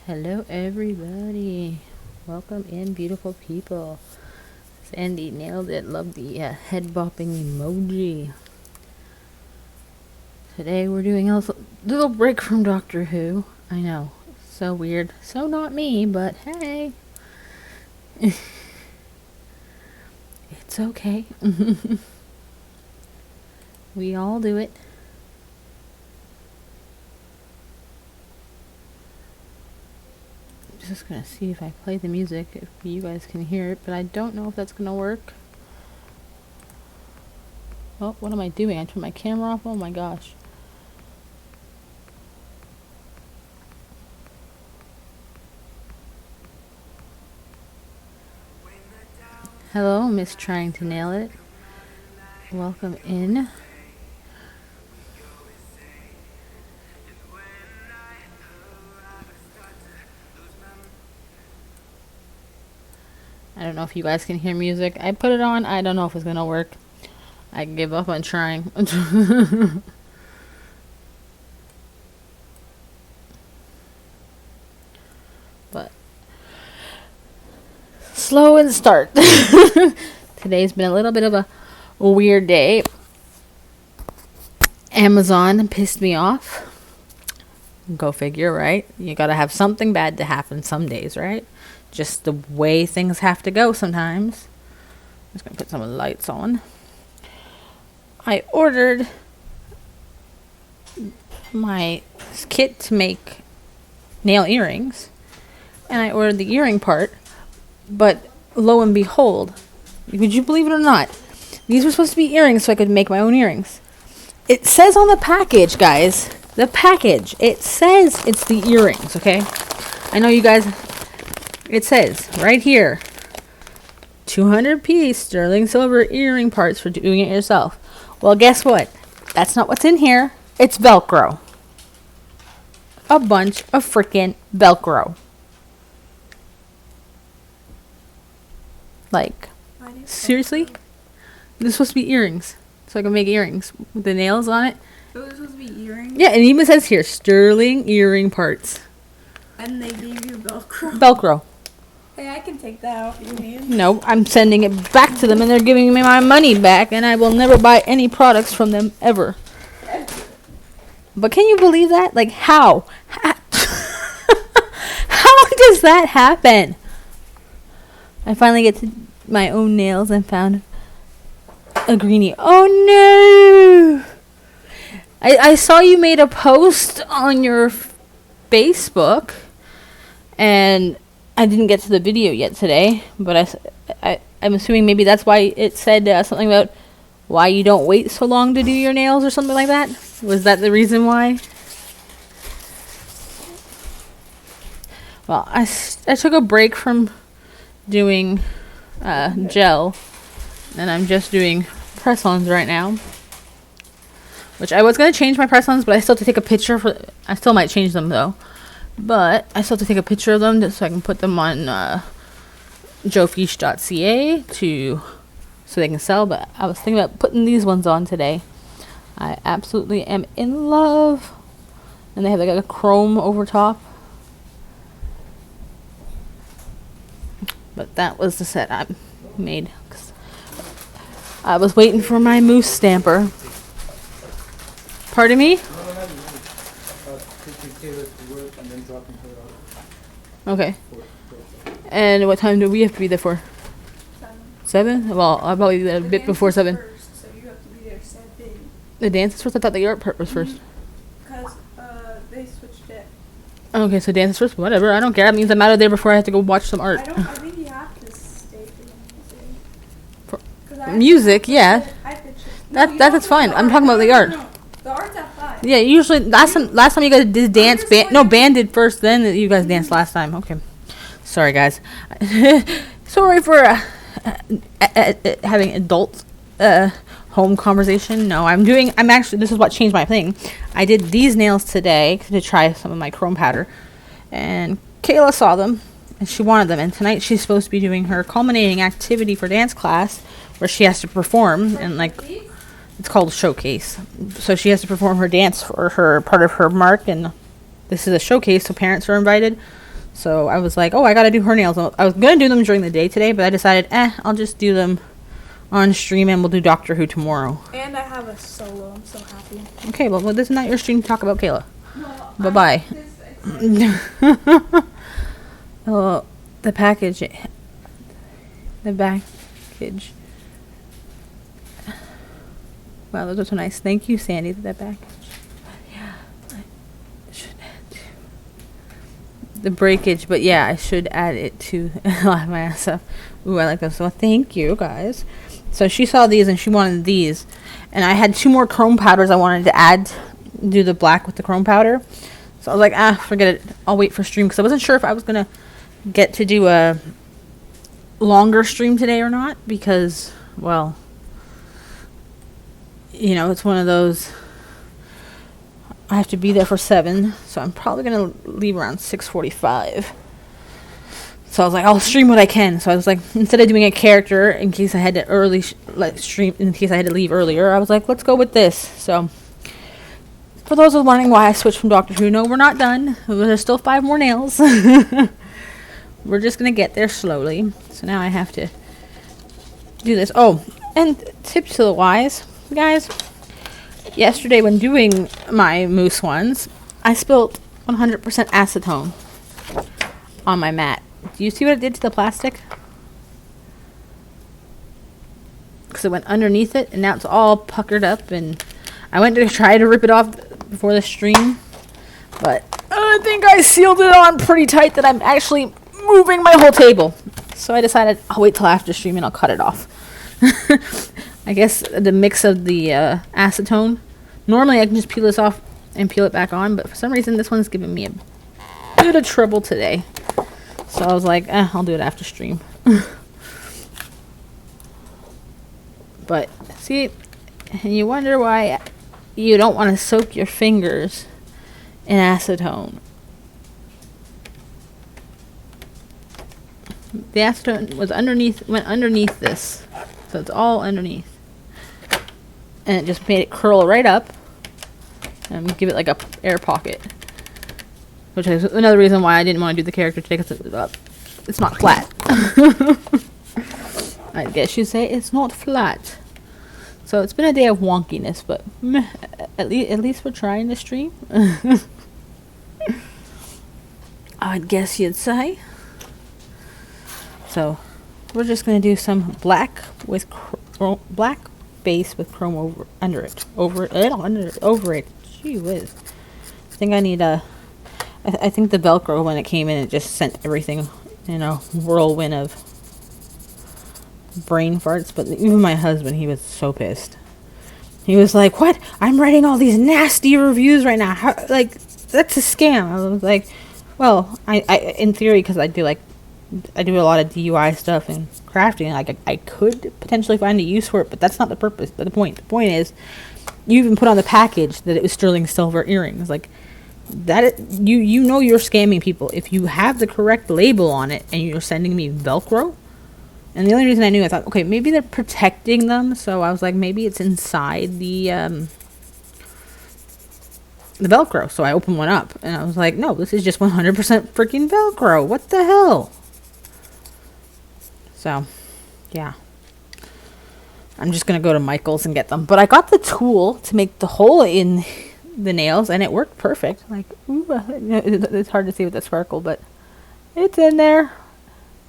Hello everybody, welcome in beautiful people. Sandy nailed it, love the head bopping emoji. Today we're doing a little break from Doctor Who. I know, so weird, so not me, but hey. It's okay. We all do it. Just gonna see if I play the music, if you guys can hear it, but I don't know if that's gonna work. Oh, what am I doing? I turned my camera off? Oh my gosh. Hello, Miss Trying to Nail It. Welcome in. I don't know if you guys can hear music. I put it on. I don't know if it's gonna work. I give up on trying. But slow and start. Today's been a little bit of a weird day. Amazon pissed me off. Go figure, right? You gotta have something bad to happen some days, right? Just the way things have to go sometimes. I'm just gonna put some lights on. I ordered my kit to make nail earrings, and I ordered the earring part, but lo and behold, would you believe it or not, these were supposed to be earrings so I could make my own earrings. It says on the package, guys, it says it's the earrings, okay? I know you guys, it says right here, 200-piece sterling silver earring parts for doing it yourself. Well, guess what? That's not what's in here. It's Velcro. A bunch of freaking Velcro. Like, seriously? This is supposed to be earrings. So I can make earrings with the nails on it. Those are supposed to be earrings? Yeah, and it even says here, sterling earring parts. I And they gave you Velcro. Velcro. Hey, I can take that out if you need. No, I'm sending it back to them and they're giving me my money back and I will never buy any products from them ever. But can you believe that? Like, how? How does that happen? I finally get to my own nails and found a greenie. Oh no! I saw you made a post on your Facebook, and I didn't get to the video yet today, but I'm assuming maybe that's why it said something about why you don't wait so long to do your nails or something like that. Was that the reason why? Well, I took a break from doing gel, and I'm just doing press-ons right now. Which I was going to change my press-ons, but I still have to take a picture for... I still might change them, though. But I still have to take a picture of them just so I can put them on joefish.ca so they can sell. But I was thinking about putting these ones on today. I absolutely am in love. And they have like a chrome over top. But that was the set I made. 'Cause I was waiting for my moose stamper. Pardon me? Okay. And what time do we have to be there for? 7? Well, I'll probably be there a bit before 7. First, so you have to be there 7. The dance is first? I thought the art part was first. Because they switched it. Okay, so dance is first. Whatever. I don't care. That means I'm out of there before I have to go watch some art. I think you have to stay for the music. Music, yeah. That's fine. I'm talking about the art. No. The art's at 5. Yeah, usually last time you guys did dance band did first, then you guys danced last time. Okay, sorry guys. Sorry for having adult home conversation. No, I'm actually, this is what changed my thing. I did these nails today to try some of my chrome powder, and Kayla saw them and she wanted them, and tonight she's supposed to be doing her culminating activity for dance class where she has to perform and like. It's called Showcase. So she has to perform her dance for her part of her mark, and this is a showcase, so parents are invited. So I was like, oh, I gotta do her nails. I was gonna do them during the day today, but I decided, I'll just do them on stream, and we'll do Doctor Who tomorrow. And I have a solo. I'm so happy. Okay, well, this is not your stream to talk about Kayla. No, Bye-bye. Oh, the package. The package. Wow, those are so nice. Thank you, Sandy, for that package. Yeah, I should add the breakage, but yeah, I should add it to a lot of my stuff. Ooh, I like those. So thank you, guys. So she saw these and she wanted these, and I had 2 more chrome powders I wanted to add. Do the black with the chrome powder. So I was like, forget it. I'll wait for stream because I wasn't sure if I was gonna get to do a longer stream today or not because, well. You know, it's one of those, I have to be there for 7, so I'm probably going to leave around 6:45. So I was like, I'll stream what I can. So I was like, instead of doing a character in case I had to stream, in case I had to leave earlier, I was like, let's go with this. So, for those who are wondering why I switched from Doctor Who, no, we're not done. There's still 5 more nails. We're just going to get there slowly. So now I have to do this. Oh, and tip to the wise. Guys, yesterday when doing my mousse ones, I spilled 100% acetone on my mat. Do you see what it did to the plastic? Because it went underneath it, and now it's all puckered up, and I went to try to rip it off before the stream, but I think I sealed it on pretty tight that I'm actually moving my whole table. So I decided I'll wait till after stream and I'll cut it off. I guess the mix of the acetone. Normally I can just peel this off and peel it back on, but for some reason this one's giving me a bit of trouble today. So I was like, I'll do it after stream. But see, and you wonder why you don't want to soak your fingers in acetone. The acetone was went underneath this, so it's all underneath. And it just made it curl right up and give it like a air pocket. which is another reason why I didn't want to do the character today, because it's not flat. I guess you say it's not flat. So it's been a day of wonkiness, but meh, at least we're trying to stream. I'd guess you'd say. So we're just gonna do some black with black base with chrome over it. Gee whiz. I think I need a. I think the Velcro, when it came in, it just sent everything in a whirlwind of brain farts. But even my husband, he was so pissed. He was like, "What? I'm writing all these nasty reviews right now. How, like, that's a scam." I was like, "Well, I in theory, because I do a lot of DIY stuff and crafting. Like, I could potentially find a use for it, but that's not the purpose. But the point is, you even put on the package that it was sterling silver earrings. Like, that you know you're scamming people if you have the correct label on it and you're sending me Velcro." And the only reason I knew, I thought, okay, maybe they're protecting them. So I was like, maybe it's inside the Velcro. So I opened one up and I was like, no, this is just 100% freaking Velcro. What the hell? So, yeah. I'm just going to go to Michael's and get them. But I got the tool to make the hole in the nails and it worked perfect. Like, ooh, it's hard to see with the sparkle, but it's in there.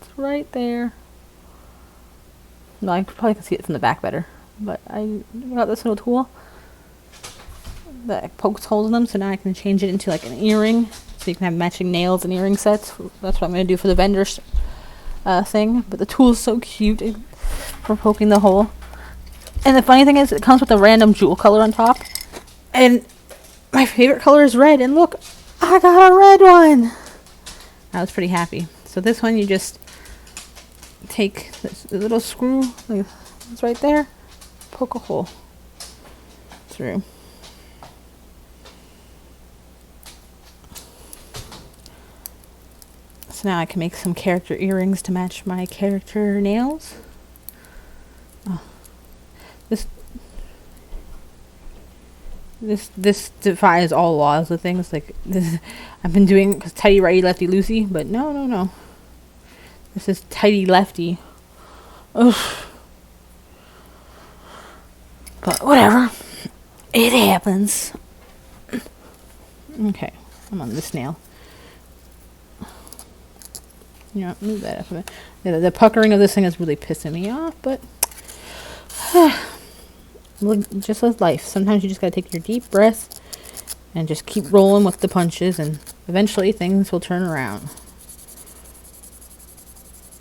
It's right there. No, I probably can see it from the back better. But I got this little tool that pokes holes in them, so now I can change it into like an earring, so you can have matching nails and earring sets. That's what I'm going to do for the vendor's thing. But the tool is so cute for poking the hole. And the funny thing is, it comes with a random jewel color on top. And my favorite color is red. And look, I got a red one. I was pretty happy. So this one, you just take this little screw, like it's right there, poke a hole through. So now I can make some character earrings to match my character nails. Oh. This defies all laws of things. Like this, I've been doing because tighty righty lefty loosey, but no. This is tighty lefty. Ugh. But whatever. It happens. Okay, I'm on this nail. You know, move that up a bit. The puckering of this thing is really pissing me off, but just with life. Sometimes you just gotta take your deep breath and just keep rolling with the punches, and eventually things will turn around.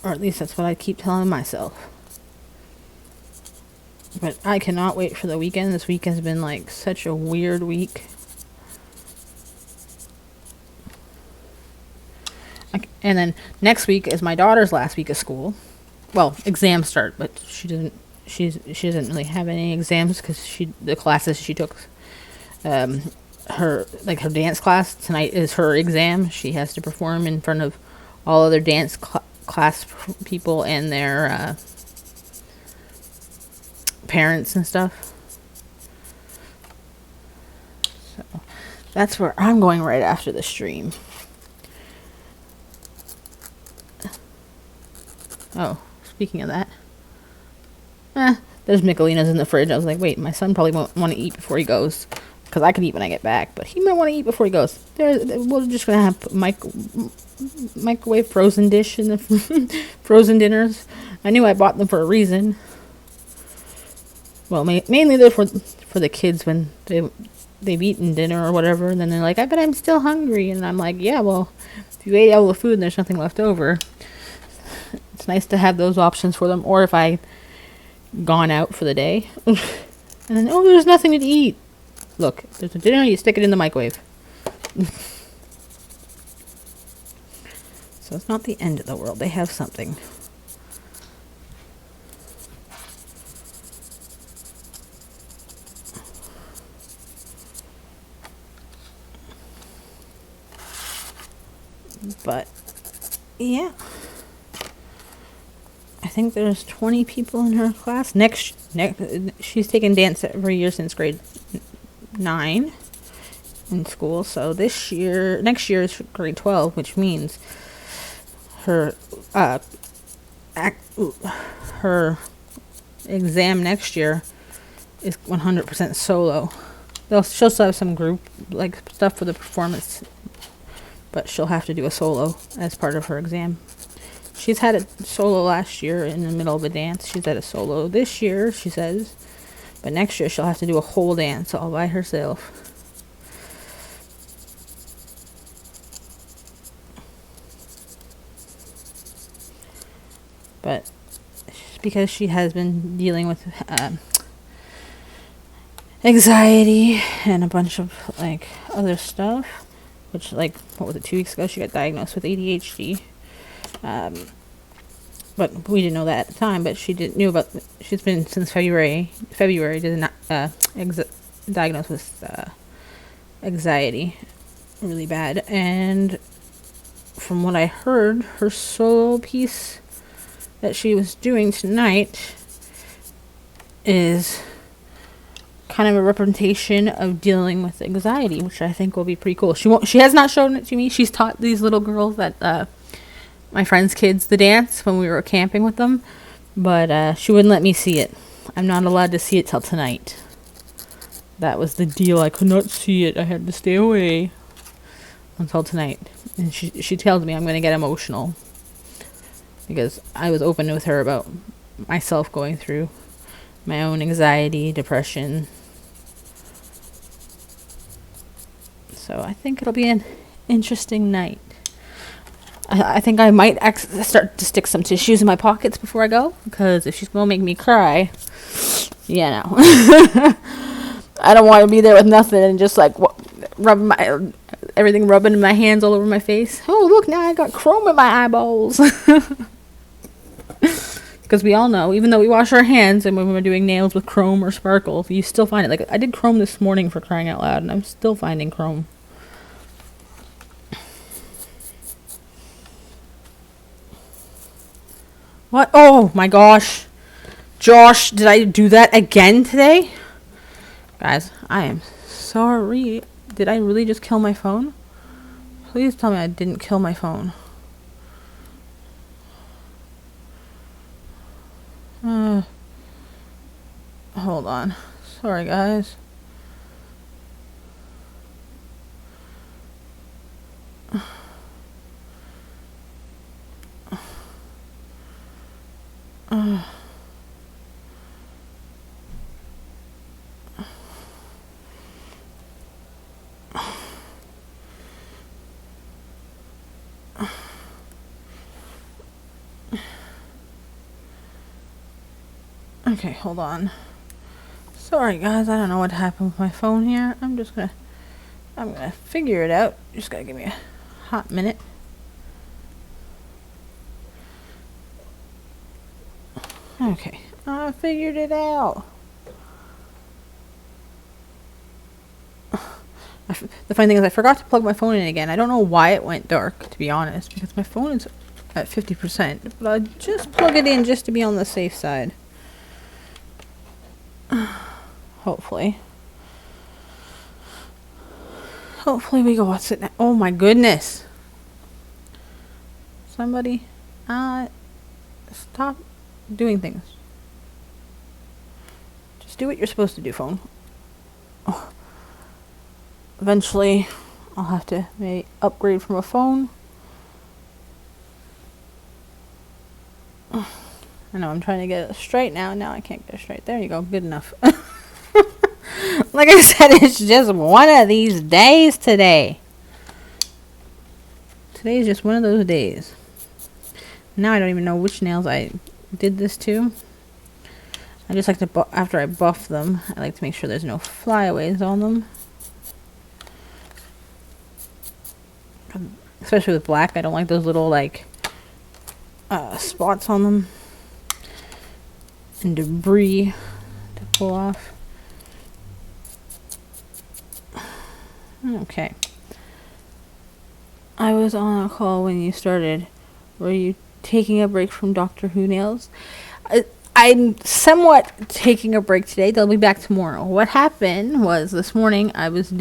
Or at least that's what I keep telling myself. But I cannot wait for the weekend. This week has been like such a weird week. And then next week is my daughter's last week of school. Well, exams start, but she doesn't really have any exams because the classes she took, her dance class tonight is her exam. She has to perform in front of all other dance class people and their parents and stuff. So that's where I'm going right after the stream. Oh, speaking of that, there's Michelinas in the fridge. I was like, wait, my son probably won't want to eat before he goes, because I can eat when I get back, but he might want to eat before he goes. We're just gonna have microwave frozen dish in the frozen dinners. I knew I bought them for a reason. Well, mainly they're for the kids when they've eaten dinner or whatever, and then they're like, I bet I'm still hungry, and I'm like, yeah, well, if you ate all the food and there's nothing left over, it's nice to have those options for them. Or if I gone out for the day and then, oh, there's nothing to eat. Look, there's a dinner, you stick it in the microwave. So it's not the end of the world. They have something. But yeah, I think there's 20 people in her class. Next, she's taken dance every year since grade 9, in school. So next year is grade 12, which means her her exam next year is 100% solo. She'll still have some group like stuff for the performance, but she'll have to do a solo as part of her exam. She's had a solo last year in the middle of a dance. She's had a solo this year, she says, but next year she'll have to do a whole dance all by herself. But because she has been dealing with anxiety and a bunch of like other stuff, which like what was it, 2 weeks ago she got diagnosed with ADHD, but we didn't know that at the time. But knew about. She's been since February did not diagnosed with anxiety, really bad. And from what I heard, her solo piece that she was doing tonight is kind of a representation of dealing with anxiety, which I think will be pretty cool. She has not shown it to me. She's taught these little girls that my friend's kids the dance when we were camping with them, but she wouldn't let me see it. I'm not allowed to see it till tonight. That was the deal. I could not see it. I had to stay away until tonight. And she tells me I'm going to get emotional because I was open with her about myself going through my own anxiety, depression. So I think it'll be an interesting night. I think I might start to stick some tissues in my pockets before I go, because if she's going to make me cry, yeah, no. I don't want to be there with nothing and just like rubbing my hands all over my face. Oh, look, now I got chrome in my eyeballs. Because we all know, even though we wash our hands and when we're doing nails with chrome or sparkle, you still find it. Like, I did chrome this morning, for crying out loud, and I'm still finding chrome. What? Oh my gosh. Josh, did I do that again today? Guys, I am sorry. Did I really just kill my phone? Please tell me I didn't kill my phone. Hold on. Sorry, guys. Okay, hold on. Sorry, guys. I don't know what happened with my phone here. I'm gonna figure it out. Just gotta give me a hot minute. Okay, I figured it out. The funny thing is I forgot to plug my phone in again. I don't know why it went dark, to be honest, because my phone is at 50%. But I'll just plug it in just to be on the safe side. Hopefully we go. What's it now? Oh my goodness. Somebody, stop doing things. Just do what you're supposed to do, phone. Oh. Eventually, I'll have to maybe upgrade from a phone. I know, I'm trying to get it straight now. Now I can't get it straight. There you go. Good enough. Like I said, it's just one of these days today. Today is just one of those days. Now I don't even know which nails I did this to. I just like to, after I buff them, I like to make sure there's no flyaways on them. Especially with black, I don't like those little like spots on them and debris to pull off. Okay. I was on a call when you started. Were you taking a break from Doctor Who nails? I'm somewhat taking a break today. They'll be back tomorrow. What happened was this morning I was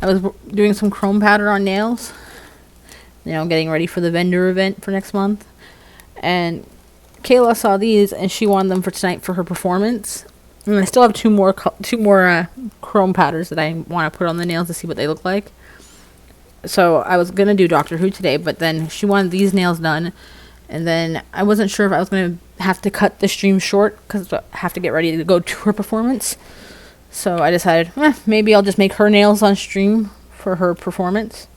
I was doing some chrome powder on nails. Getting ready for the vendor event for next month. And Kayla saw these and she wanted them for tonight for her performance. And I still have two more chrome powders that I want to put on the nails to see what they look like. So I was going to do Doctor Who today, but then she wanted these nails done. And then I wasn't sure if I was going to have to cut the stream short because I have to get ready to go to her performance. So I decided, maybe I'll just make her nails on stream for her performance.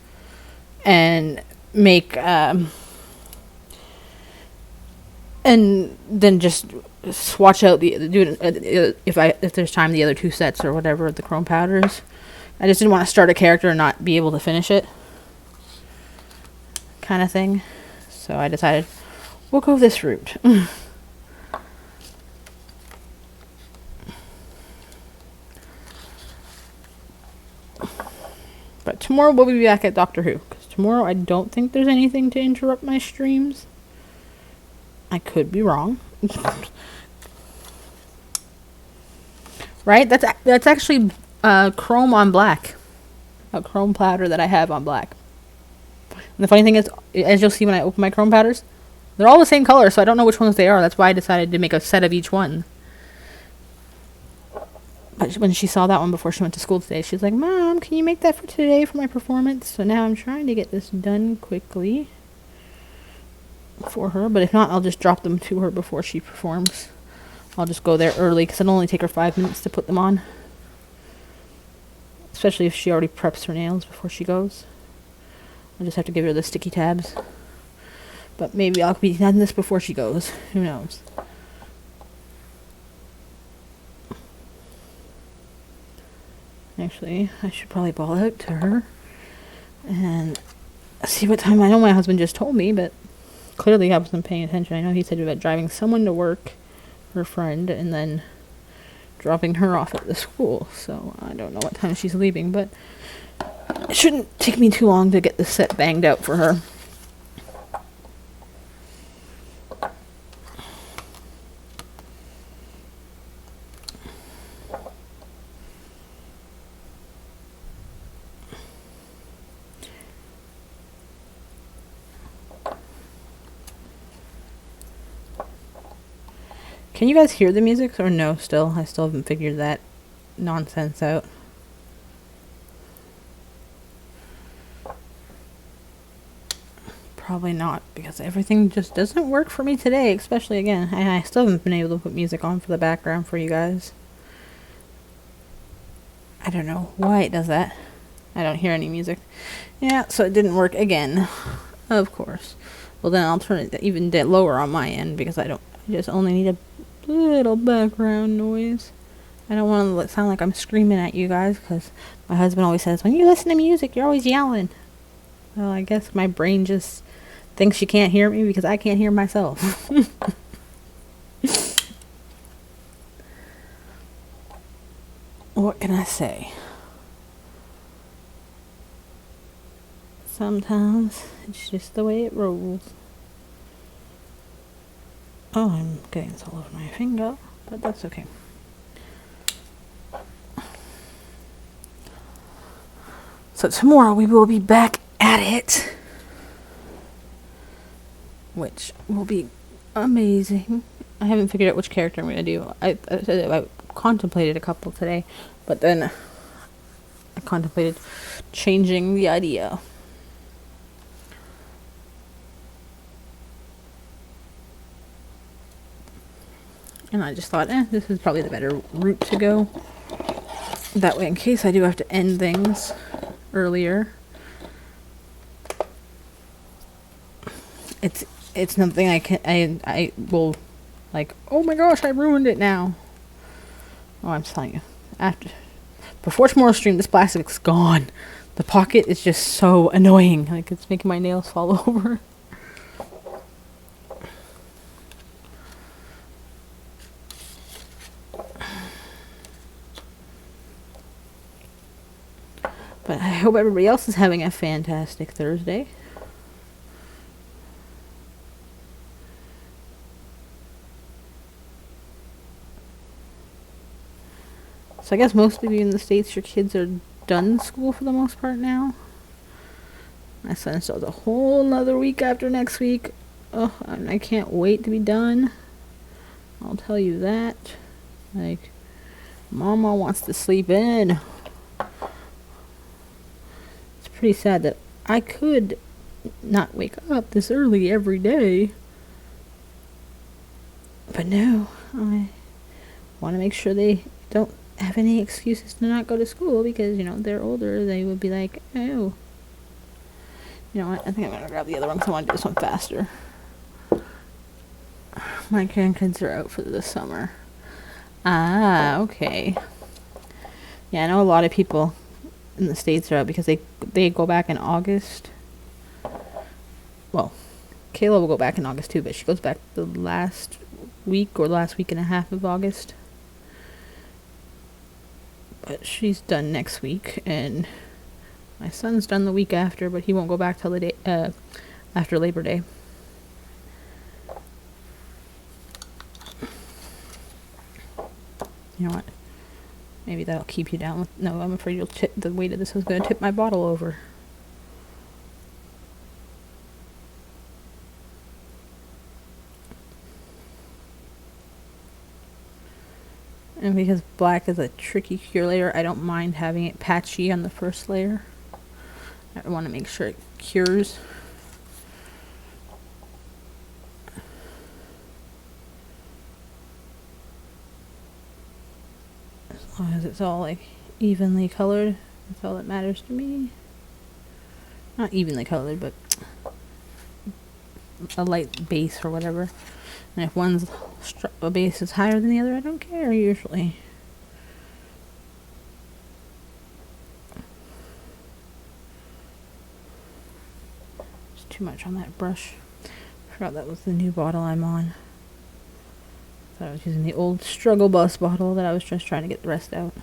And make, and then just swatch out if there's time, the other two sets or whatever, the chrome powders. I just didn't want to start a character and not be able to finish it. Kind of thing. So I decided we'll go this route. But tomorrow we'll be back at Doctor Who. Because tomorrow I don't think there's anything to interrupt my streams. I could be wrong. Right? That's actually chrome on black. A chrome powder that I have on black. And the funny thing is, as you'll see when I open my chrome powders, they're all the same color, so I don't know which ones they are. That's why I decided to make a set of each one. But when she saw that one before she went to school today, she's like, Mom, can you make that for today for my performance? So now I'm trying to get this done quickly for her. But if not, I'll just drop them to her before she performs. I'll just go there early because it'll only take her 5 minutes to put them on. Especially if she already preps her nails before she goes. I'll just have to give her the sticky tabs. But maybe I'll be done this before she goes. Who knows? Actually, I should probably ball out to her and see what time. I know my husband just told me, but clearly I wasn't paying attention. I know he said about driving someone to work, her friend, and then dropping her off at the school. So I don't know what time she's leaving, but it shouldn't take me too long to get the set banged out for her. Can you guys hear the music or no still? I still haven't figured that nonsense out. Probably not, because everything just doesn't work for me today, especially again. I still haven't been able to put music on for the background for you guys. I don't know why it does that. I don't hear any music. Yeah, so it didn't work again. Of course. Well, then I'll turn it even lower on my end because I just only need a little background noise. I don't want to sound like I'm screaming at you guys because my husband always says, when you listen to music, you're always yelling. Well, I guess my brain just thinks you can't hear me because I can't hear myself. What can I say? Sometimes it's just the way it rolls. Oh, I'm getting this all over my finger, but that's okay. So tomorrow we will be back at it, which will be amazing. I haven't figured out which character I'm going to do. I contemplated a couple today, but then I contemplated changing the idea. And I just thought, this is probably the better route to go. That way, in case I do have to end things earlier, it's nothing I will, like, oh my gosh, I ruined it now. Oh, I'm telling you. Before tomorrow's stream, this plastic's gone. The pocket is just so annoying. Like, it's making my nails fall over. But I hope everybody else is having a fantastic Thursday. So I guess most of you in the States, your kids are done school for the most part now. My son still has a whole nother week after next week. Oh, and I can't wait to be done. I'll tell you that. Like, Mama wants to sleep in. It's pretty sad that I could not wake up this early every day. But no, I want to make sure they don't have any excuses to not go to school because, they're older. They would be like, oh. You know what? I think I'm going to grab the other one because I want to do this one faster. My grandkids are out for the summer. Ah, okay. Yeah, I know a lot of people in the States are out because they go back in August. Well, Kayla will go back in August too, but she goes back the last week or last week and a half of August. But she's done next week, and my son's done the week after, but he won't go back till the day after Labor Day. You know what? Maybe that'll keep you down. No, I'm afraid the weight of this is going to tip my bottle over. And because black is a tricky cure layer, I don't mind having it patchy on the first layer. I want to make sure it cures. As long as it's all like evenly colored, that's all that matters to me. Not evenly colored, but a light base or whatever. And if one's a base is higher than the other, I don't care usually. There's too much on that brush. Forgot that was the new bottle I'm on. Thought I was using the old Struggle Bus bottle that I was just trying to get the rest out.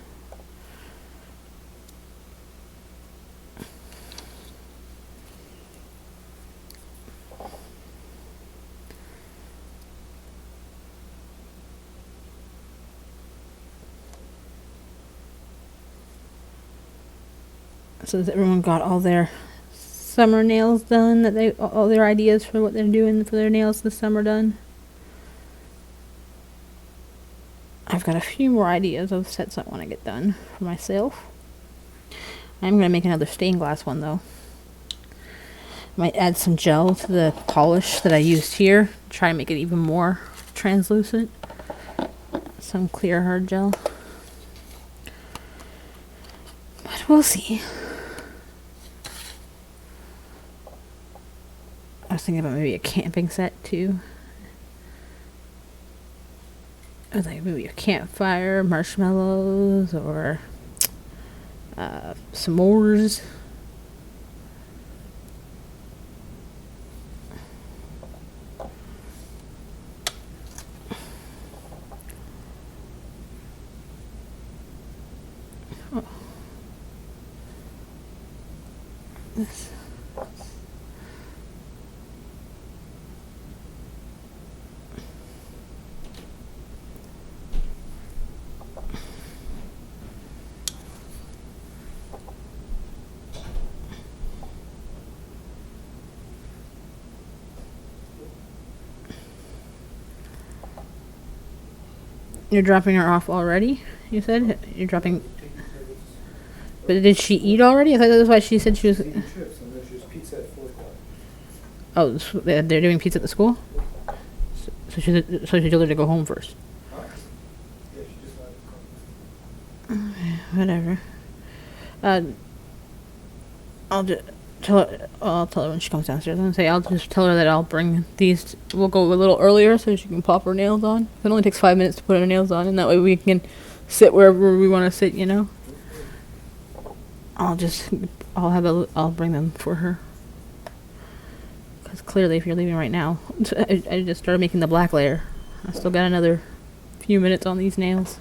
So has everyone got all their summer nails done? That they all their ideas for what they're doing for their nails this summer done? I've got a few more ideas of sets I want to get done for myself. I'm going to make another stained glass one though. Might add some gel to the polish that I used here. Try and make it even more translucent. Some clear hard gel. But we'll see. I was thinking about maybe a camping set too. I was like maybe a campfire, marshmallows, or s'mores. Oh. This. You're dropping her off already? You said you're dropping. But did she eat already? I thought that was why she said she was. Taking trips, and then she was pizza at 4 o'clock. Oh, they're doing pizza at the school. So she told her to go home first. Huh? Yeah, she just wanted to come. Whatever. I'll tell her when she comes downstairs. I'll just tell her that I'll bring these. We'll go a little earlier so she can pop her nails on. It only takes 5 minutes to put her nails on, and that way we can sit wherever we want to sit. I'll bring them for her. Because clearly, if you're leaving right now, I just started making the black layer. I still got another few minutes on these nails.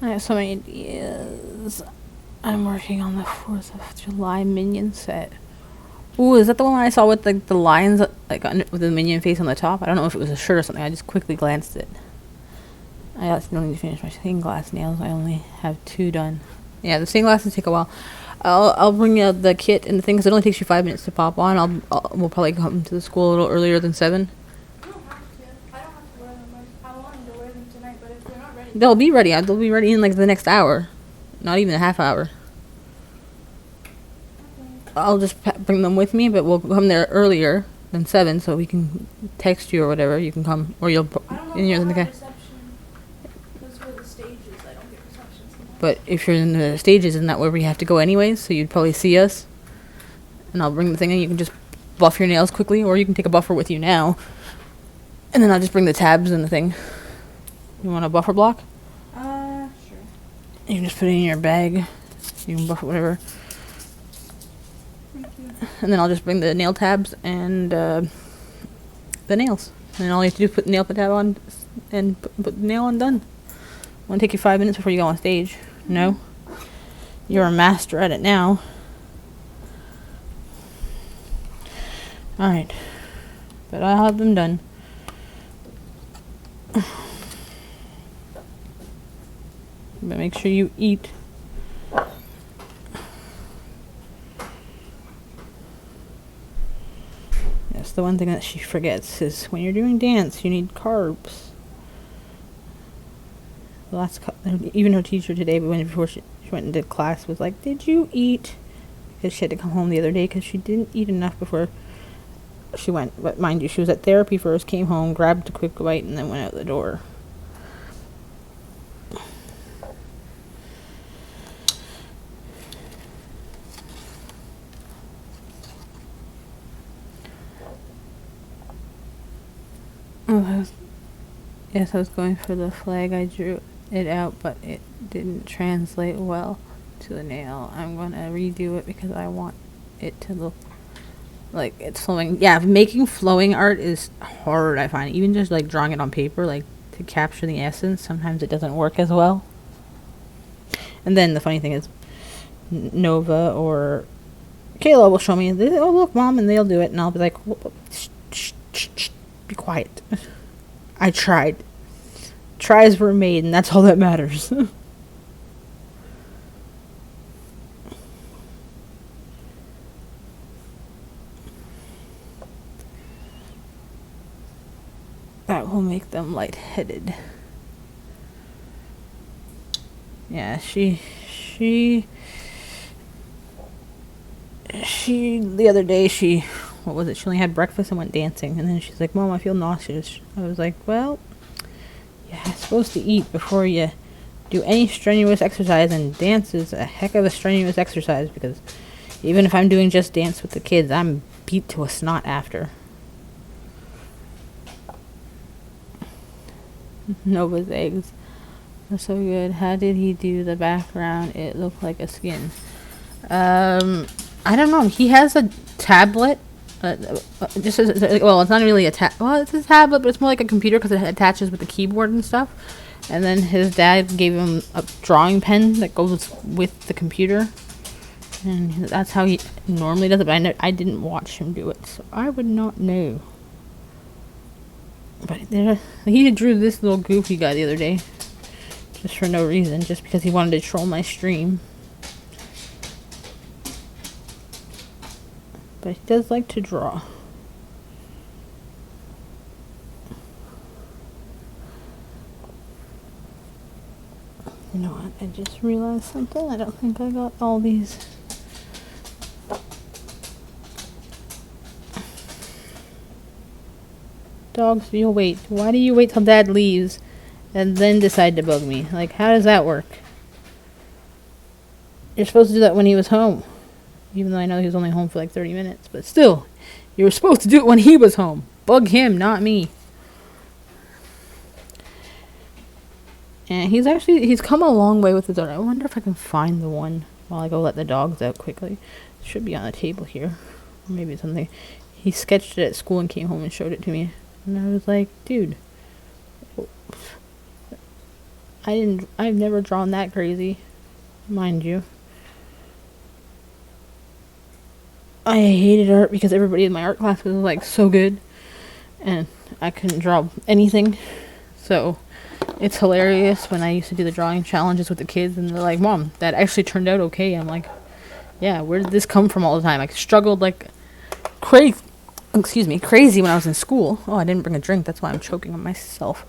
I have so many ideas. I'm working on the 4th of July minion set. Ooh, is that the one I saw with like the lines like with the minion face on the top? I don't know if it was a shirt or something. I just quickly glanced at it. I also don't need to finish my stained glass nails. I only have 2 done. Yeah, the stained glasses take a while. I'll bring out the kit and the things. It only takes you 5 minutes to pop on. We'll probably come to the school a little earlier than 7. You don't have to. I don't have to wear them. I wanted to wear them tonight, but if they're not ready, They'll be ready. They'll be ready in like the next hour. Not even a half hour. I'll just bring them with me, but we'll come there earlier than 7 so we can text you or whatever. You can come, or you'll. I don't know And you're if in I'll the have guy. reception. Because for the stages, I don't get reception sometimes. But if you're in the stages, isn't that where we have to go anyways? So you'd probably see us. And I'll bring the thing and you can just buff your nails quickly, or you can take a buffer with you now. And then I'll just bring the tabs and the thing. You want a buffer block? Sure. You can just put it in your bag. You can buff it, whatever. Thank you. And then I'll just bring the nail tabs and the nails. And then all you have to do is put the nail tab on and put the nail on, done. Won't take you 5 minutes before you go on stage. No? You're a master at it now. Alright. But I'll have them done. But make sure you eat. That's the one thing that she forgets is when you're doing dance, you need carbs. The even her teacher today, but before she went and did class, was like, "Did you eat?" Because she had to come home the other day because she didn't eat enough before she went. But mind you, she was at therapy first, came home, grabbed a quick bite, and then went out the door. Yes, I was going for the flag. I drew it out, but it didn't translate well to the nail. I'm going to redo it because I want it to look like it's flowing. Yeah, making flowing art is hard, I find. Even just like drawing it on paper, like to capture the essence, sometimes it doesn't work as well. And then the funny thing is, Nova or Kayla will show me, "Oh, look, Mom," and they'll do it, and I'll be like, shh, shh, shh, shh, be quiet. I tried. Tries were made, and that's all that matters. That will make them lightheaded. Yeah, she the other day what was it? She only had breakfast and went dancing, and then she's like, "Mom, I feel nauseous." I was like, "Well, you're supposed to eat before you do any strenuous exercise, and dance is a heck of a strenuous exercise because even if I'm doing just dance with the kids, I'm beat to a snot after." Nova's eggs are so good. How did he do the background? It looked like a skin. I don't know. He has a tablet. It's not really a well, it's a tablet, but it's more like a computer because it attaches with the keyboard and stuff. And then his dad gave him a drawing pen that goes with the computer, and that's how he normally does it. But I didn't watch him do it, so I would not know. But he drew this little goofy guy the other day, just for no reason, just because he wanted to troll my stream. But he does like to draw. You know what? I just realized something. I don't think I got all these. Dogs, you'll wait. Why do you wait till Dad leaves and then decide to bug me? Like, how does that work? You're supposed to do that when he was home. Even though I know he was only home for like 30 minutes. But still, you were supposed to do it when he was home. Bug him, not me. And he's come a long way with his art. I wonder if I can find the one while I go let the dogs out quickly. It should be on the table here. Or maybe something. He sketched it at school and came home and showed it to me. And I was like, dude. I've never drawn that crazy, mind you. I hated art because everybody in my art class was like so good, and I couldn't draw anything. So it's hilarious when I used to do the drawing challenges with the kids, and they're like, "Mom, that actually turned out okay." I'm like, "Yeah, where did this come from all the time?" I struggled like crazy. Excuse me, crazy when I was in school. Oh, I didn't bring a drink. That's why I'm choking on myself.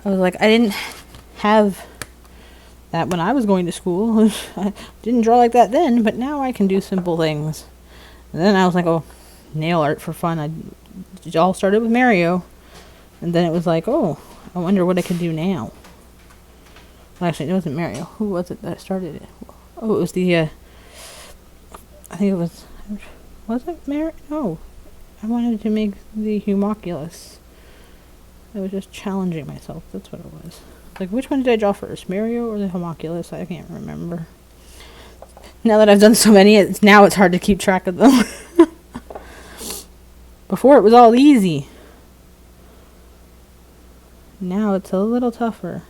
I was like, I didn't have that when I was going to school. I didn't draw like that then, but now I can do simple things. And then I was like, oh, nail art for fun. It all started with Mario. And then it was like, oh, I wonder what I could do now. Well, actually, it wasn't Mario. Who was it that started it? Oh, it was I think it was it Mario? No. I wanted to make the Homunculus. I was just challenging myself. That's what it was. Like, which one did I draw first? Mario or the Homunculus? I can't remember. Now that I've done so many, it's hard to keep track of them. Before it was all easy. Now it's a little tougher.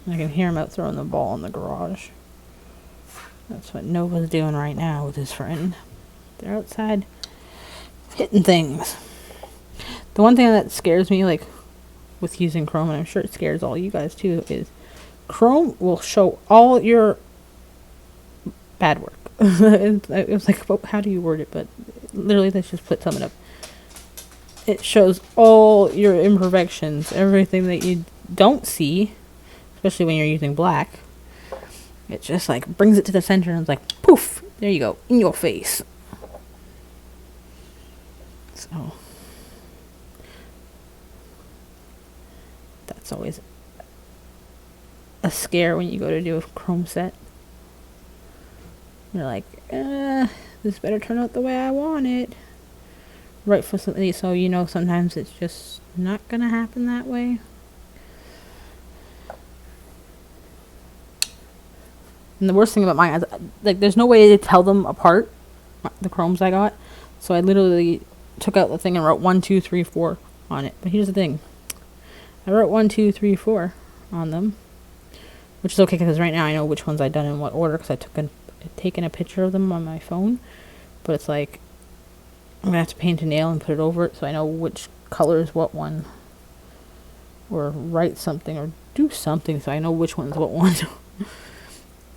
I can hear him out throwing the ball in the garage. That's what Nova's doing right now with his friend. They're outside hitting things. The one thing that scares me, like, with using Chrome, and I'm sure it scares all you guys too, is Chrome will show all your bad work. It was like, well, how do you word it? But literally, let's just something up. It shows all your imperfections, everything that you don't see, especially when you're using black. It just like brings it to the center and it's like, poof, there you go, in your face. So that's always a scare when you go to do a Chrome set. You're like, this better turn out the way I want it. Right, for something, so you know sometimes it's just not gonna happen that way. And the worst thing about mine is, like, there's no way to tell them apart, the Chromes I got. So I literally took out the thing and wrote 1, 2, 3, 4 on it. But here's the thing. I wrote 1, 2, 3, 4 on them. Which is okay, because right now I know which ones I've done in what order, because I've taken a picture of them on my phone. But it's like, I'm going to have to paint a nail and put it over it so I know which color is what one. Or write something or do something so I know which one's what one.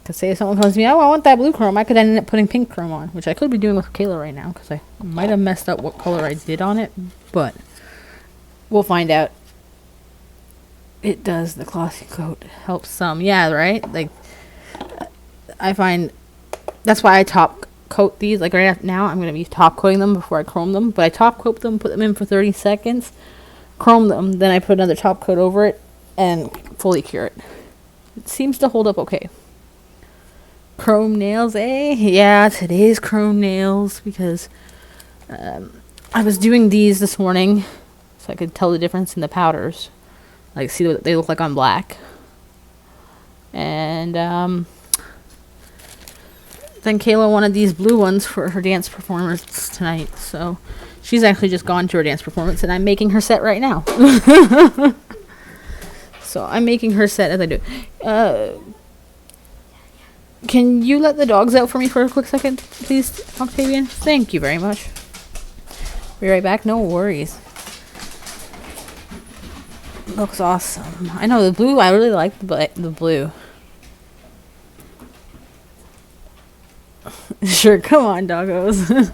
Because say if someone comes to me, oh, I want that blue Chrome, I could end up putting pink Chrome on, which I could be doing with Kayla right now, because I might have messed up what color I did on it, but we'll find out. It does, the glossy coat helps some. Yeah, right? Like, I find, that's why I top coat these. Like right now, I'm going to be top coating them before I chrome them, but I top coat them, put them in for 30 seconds, chrome them, then I put another top coat over it, and fully cure it. It seems to hold up okay. Chrome nails, eh? Yeah, today's chrome nails, because I was doing these this morning so I could tell the difference in the powders, like see what they look like on black. And then Kayla wanted these blue ones for her dance performance tonight, so she's actually just gone to her dance performance, and I'm making her set right now. So I'm making her set as I do. Can you let the dogs out for me for a quick second, please, Octavian? Thank you very much. Be right back. No worries. Looks awesome. I know the blue. I really like the blue. Sure, come on, doggos.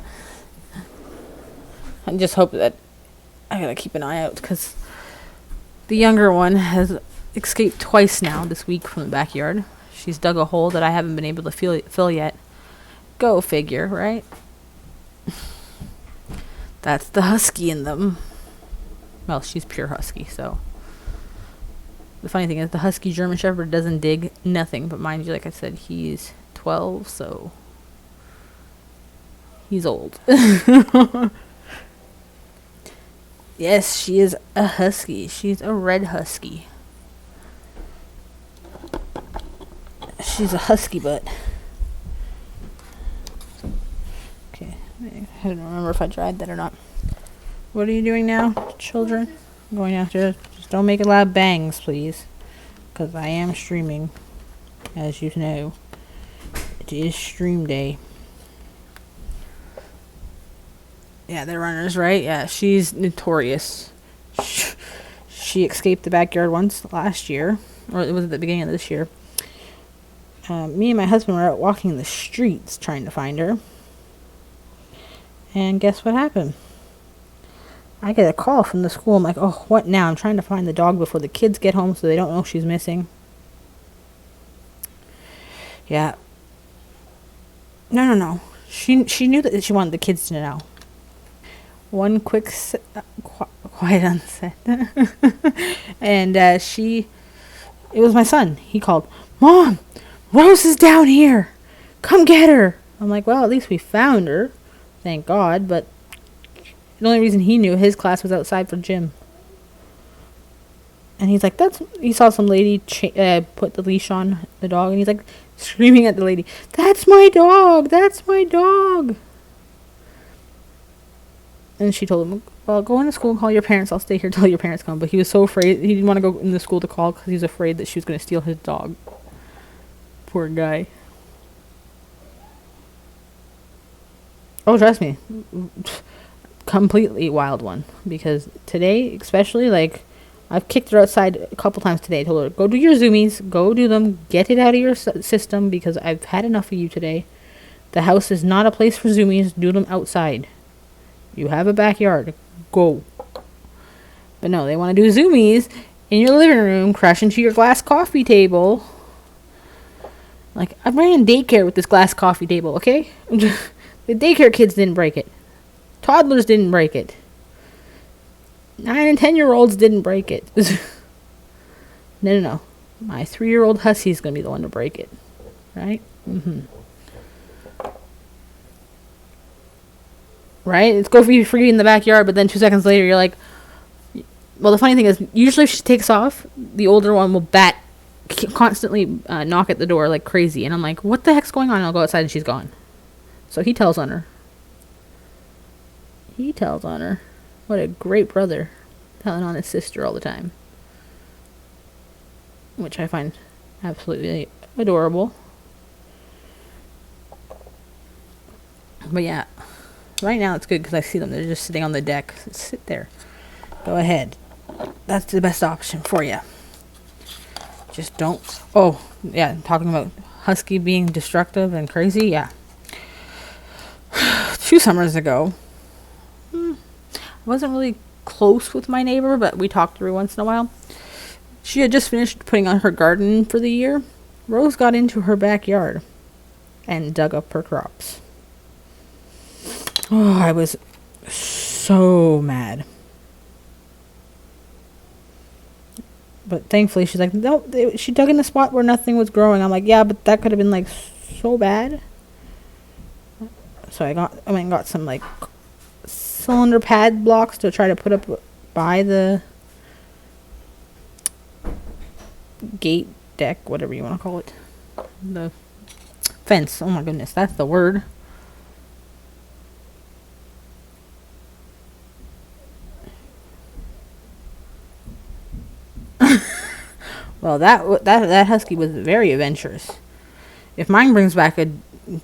I just hope that I gotta keep an eye out, because the younger one has escaped twice now this week from the backyard. She's dug a hole that I haven't been able to fill yet. Go figure, right? That's the husky in them. Well, she's pure husky, so. The funny thing is, the husky German Shepherd doesn't dig nothing. But mind you, like I said, he's 12, so. He's old. Yes, she is a husky. She's a red husky. She's a husky butt. Okay, I don't remember if I tried that or not. What are you doing now, children? going after. Just don't make a lot of bangs, please. Because I am streaming. As you know. It is stream day. Yeah, they're runners, right? Yeah, she's notorious. She escaped the backyard once last year. Or it was at the beginning of this year. Me and my husband were out walking the streets trying to find her. And guess what happened? I get a call from the school. I'm like, oh, what now? I'm trying to find the dog before the kids get home so they don't know she's missing. Yeah. No. She knew that she wanted the kids to know. One quick, quiet on set. And it was my son. He called, Mom, Rose is down here. Come get her. I'm like, well, at least we found her. Thank God. But the only reason he knew, his class was outside for gym. And he's like, he saw some lady put the leash on the dog. And he's like screaming at the lady, that's my dog. That's my dog. And she told him, well, go into school and call your parents. I'll stay here till your parents come. But he was so afraid. He didn't want to go in the school to call because he was afraid that she was going to steal his dog. Poor guy. Oh, trust me. Completely wild one. Because today, especially, like, I've kicked her outside a couple times today. I told her, go do your zoomies. Go do them. Get it out of your system because I've had enough of you today. The house is not a place for zoomies. Do them outside. You have a backyard. Go. But no, they want to do zoomies in your living room, crash into your glass coffee table. Like, I ran daycare with this glass coffee table, okay? The daycare kids didn't break it. Toddlers didn't break it. 9 and 10-year-olds didn't break it. No. My 3-year-old hussy's going to be the one to break it. Right? Mm-hmm. Right? It's go free in the backyard, but then 2 seconds later, you're like... Well, the funny thing is, usually if she takes off, the older one will constantly knock at the door like crazy. And I'm like, what the heck's going on? And I'll go outside and she's gone. So he tells on her. What a great brother. Telling on his sister all the time. Which I find absolutely adorable. But yeah. Right now it's good because I see them. They're just sitting on the deck. Sit there. Go ahead. That's the best option for you. Just don't... Oh, yeah. Talking about Husky being destructive and crazy. Yeah. 2 summers ago... I wasn't really close with my neighbor, but we talked every once in a while. She had just finished putting on her garden for the year. Rose got into her backyard and dug up her crops. Oh, I was so mad. But thankfully, she's like, no, she dug in a spot where nothing was growing. I'm like, yeah, but that could have been like so bad. So I went and got some like cylinder pad blocks to try to put up by the gate deck, whatever you want to call it. The fence. Oh my goodness, that's the word. Well, that husky was very adventurous. If mine brings back a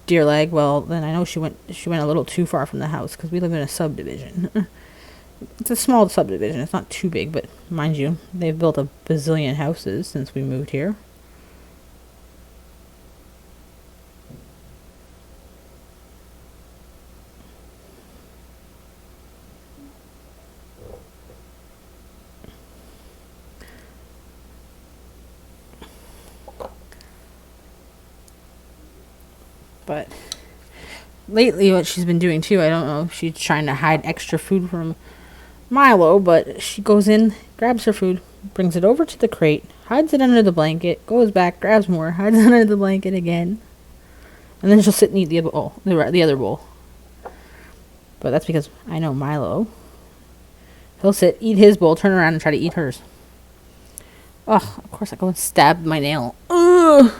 deer leg, well, then I know she went a little too far from the house because we live in a subdivision. It's a small subdivision. It's not too big, but mind you, they've built a bazillion houses since we moved here. But lately what she's been doing too, I don't know if she's trying to hide extra food from Milo, but she goes in, grabs her food, brings it over to the crate, hides it under the blanket, goes back, grabs more, hides it under the blanket again, and then she'll sit and eat the other bowl. But that's because I know Milo. He'll sit, eat his bowl, turn around and try to eat hers. Oh, of course I go and stab my nail. Ugh!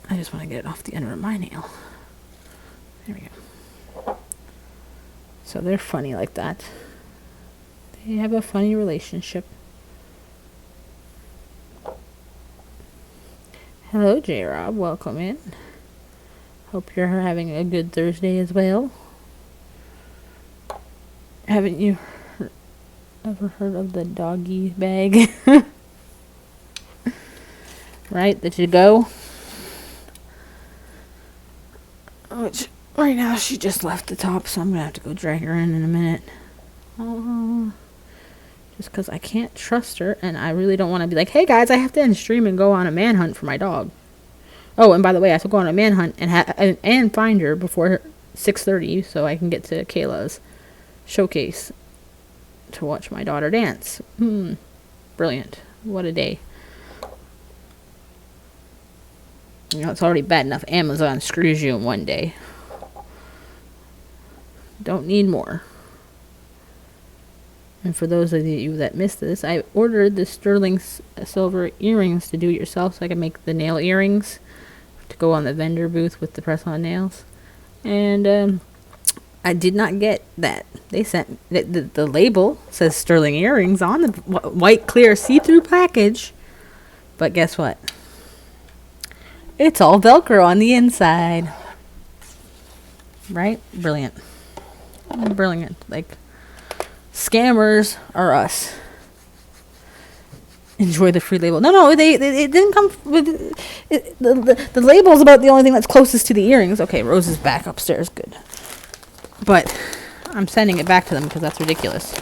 I just want to get it off the end of my nail. There we go. So they're funny like that. They have a funny relationship. Hello, J Rob. Welcome in. Hope you're having a good Thursday as well. Haven't you ever heard of the doggy bag? Right? The to go. Which right now she just left the top, so I'm gonna have to go drag her in a minute. Just because I can't trust her, and I really don't want to be like, hey guys, I have to end stream and go on a manhunt for my dog. Oh, and by the way, I have to go on a manhunt and find her before 6:30 so I can get to Kayla's showcase to watch my daughter dance. Brilliant. What a day. You know, it's already bad enough Amazon screws you in one day. Don't need more. And for those of you that missed this, I ordered the sterling silver earrings to do it yourself so I can make the nail earrings to go on the vendor booth with the press-on nails. And I did not get that. They sent the label says sterling earrings on the white clear see-through package. But guess what? It's all Velcro on the inside. Right? Brilliant. Brilliant. Like, scammers are us. Enjoy the free label. No, it didn't come with... The label's about the only thing that's closest to the earrings. Okay, Rose is back upstairs. Good. But I'm sending it back to them because that's ridiculous.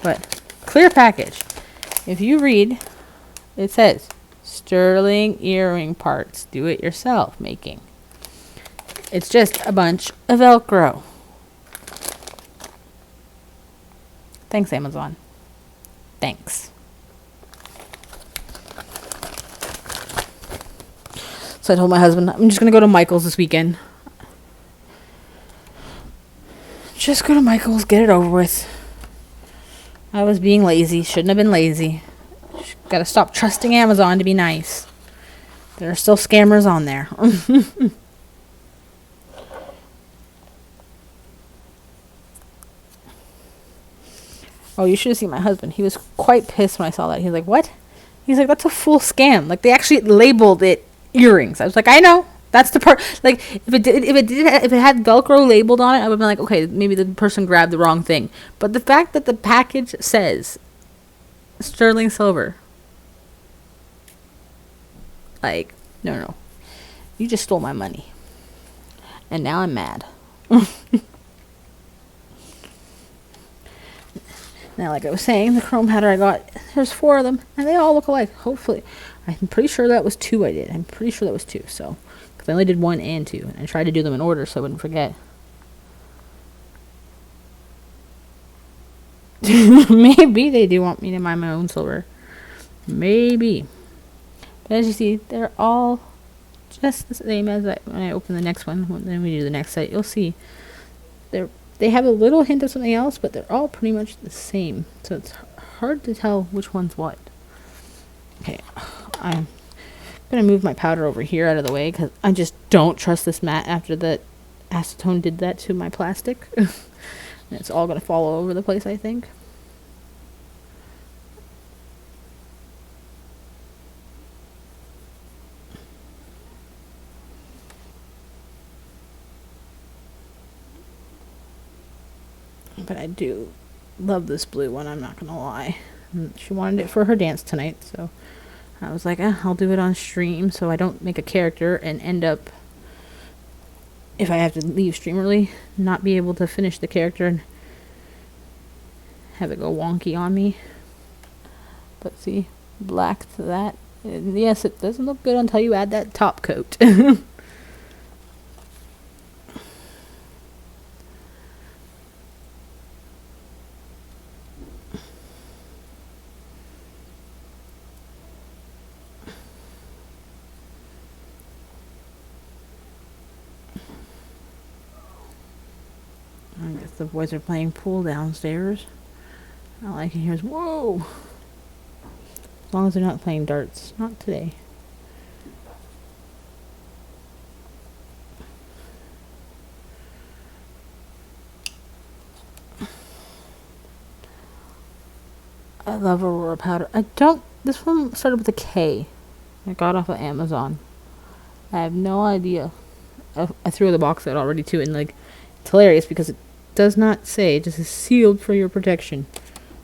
But clear package. If you read, it says... sterling earring parts, do it yourself making. It's just a bunch of Velcro. Thanks, Amazon. Thanks. So I told my husband, I'm just going to go to Michael's this weekend. Just go to Michael's, get it over with. I was being lazy. Shouldn't have been lazy. Gotta stop trusting Amazon to be nice. There are still scammers on there. Oh, you should have seen my husband. He was quite pissed when I saw that. He's like, what? He's like, that's a full scam. Like, they actually labeled it earrings. I was like, I know. That's the part. Like, if it had Velcro labeled on it, I would have been like, okay, maybe the person grabbed the wrong thing. But the fact that the package says sterling silver, like, no. You just stole my money. And now I'm mad. Now, like I was saying, the chrome hatter I got, there's 4 of them, and they all look alike. Hopefully. I'm pretty sure that was 2 I did. I'm pretty sure that was 2, so. Because I only did 1 and 2. And I tried to do them in order so I wouldn't forget. Maybe they do want me to buy my own silver. Maybe. But as you see, they're all just the same as when I open the next one. Then we do the next set. You'll see. They have a little hint of something else, but they're all pretty much the same. So it's hard to tell which one's what. Okay, I'm going to move my powder over here out of the way because I just don't trust this mat after the acetone did that to my plastic. And it's all going to fall all over the place, I think. But I do love this blue one, I'm not going to lie. She wanted it for her dance tonight, so I was like, I'll do it on stream so I don't make a character and end up, if I have to leave stream early, not be able to finish the character and have it go wonky on me. But see, black to that. And yes, it doesn't look good until you add that top coat. I guess the boys are playing pool downstairs. All I can hear is, whoa! As long as they're not playing darts. Not today. I love Aurora powder. I don't. This one started with a K. I got off of Amazon. I have no idea. I threw the box out already too, and like, it's hilarious because it does not say. It just is sealed for your protection.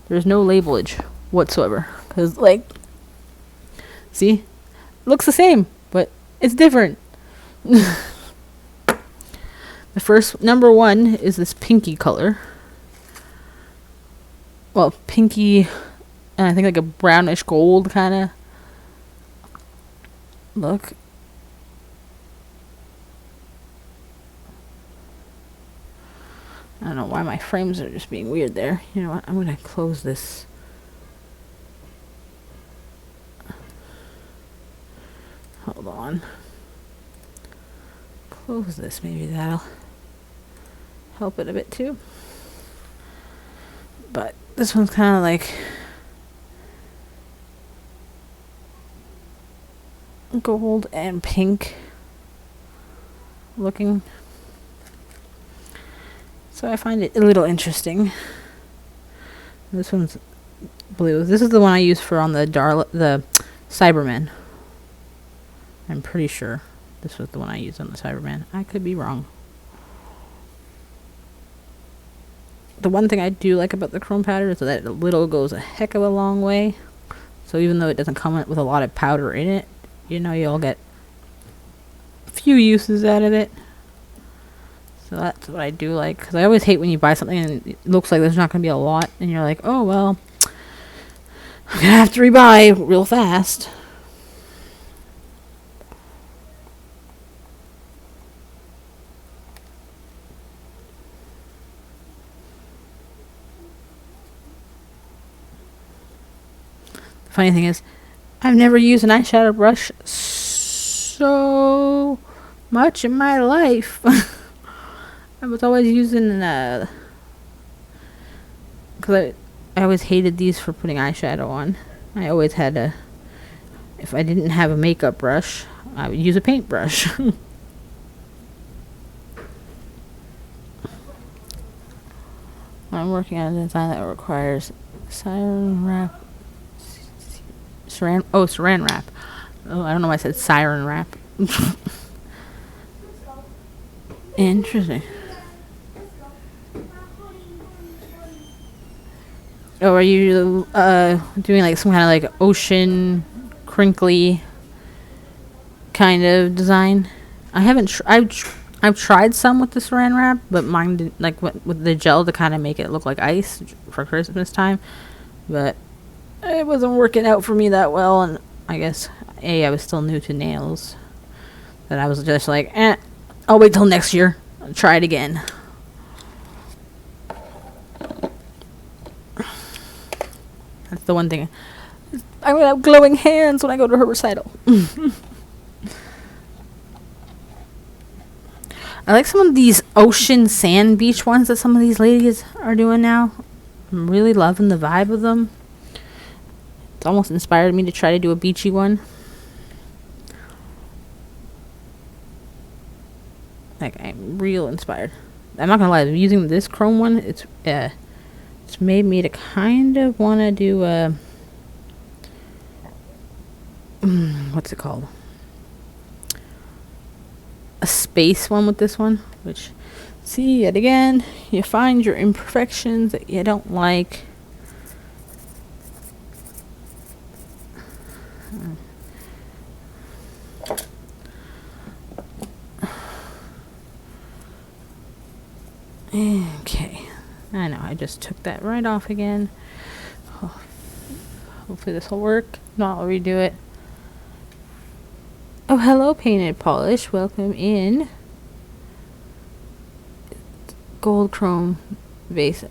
There's no labelage whatsoever. Cause like, see, looks the same, but it's different. The first number 1 is this pinky color. Well, pinky, and I think like a brownish gold kind of look. I don't know why my frames are just being weird there. You know what? I'm going to close this. Hold on. Close this. Maybe that'll help it a bit too. But this one's kind of like gold and pink looking. So I find it a little interesting. This one's blue. This is the one I use for on the Cyberman. I'm pretty sure this was the one I used on the Cyberman. I could be wrong. The one thing I do like about the chrome powder is that a little goes a heck of a long way. So even though it doesn't come with a lot of powder in it, you know, you'll get a few uses out of it. So that's what I do like. Because I always hate when you buy something and it looks like there's not going to be a lot. And you're like, oh, well, I'm going to have to rebuy real fast. The funny thing is, I've never used an eyeshadow brush so much in my life. I was always using because I always hated these for putting eyeshadow on. I always had if I didn't have a makeup brush, I would use a paintbrush. I'm working on a design that requires saran wrap. Saran wrap. Oh, I don't know why I said siren wrap. Interesting. Oh, are you doing like some kind of like ocean crinkly kind of design? I haven't. I've tried some with the saran wrap, but mine didn't, like with the gel to kind of make it look like ice for Christmas time. But it wasn't working out for me that well, and I guess I was still new to nails. That I was just like, I'll wait till next year. I'll try it again. That's the one thing. I'm gonna have glowing hands when I go to her recital. I like some of these ocean sand beach ones that some of these ladies are doing now. I'm really loving the vibe of them. It's almost inspired me to try to do a beachy one. Like, I'm real inspired. I'm not gonna lie, using this chrome one, it's made me to kind of want to do a what's it called? A space one with this one, which, see, yet again, you find your imperfections that you don't like. Okay, I know, I just took that right off again. Oh, hopefully this will work. No, I'll redo it. Oh, hello, Painted Polish. Welcome in. Gold chrome base.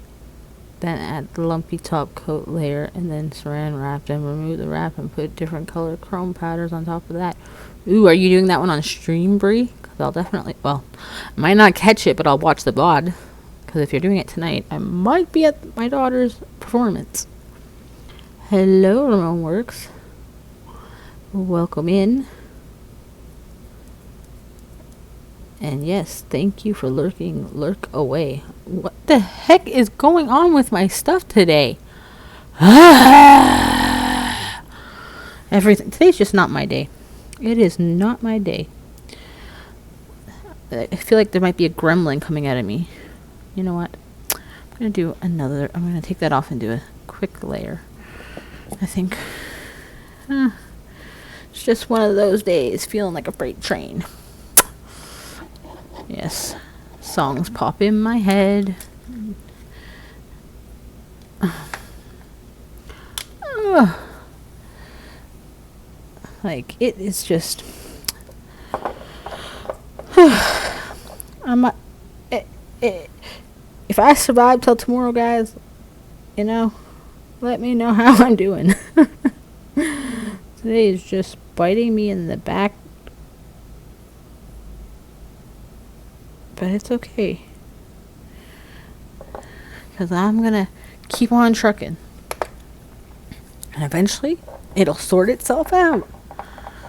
Then add the lumpy top coat layer and then saran wrap and remove the wrap and put different color chrome powders on top of that. Ooh, are you doing that one on stream, Brie? Because I'll definitely, well, I might not catch it, but I'll watch the VOD. Because if you're doing it tonight, I might be at my daughter's performance. Hello, Ramon Works. Welcome in. And yes, thank you for lurking. Lurk away. What the heck is going on with my stuff today? Everything. Today's just not my day. It is not my day. I feel like there might be a gremlin coming out of me. You know what? I'm going to do another. I'm going to take that off and do a quick layer. I think. It's just one of those days, feeling like a freight train. Yes. Songs pop in my head. Like, it is just... if I survive till tomorrow, guys, you know, let me know how I'm doing. Today is just biting me in the back. But it's okay. Because I'm going to keep on trucking. And eventually, it'll sort itself out.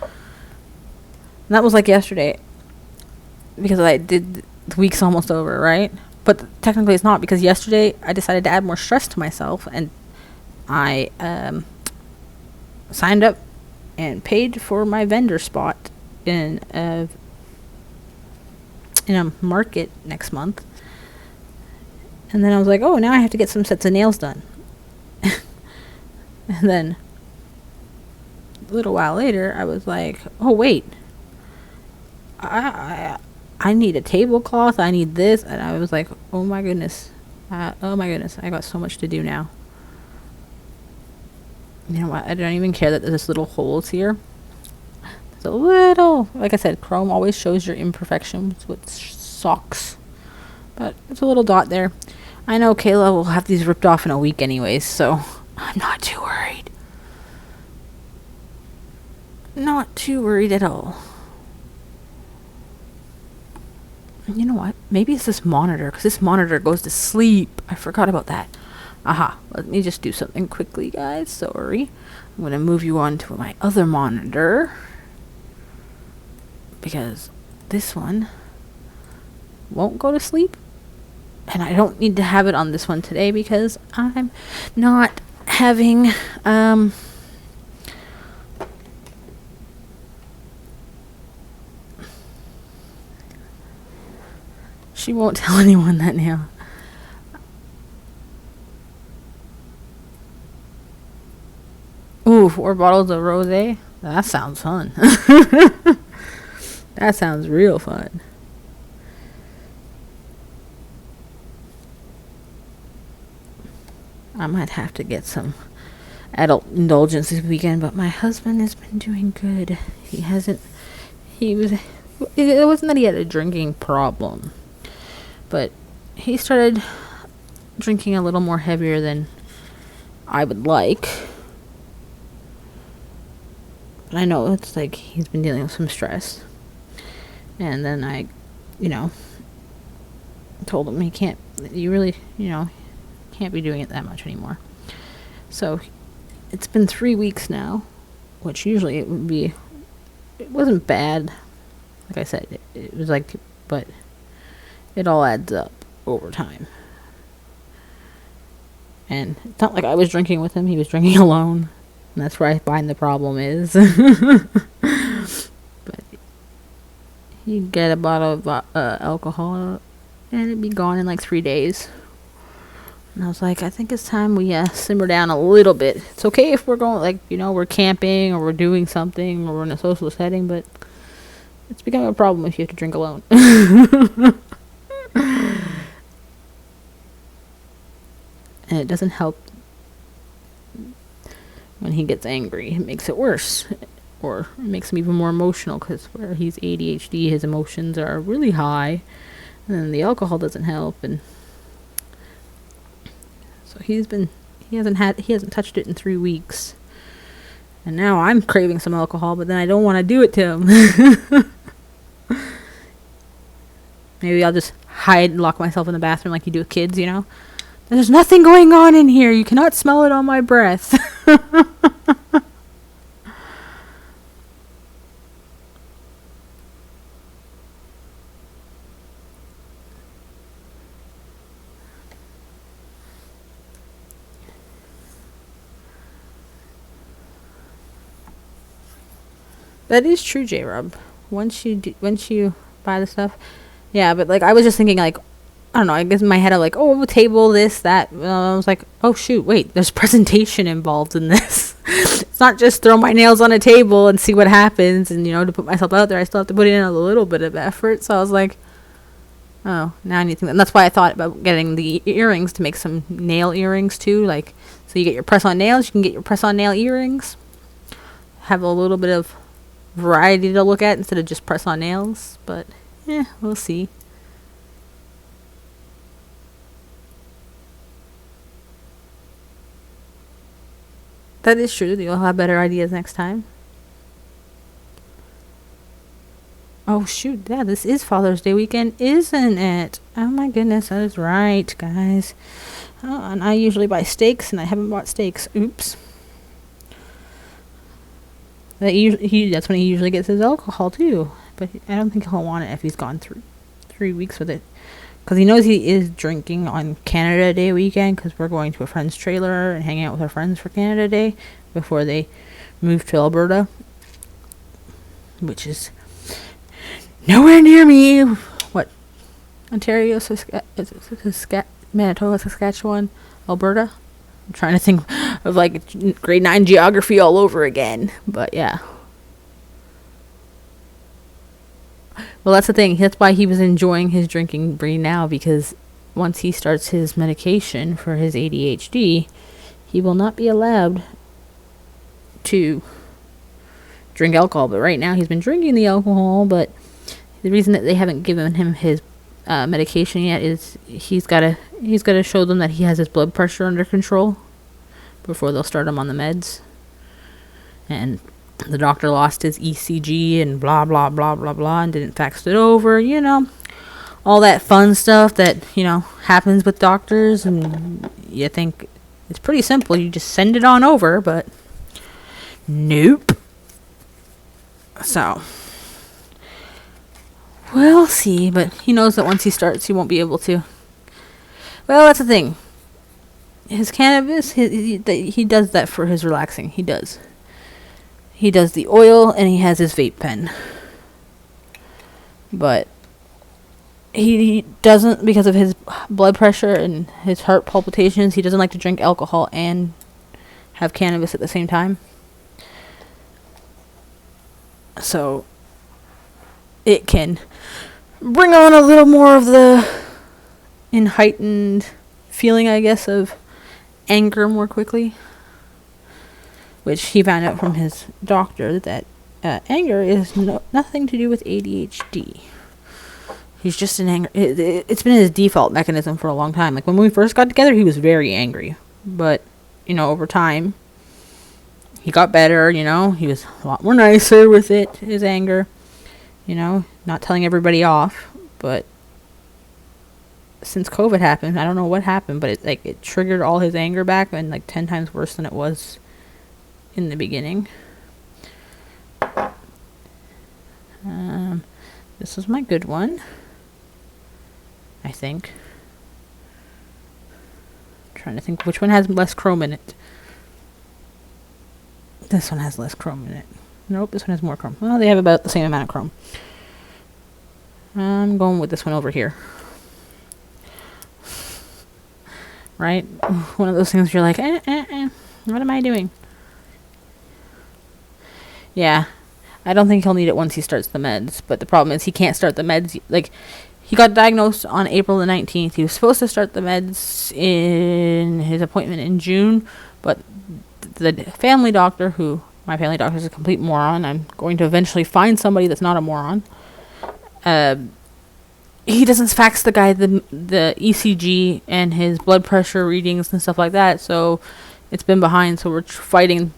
And that was like yesterday. Because the week's almost over, right? But technically it's not, because yesterday I decided to add more stress to myself. And I signed up and paid for my vendor spot in a market next month. And then I was like, oh, now I have to get some sets of nails done. And then a little while later, I was like, oh, wait. I need a tablecloth. I need this. And I was like, oh, my goodness. I got so much to do now. You know what? I don't even care that there's little holes here. There's a little, like I said, chrome always shows your imperfections with socks. But it's a little dot there. I know Kayla will have these ripped off in a week anyways, so I'm not too worried. Not too worried at all. You know what? Maybe it's this monitor, because this monitor goes to sleep. I forgot about that. Aha. Let me just do something quickly, guys. Sorry. I'm going to move you on to my other monitor, because this one won't go to sleep. And I don't need to have it on this one today because I'm not having she won't tell anyone that now. Ooh, 4 bottles of rosé. That sounds fun. That sounds real fun. I might have to get some adult indulgence this weekend, but my husband has been doing good. It wasn't that he had a drinking problem, but he started drinking a little more heavier than I would like. But I know it's like he's been dealing with some stress. And then I, told him can't be doing it that much anymore. So it's been 3 weeks now, which usually it wasn't bad. Like I said, it was like, but it all adds up over time. And it's not like I was drinking with him, he was drinking alone. And that's where I find the problem is. But he'd get a bottle of alcohol and it'd be gone in like 3 days. And I was like, I think it's time we simmer down a little bit. It's okay if we're going, we're camping or we're doing something or we're in a social setting, but it's becoming a problem if you have to drink alone. And it doesn't help when he gets angry. It makes it worse. Or it makes him even more emotional, because where he's ADHD, his emotions are really high. And then the alcohol doesn't help, and so he hasn't touched it in 3 weeks. And now I'm craving some alcohol, but then I don't want to do it to him. Maybe I'll just hide and lock myself in the bathroom like you do with kids, There's nothing going on in here. You cannot smell it on my breath. That is true, J Rob. Once you buy the stuff, yeah. But like, I was just thinking, like, I don't know. I guess in my head, I'm like, oh, table this, that. I was like, oh shoot, wait, there's presentation involved in this. It's not just throw my nails on a table and see what happens, and to put myself out there, I still have to put in a little bit of effort. So I was like, oh, now I need to. And that's why I thought about getting the earrings to make some nail earrings too. Like, so you get your press-on nails, you can get your press-on nail earrings. Have a little bit of variety to look at instead of just press-on nails. But, we'll see. That is true. You'll have better ideas next time. Oh, shoot. Yeah, this is Father's Day weekend, isn't it? Oh, my goodness. That is right, guys. Oh, and I usually buy steaks, and I haven't bought steaks. Oops. That's when he usually gets his alcohol, too. But I don't think he'll want it if he's gone through 3 weeks with it. Because he knows he is drinking on Canada Day weekend, because we're going to a friend's trailer and hanging out with our friends for Canada Day before they move to Alberta, which is nowhere near me. What? Ontario, Manitoba, Saskatchewan, Alberta? I'm trying to think of like grade 9 geography all over again. But yeah. Well, that's the thing. That's why he was enjoying his drinking spree now, because once he starts his medication for his ADHD, he will not be allowed to drink alcohol. But right now he's been drinking the alcohol, but the reason that they haven't given him his medication yet is he's got to show them that he has his blood pressure under control before they'll start him on the meds. And the doctor lost his ECG and blah, blah, blah, blah, blah, and didn't fax it over, all that fun stuff that, happens with doctors, and you think it's pretty simple. You just send it on over, but nope. So, we'll see, but he knows that once he starts, he won't be able to. Well, that's the thing. His cannabis, he does that for his relaxing. He does. He does the oil, and he has his vape pen. But he doesn't, because of his blood pressure and his heart palpitations, he doesn't like to drink alcohol and have cannabis at the same time. So it can bring on a little more of the heightened feeling, I guess, of anger more quickly. Which he found out from his doctor that anger is nothing to do with ADHD. He's just an anger. It's been his default mechanism for a long time. Like when we first got together, he was very angry. But, over time, he got better, He was a lot more nicer with it, his anger. Not telling everybody off. But since COVID happened, I don't know what happened, but it triggered all his anger back, and 10 times worse than it was in the beginning. This is my good one, I think. I'm trying to think which one has less chrome in it. This one has less chrome in it. Nope, this one has more chrome. Well, they have about the same amount of chrome. I'm going with this one over here. Right? One of those things you're like, what am I doing? Yeah, I don't think he'll need it once he starts the meds, but the problem is he can't start the meds. He got diagnosed on April the 19th. He was supposed to start the meds in his appointment in June, but the family doctor, my family doctor is a complete moron. I'm going to eventually find somebody that's not a moron. He doesn't fax the guy the ECG and his blood pressure readings and stuff like that, so it's been behind, so we're fighting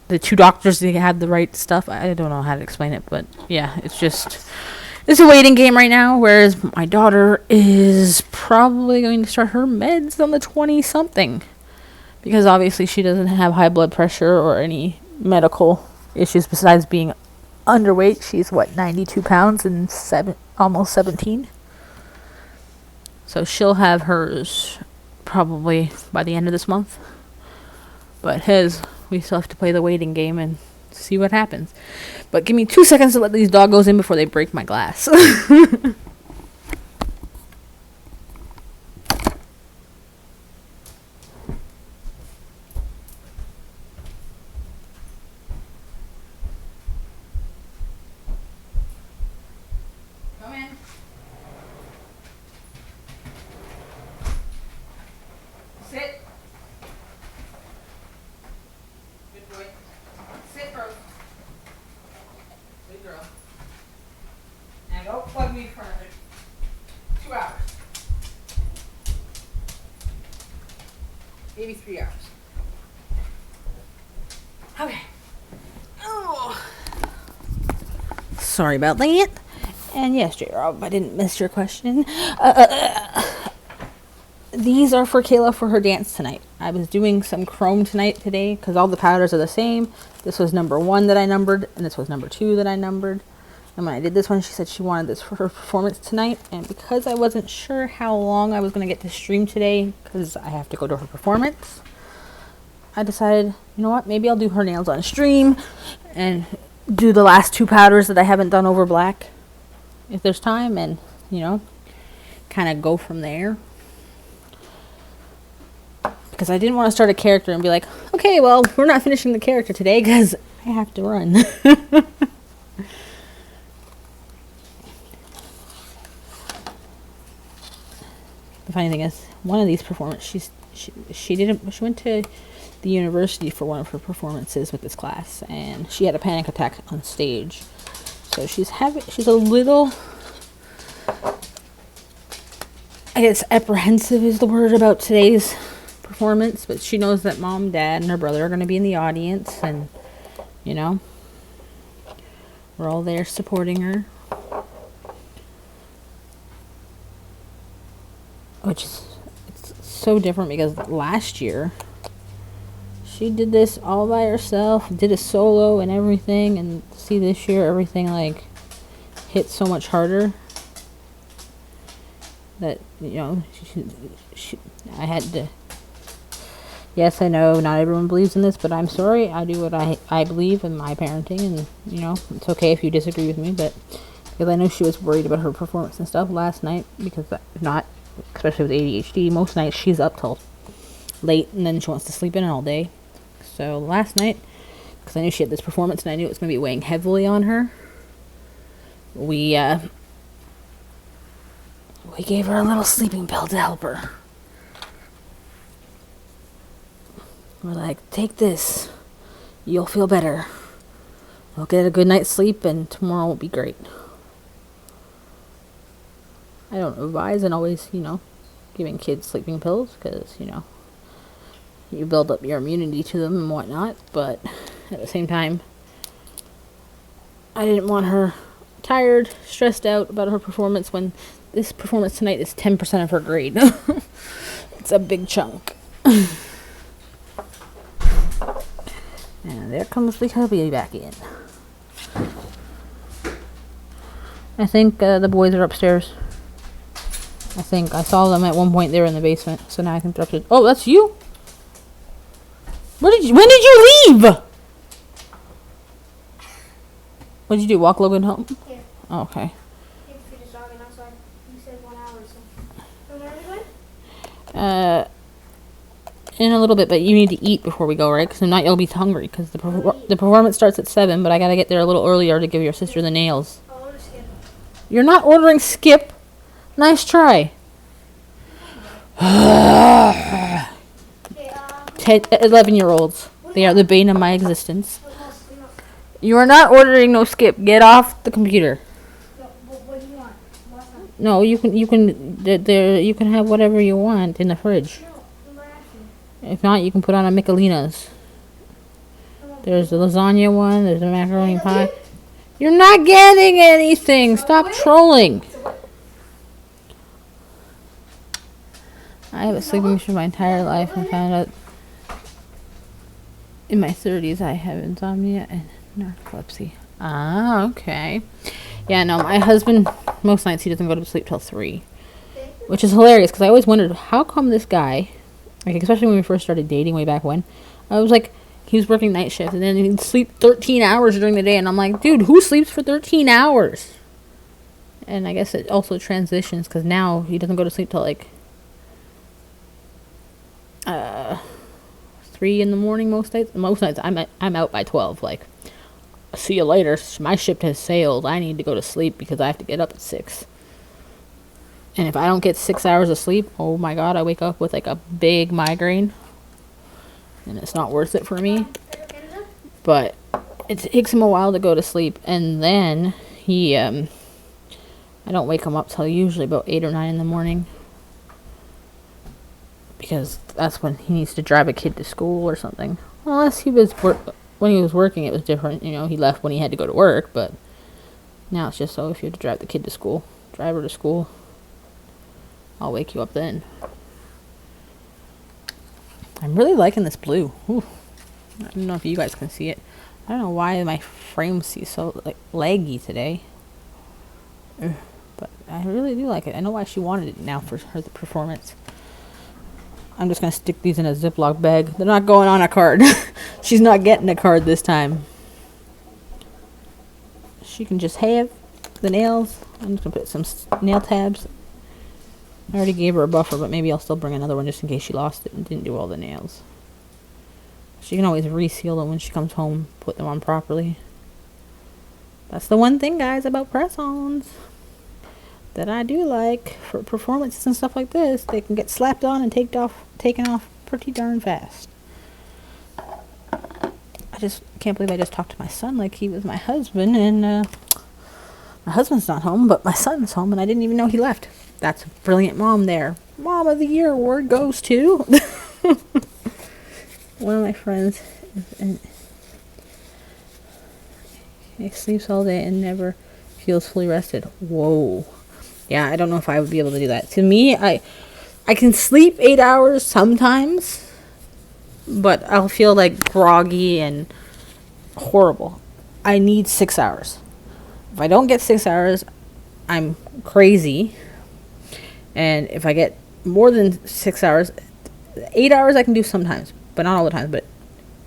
the two doctors that had the right stuff. I don't know how to explain it, but yeah, it's a waiting game right now, whereas my daughter is probably going to start her meds on the 20-something, because obviously she doesn't have high blood pressure or any medical issues besides being underweight. She's 92 pounds and almost 17. So she'll have hers probably by the end of this month. But we still have to play the waiting game and see what happens. But give me 2 seconds to let these doggos in before they break my glass. Come in. Sit. Good boy. Sit, bro. Good girl. Now go plug me for another 2 hours. Maybe 3 hours. Okay. Oh. Sorry about that. And yes, J-Rob, I didn't miss your question. These are for Kayla for her dance tonight. I was doing some chrome today because all the powders are the same. This was number 1 that I numbered, and this was number 2 that I numbered. And when I did this one, she said she wanted this for her performance tonight. And because I wasn't sure how long I was going to get to stream today, because I have to go to her performance, I decided, you know what, maybe I'll do her nails on stream and do the last 2 powders that I haven't done over black, if there's time, and, you know, kind of go from there. Because I didn't want to start a character and be like, okay, well, we're not finishing the character today because I have to run. The funny thing is, one of these performances, she went to the university for one of her performances with this class, and she had a panic attack on stage. So she's a little, I guess apprehensive is the word about today's performance, but she knows that mom, dad, and her brother are going to be in the audience, and, you know, we're all there supporting her. Which is, it's so different because last year she did this all by herself, did a solo and everything, and see this year everything like hit so much harder that, you know, I had to. Yes, I know not everyone believes in this, but I'm sorry. I do what I believe in my parenting, and, you know, it's okay if you disagree with me, but because I know she was worried about her performance and stuff last night, because if not, especially with ADHD, most nights she's up till late and then she wants to sleep in all day. So last night, because I knew she had this performance and I knew it was going to be weighing heavily on her, we gave her a little sleeping pill to help her. We're like, take this, you'll feel better, we'll get a good night's sleep, and tomorrow will be great. I don't advise and always, you know, giving kids sleeping pills, because, you know, you build up your immunity to them and whatnot, but at the same time, I didn't want her tired, stressed out about her performance when this performance tonight is 10% of her grade. It's a big chunk. And there comes the hubby back in. I think the boys are upstairs. I think I saw them at one point. They were in the basement, so now I think they're upstairs. Oh, that's you? When did you leave? What did you do? Walk Logan home? Yeah. Oh, okay. You feed his dog and outside. You said 1 hour, so. Remember when? In a little bit, but you need to eat before we go, right? Because if not, you'll be hungry. Because the performance starts at 7, but I gotta get there a little earlier to give your sister the nails. I'll order Skip. You're not ordering Skip. Nice try. Okay, 11-year-olds. They are the bane of my existence. what else? No, You are not ordering no Skip. Get off the computer. no, what do you want? What's that? No, you can have whatever you want in the fridge. No, I'm not asking. If not, you can put on a Michelina's. There's the lasagna one. There's a macaroni pie. You're not getting anything. Stop trolling. I have a sleeping issue my entire life and found out in my 30s I have insomnia and narcolepsy. Ah, okay. Yeah, no, my husband, most nights he doesn't go to sleep till 3. Which is hilarious because I always wondered how come this guy, like especially when we first started dating way back when, I was like, he was working night shift, and then he'd sleep 13 hours during the day, and I'm like, dude, who sleeps for 13 hours? And I guess it also transitions, because now he doesn't go to sleep till like 3 in the morning most nights. Most nights I'm out by 12. Like, see you later. My ship has sailed. I need to go to sleep because I have to get up at 6. And if I don't get 6 hours of sleep, oh my god, I wake up with like a big migraine. And it's not worth it for me. But it takes him a while to go to sleep. And then he, I don't wake him up till usually about 8 or 9 in the morning. Because that's when he needs to drive a kid to school or something. Unless he was, when he was working, it was different. You know, he left when he had to go to work. But now it's just so if you have to drive the kid to school, drive her to school, I'll wake you up then. I'm really liking this blue. Ooh. I don't know if you guys can see it. I don't know why my frame seems so like laggy today. But I really do like it. I know why she wanted it now for her performance. I'm just going to stick these in a Ziploc bag. They're not going on a card. She's not getting a card this time. She can just have the nails. I'm just going to put some nail tabs. I already gave her a buffer, but maybe I'll still bring another one just in case she lost it and didn't do all the nails. She can always reseal them when she comes home, put them on properly. That's the one thing, guys, about press-ons that I do like for performances and stuff like this. They can get slapped on and taken off pretty darn fast. I just can't believe I just talked to my son like he was my husband, and my husband's not home, but my son's home, and I didn't even know he left. That's a brilliant mom there. Mom of the Year award goes to one of my friends. He sleeps all day and never feels fully rested. Whoa. Yeah, I don't know if I would be able to do that. To me, I can sleep 8 hours sometimes, but I'll feel like groggy and horrible. I need 6 hours. If I don't get 6 hours, I'm crazy. And if I get more than 6 hours, 8 hours I can do sometimes, but not all the time. But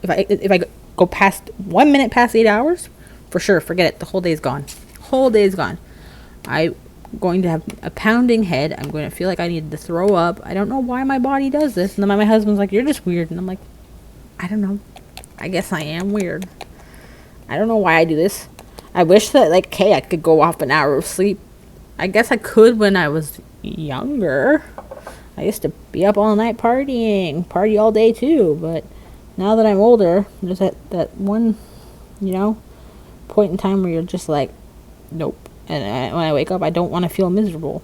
if I go past 1 minute past 8 hours, for sure, forget it. The whole day's gone. Whole day's gone. I'm going to have a pounding head. I'm going to feel like I need to throw up. I don't know why my body does this. And then my husband's like, "You're just weird." And I'm like, I don't know. I guess I am weird. I don't know why I do this. I wish that, like, hey, I could go off an hour of sleep. I guess I could when I was younger. I used to be up all night partying. Party all day, too. But now that I'm older, there's that one, point in time where you're just like, nope. And when I wake up, I don't want to feel miserable.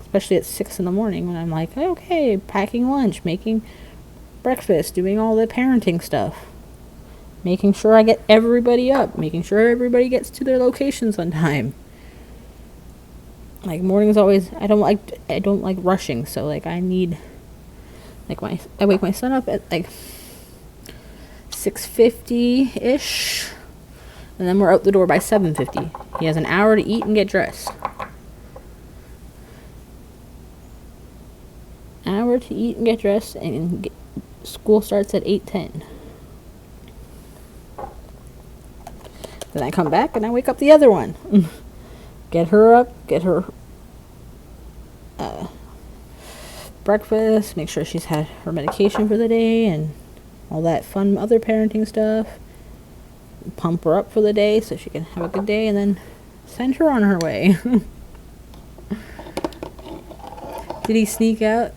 Especially at 6 in the morning when I'm like, okay, packing lunch, making breakfast, doing all the parenting stuff. Making sure I get everybody up. Making sure everybody gets to their locations on time. Like, mornings always, I don't like rushing. So, like, I need, like, I wake my son up at, like, 6:50-ish. And then we're out the door by 7:50. He has an hour to eat and get dressed. Hour to eat and get dressed, and school starts at 8:10. Then I come back and I wake up the other one. Get her up, get her breakfast, make sure she's had her medication for the day, and all that fun other parenting stuff. Pump her up for the day so she can have a good day, and then send her on her way. Did he sneak out?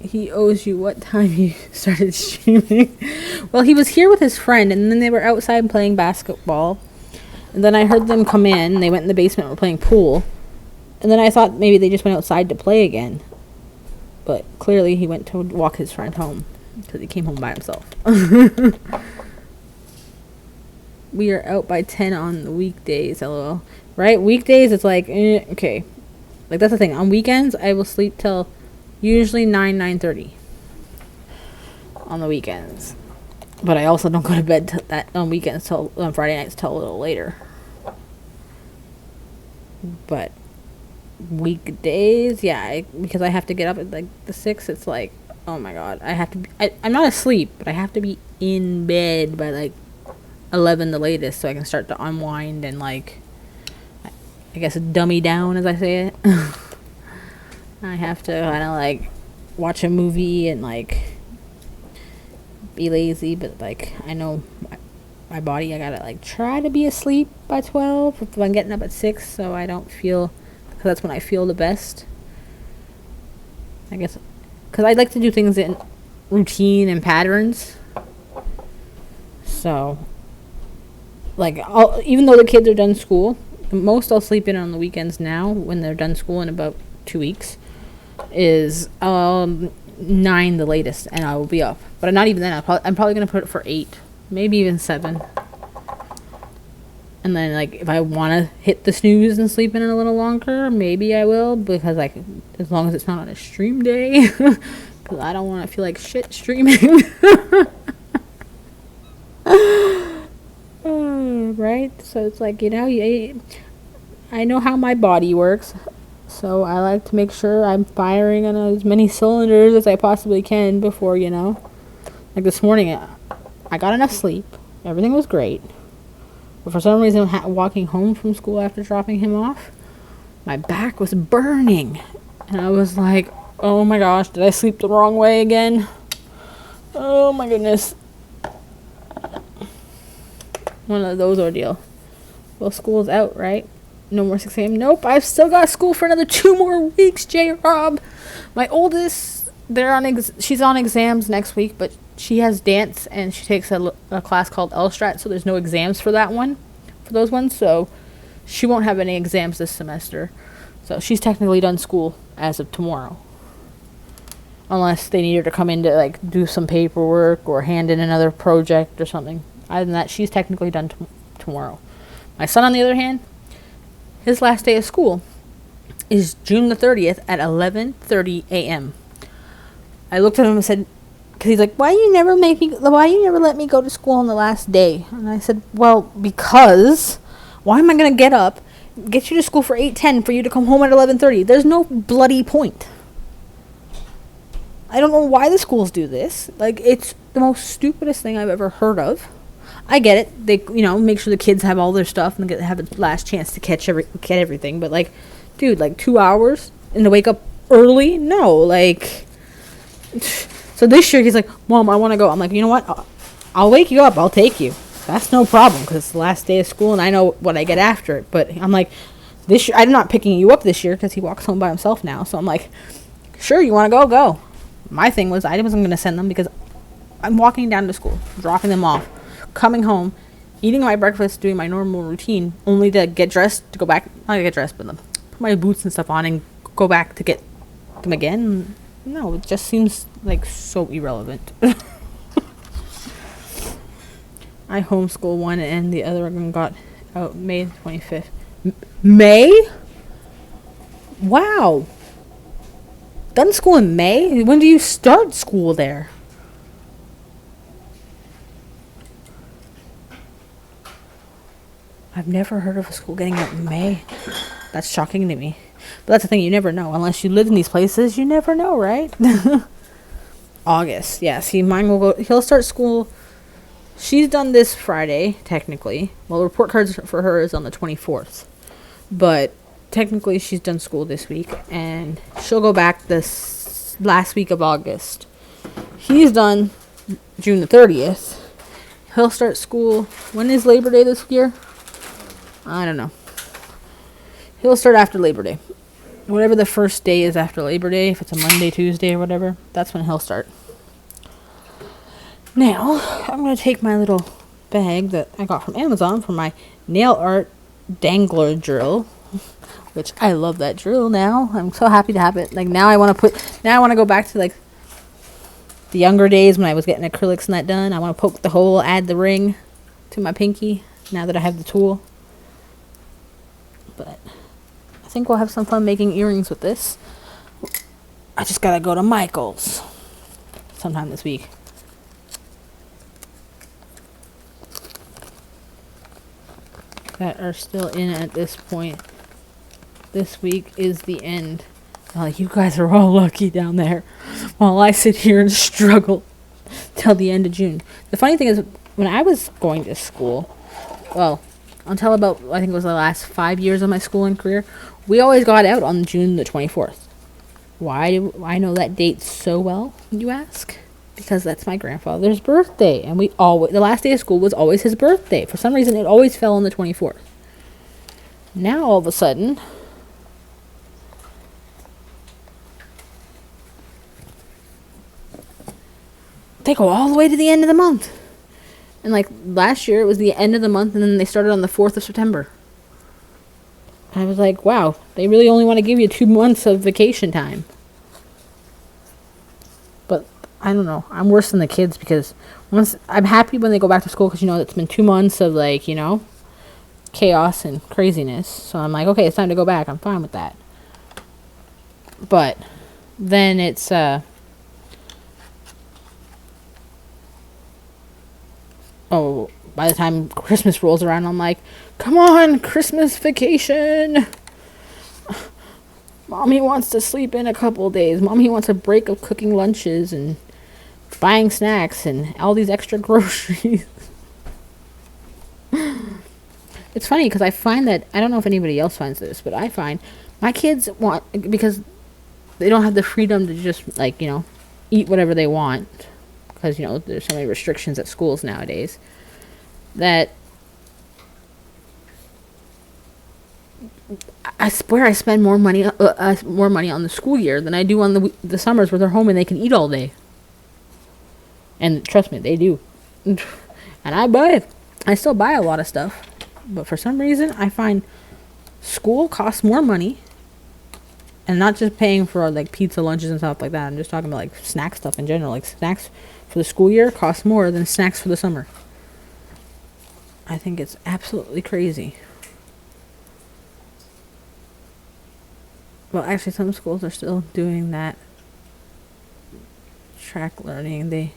He owes you what time he started streaming. Well, he was here with his friend, and then they were outside playing basketball. And then I heard them come in. They went in the basement and were playing pool. And then I thought maybe they just went outside to play again. But clearly he went to walk his friend home because he came home by himself. We are out by 10 on the weekdays, lol. Right? Weekdays, it's like, okay. Like, that's the thing. On weekends, I will sleep till usually 9:30 on the weekends. But I also don't go to bed on weekends on Friday nights till a little later. But weekdays, yeah, because I have to get up at like the 6, it's like, oh my god, I have to be, I'm not asleep, but I have to be in bed by like 11 the latest so I can start to unwind and like, I guess dummy down as I say it. I have to kind of like watch a movie and like be lazy, but like I know my body, I gotta like try to be asleep by 12 if I'm getting up at 6 so I don't feel, because that's when I feel the best. I guess because I like to do things in routine and patterns. So like even though the kids are done school, the most I'll sleep in on the weekends now when they're done school in about 2 weeks is 9 the latest, and I will be up. But not even then. I'm probably gonna put it for 8, maybe even 7. And then like if I want to hit the snooze and sleep in a little longer, maybe I will, because like as long as it's not on a stream day, because I don't want to feel like shit streaming. Right? So it's like, you know, I know how my body works. So I like to make sure I'm firing on as many cylinders as I possibly can before, you know. Like this morning, I got enough sleep. Everything was great. But for some reason, walking home from school after dropping him off, my back was burning. And I was like, oh my gosh, did I sleep the wrong way again? Oh my goodness. One of those ordeal. Well, school's out, right? No more 6 a.m. Nope, I've still got school for another 2 more weeks, J-Rob. My oldest, she's on exams next week, but she has dance and she takes a class called LSTRAT, so there's no exams for those ones, so she won't have any exams this semester. So she's technically done school as of tomorrow. Unless they need her to come in to like do some paperwork or hand in another project or something. Other than that, she's technically done tomorrow. My son, on the other hand, his last day of school is June the 30th at 11:30 a.m. I looked at him and said, because he's like, why you never let me go to school on the last day? And I said, well, because why am I going to get up, get you to school for 8:10 for you to come home at 11:30? There's no bloody point. I don't know why the schools do this. Like, it's the most stupidest thing I've ever heard of. I get it. They, make sure the kids have all their stuff and have a last chance to get everything. But, like, dude, like 2 hours and to wake up early? No, like. So this year he's like, Mom, I want to go. I'm like, you know what? I'll wake you up. I'll take you. That's no problem because it's the last day of school and I know what I get after it. But I'm like, this year, I'm not picking you up this year because he walks home by himself now. So I'm like, sure, you want to go? Go. My thing was I wasn't going to send them because I'm walking down to school, dropping them off, coming home, eating my breakfast, doing my normal routine, only to get dressed, to go back, not to get dressed, but put my boots and stuff on and go back to get them again. No, it just seems like so irrelevant. I homeschool one and the other one got out May 25th. May? Wow. Done school in May? When do you start school there? I've never heard of a school getting out in May. That's shocking to me. But that's the thing, you never know. Unless you live in these places, you never know, right? August. Yeah, see, mine will go. He'll start school. She's done this Friday, technically. Well, the report cards for her is on the 24th. But technically, she's done school this week. And she'll go back this last week of August. He's done June the 30th. He'll start school. When is Labor Day this year? I don't know. He'll start after Labor Day. Whatever the first day is after Labor Day, if it's a Monday, Tuesday, or whatever, that's when he'll start. Now, I'm going to take my little bag that I got from Amazon for my nail art dangler drill, which I love that drill now. I'm so happy to have it. Like, now I want to go back to, like, the younger days when I was getting acrylics and that done. I want to poke the hole, add the ring to my pinky, now that I have the tool. But I think we'll have some fun making earrings with this. I just gotta go to Michael's sometime this week. That are still in at this point. This week is the end. You guys are all lucky down there. while I sit here and struggle till the end of June. The funny thing is, when I was going to school, well, until about, I think it was the last 5 years of my schooling career, we always got out on June the 24th. Why do I know that date so well, you ask? Because that's my grandfather's birthday, and the last day of school was always his birthday. For some reason, it always fell on the 24th. Now, all of a sudden, they go all the way to the end of the month. And like last year, it was the end of the month, and then they started on the 4th of September. I was like, wow, they really only want to give you 2 months of vacation time. But I don't know. I'm worse than the kids because I'm happy when they go back to school because, it's been 2 months of chaos and craziness. So I'm like, okay, it's time to go back. I'm fine with that. But then it's, by the time Christmas rolls around, I'm like, come on, Christmas vacation. Mommy wants to sleep in a couple days. Mommy wants a break of cooking lunches and buying snacks and all these extra groceries. It's funny because I find that, I don't know if anybody else finds this, but I find my kids want, because they don't have the freedom to just, eat whatever they want. Because, there's so many restrictions at schools nowadays. That I swear I spend more money on the school year than I do on the summers where they're home and they can eat all day. And trust me, they do. And I still buy a lot of stuff. But for some reason, I find school costs more money. And not just paying for pizza lunches and stuff like that. I'm just talking about snack stuff in general. Snacks for the school year cost more than snacks for the summer. I think it's absolutely crazy. Well, actually, some schools are still doing that track learning. They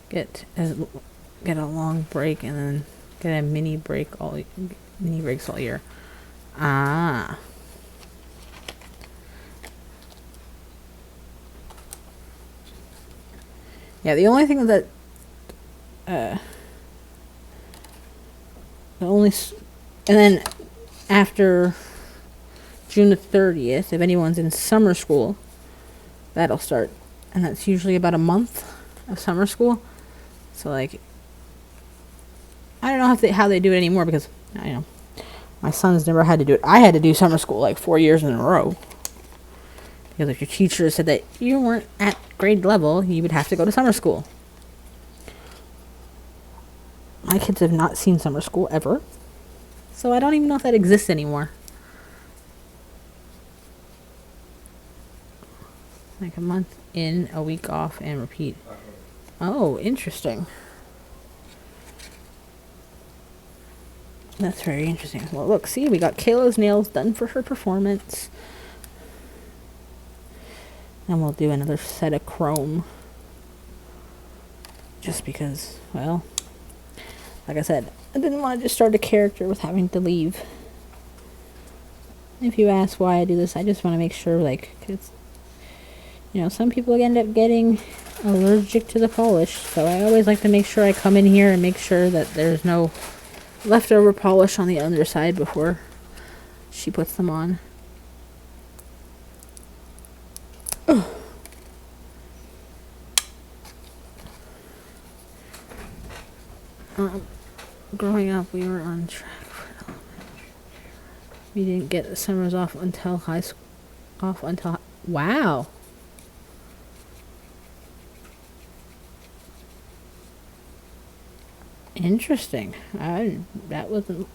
get a long break and then get a mini breaks all year. Ah. Yeah, the only thing that and then after June the 30th, if anyone's in summer school, that'll start. And that's usually about a month of summer school. So, I don't know how they do it anymore because, my son's never had to do it. I had to do summer school 4 years in a row. Because if your teacher said that you weren't at grade level, you would have to go to summer school. My kids have not seen summer school ever. So I don't even know if that exists anymore. A month in, a week off, and repeat. Oh, interesting. That's very interesting. Well, look, see, we got Kayla's nails done for her performance. And we'll do another set of chrome. Just because, well, like I said, I didn't want to just start a character with having to leave. If you ask why I do this, I just want to make sure, it's, some people end up getting allergic to the polish. So I always like to make sure I come in here and make sure that there's no leftover polish on the underside before she puts them on. Growing up, we were on track for elementary. We didn't get the summers off until high school. Wow. Interesting. That wasn't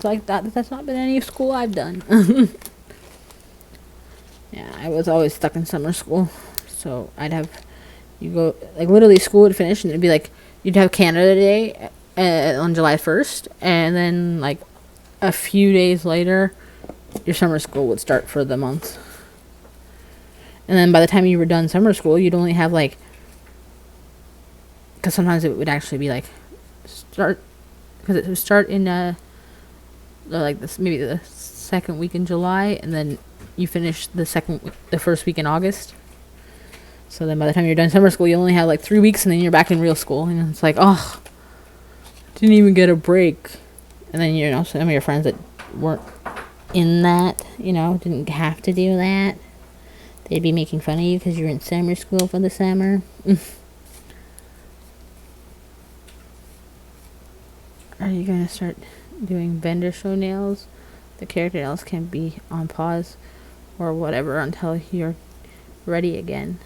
like that. That's not been any school I've done. Yeah, I was always stuck in summer school. So you go, literally school would finish and it'd be you'd have Canada Day on July 1st. And then, a few days later, your summer school would start for the month. And then by the time you were done summer school, you'd only have, because sometimes it would actually be, start, because it would start in, maybe the second week in July, and then you finish the first week in August. So then by the time you're done summer school, you only have like 3 weeks, and then you're back in real school, and it's like, oh, didn't even get a break. And then, you know, some of your friends that weren't in that, you know, didn't have to do that. They'd be making fun of you because you're in summer school for the summer. Are you going to start doing vendor show nails? The character nails can be on pause or whatever until you're ready again.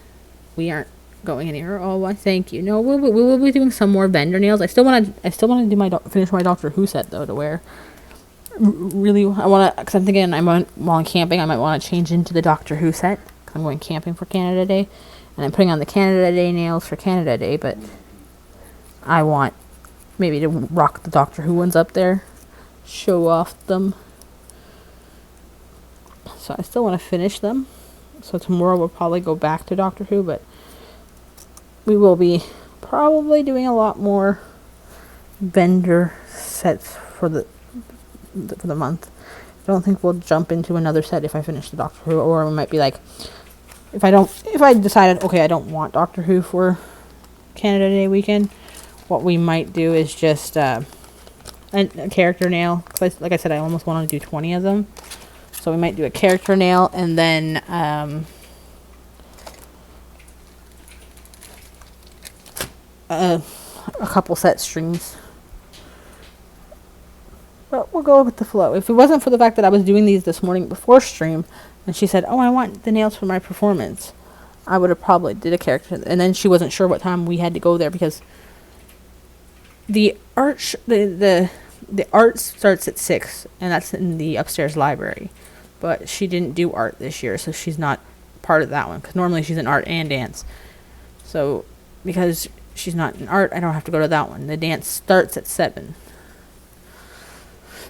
We aren't going anywhere. Oh, why? Thank you. No, we will be doing some more vendor nails. I still want to do finish my Doctor Who set though to wear. Really, I want to, because I'm thinking while I'm camping, I might want to change into the Doctor Who set. Cause I'm going camping for Canada Day, and I'm putting on the Canada Day nails for Canada Day. But I want maybe to rock the Doctor Who ones up there, show off them. So I still want to finish them. So tomorrow we'll probably go back to Doctor Who, but we will be probably doing a lot more vendor sets for the month. I don't think we'll jump into another set if I finish the Doctor Who, or we might be like, if I decided, okay, I don't want Doctor Who for Canada Day weekend, what we might do is just a character nail. Cause like I said, I almost want to do 20 of them. So we might do a character nail, and then a couple set strings. But we'll go with the flow. If it wasn't for the fact that I was doing these this morning before stream, and she said, oh, I want the nails for my performance, I would have probably did a character. And then she wasn't sure what time we had to go there, because the art the art starts at 6, and that's in the upstairs library. But she didn't do art this year, so she's not part of that one, because normally she's in art and dance. So because she's not in art, I don't have to go to that one. The dance starts at 7.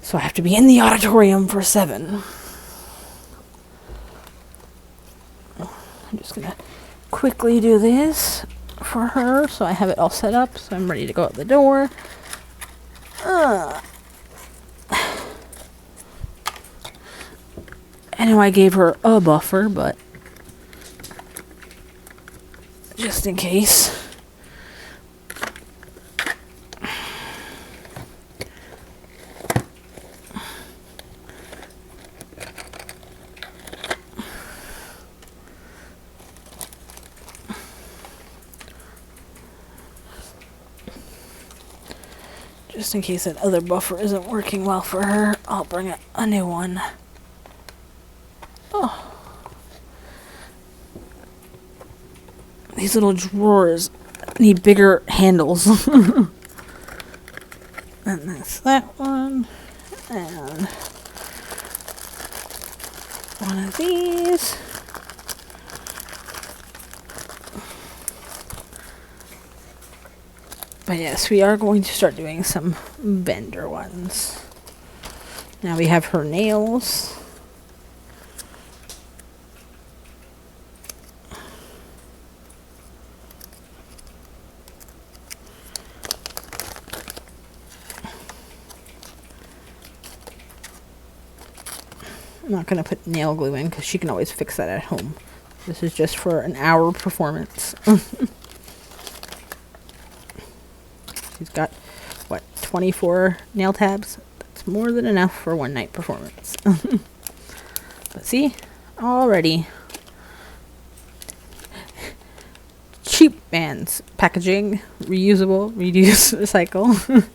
So I have to be in the auditorium for 7. I'm just going to quickly do this for her, so I have it all set up, so I'm ready to go out the door. I know I gave her a buffer, but just in case. Just in case that other buffer isn't working well for her, I'll bring a new one. Oh. These little drawers need bigger handles. And that's that one. And one of these. But yes, we are going to start doing some vendor ones. Now we have her nails. I'm not going to put nail glue in because she can always fix that at home. This is just for an hour performance. She's got, 24 nail tabs? That's more than enough for one night performance. But see, already. Cheap man's packaging, reusable, reduce, recycle.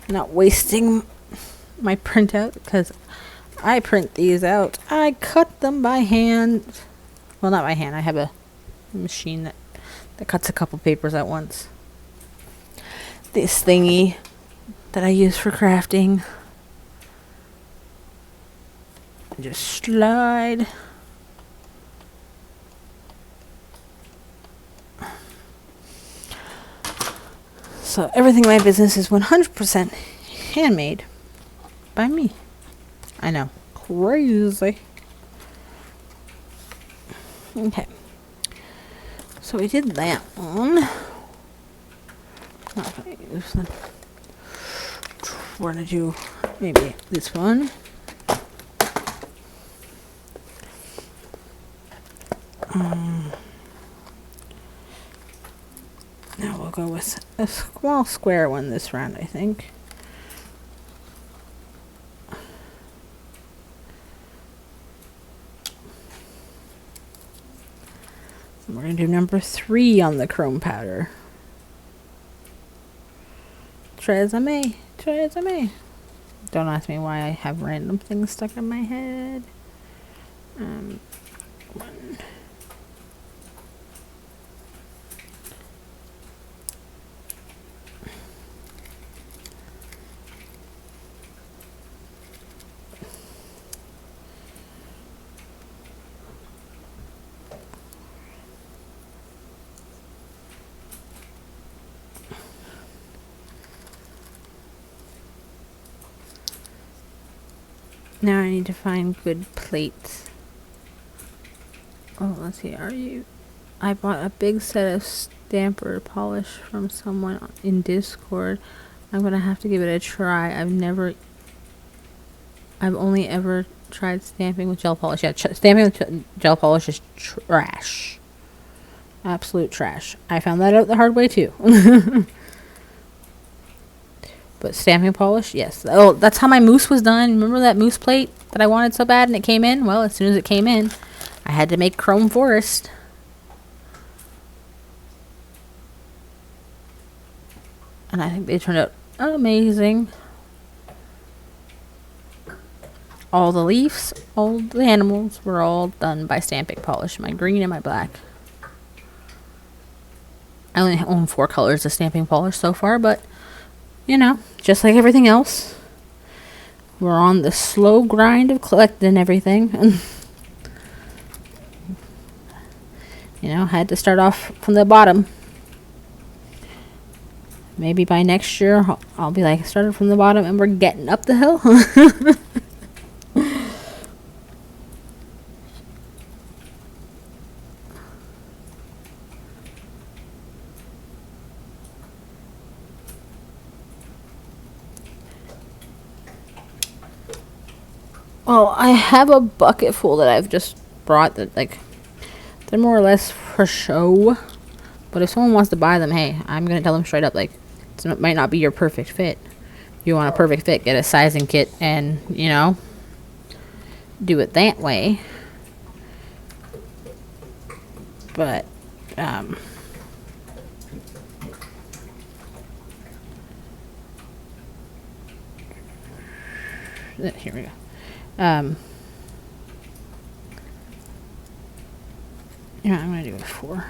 Not wasting my printout, because I print these out. I cut them by hand. Well, not by hand. I have a machine that cuts a couple papers at once. This thingy that I use for crafting. Just slide. So everything in my business is 100% handmade by me. I know. Crazy. Okay. So we did that one. We're going to do maybe this one. Now we'll go with a small square one this round, I think. We're going to do number 3 on the chrome powder. Try as I may. Try as I may. Don't ask me why I have random things stuck in my head. One. Now I need to find good plates. Oh, let's see. I bought a big set of stamper polish from someone in Discord. I'm gonna have to give it a try. I've only ever tried stamping with gel polish. Yeah, stamping with gel polish is trash. Absolute trash. I found that out the hard way too. But stamping polish, yes. Oh, that's how my mousse was done. Remember that mousse plate that I wanted so bad and it came in? Well, as soon as it came in, I had to make chrome forest. And I think they turned out amazing. All the leaves, all the animals were all done by stamping polish. My green and my black. I only own 4 colors of stamping polish so far, but you know, just like everything else, we're on the slow grind of collecting everything. You know, had to start off from the bottom. Maybe by next year, I'll be like, started from the bottom and we're getting up the hill. Well, I have a bucket full that I've just brought that, like, they're more or less for show. But if someone wants to buy them, hey, I'm going to tell them straight up, like, it might not be your perfect fit. If you want a perfect fit, get a sizing kit and, you know, do it that way. But, here we go. Yeah, I'm going to do it 4.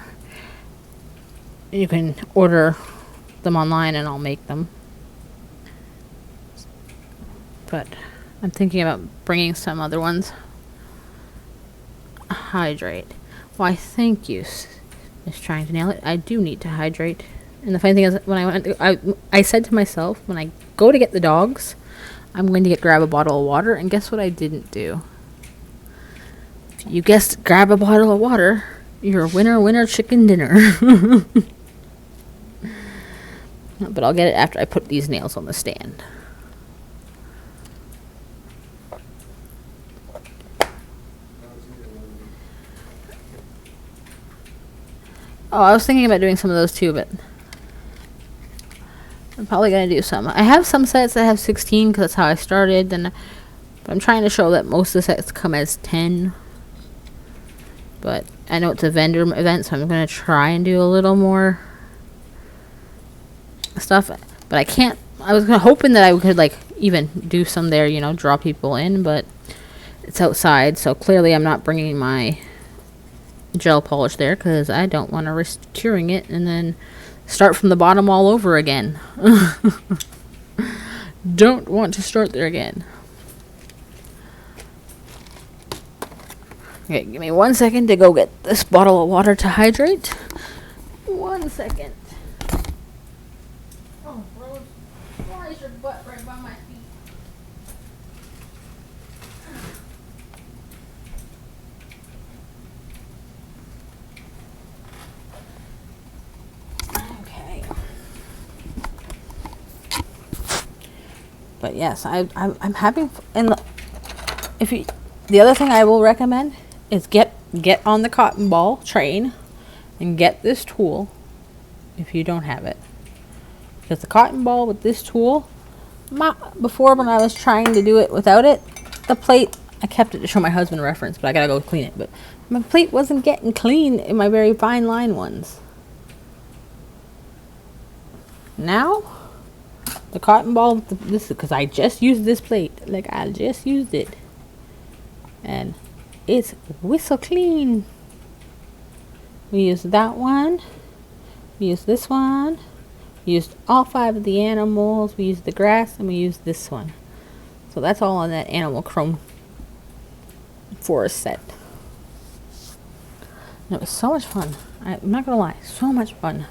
You can order them online and I'll make them. But I'm thinking about bringing some other ones. Hydrate. Why, thank you. Just trying to nail it. I do need to hydrate. And the funny thing is, when I went, I said to myself, when I go to get the dogs, I'm going to grab a bottle of water. And guess what I didn't do? You guessed, grab a bottle of water. You're a winner chicken dinner. But I'll get it after I put these nails on the stand. Oh, I was thinking about doing some of those too, but I'm probably going to do some. I have some sets that have 16 because that's how I started. But I'm trying to show that most of the sets come as 10. But I know it's a vendor event, so I'm going to try and do a little more stuff. But I can't. I was hoping that I could, like, even do some there, you know, draw people in. But it's outside, so clearly I'm not bringing my gel polish there because I don't want to risk curing it and then start from the bottom all over again. Don't want to start there again. Okay, give me 1 second to go get this bottle of water to hydrate. 1 second. Oh, Rose, why is your butt right by my feet? Okay. But yes, I'm having, and if you, the other thing I will recommend is get get on the cotton ball train and get this tool if you don't have it. Because the cotton ball with this tool, before when I was trying to do it without it, the plate, I kept it to show my husband a reference, but I gotta go clean it. But my plate wasn't getting clean in my very fine line ones. Now, the cotton ball, this is because I just used this plate. Like, I just used it. And it's whistle clean. We used that one. We used this one. We used all 5 of the animals. We used the grass, and we used this one. So that's all on that Animal Chrome Forest set. And it was so much fun. I'm not gonna lie, so much fun.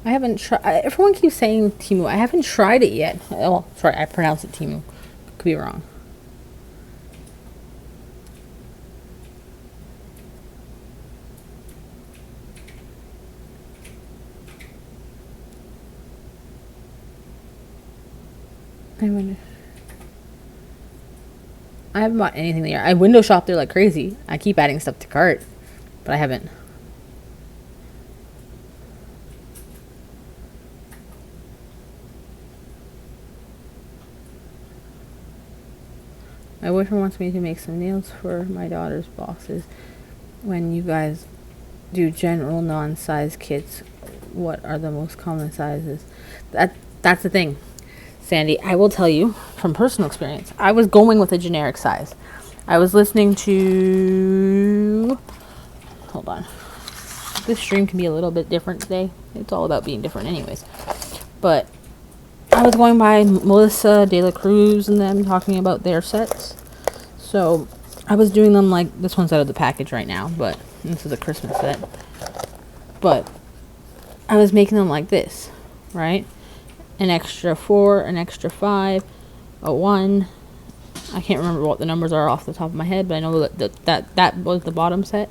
I haven't tried. Everyone keeps saying Temu. I haven't tried it yet. Oh, sorry, I pronounced it Temu. Could be wrong. I haven't bought anything there. I window shop there like crazy. I keep adding stuff to cart, but I haven't. My boyfriend wants me to make some nails for my daughter's bosses. When you guys do general non-size kits, what are the most common sizes? That's the thing, Sandy. I will tell you from personal experience. I was going with a generic size. I was listening to... Hold on. This stream can be a little bit different today. It's all about being different anyways. But I was going by Melissa De La Cruz and them talking about their sets. So I was doing them like, this one's out of the package right now, but this is a Christmas set. But I was making them like this, right? An extra 4, an extra 5, a 1. I can't remember what the numbers are off the top of my head, but I know that was the bottom set.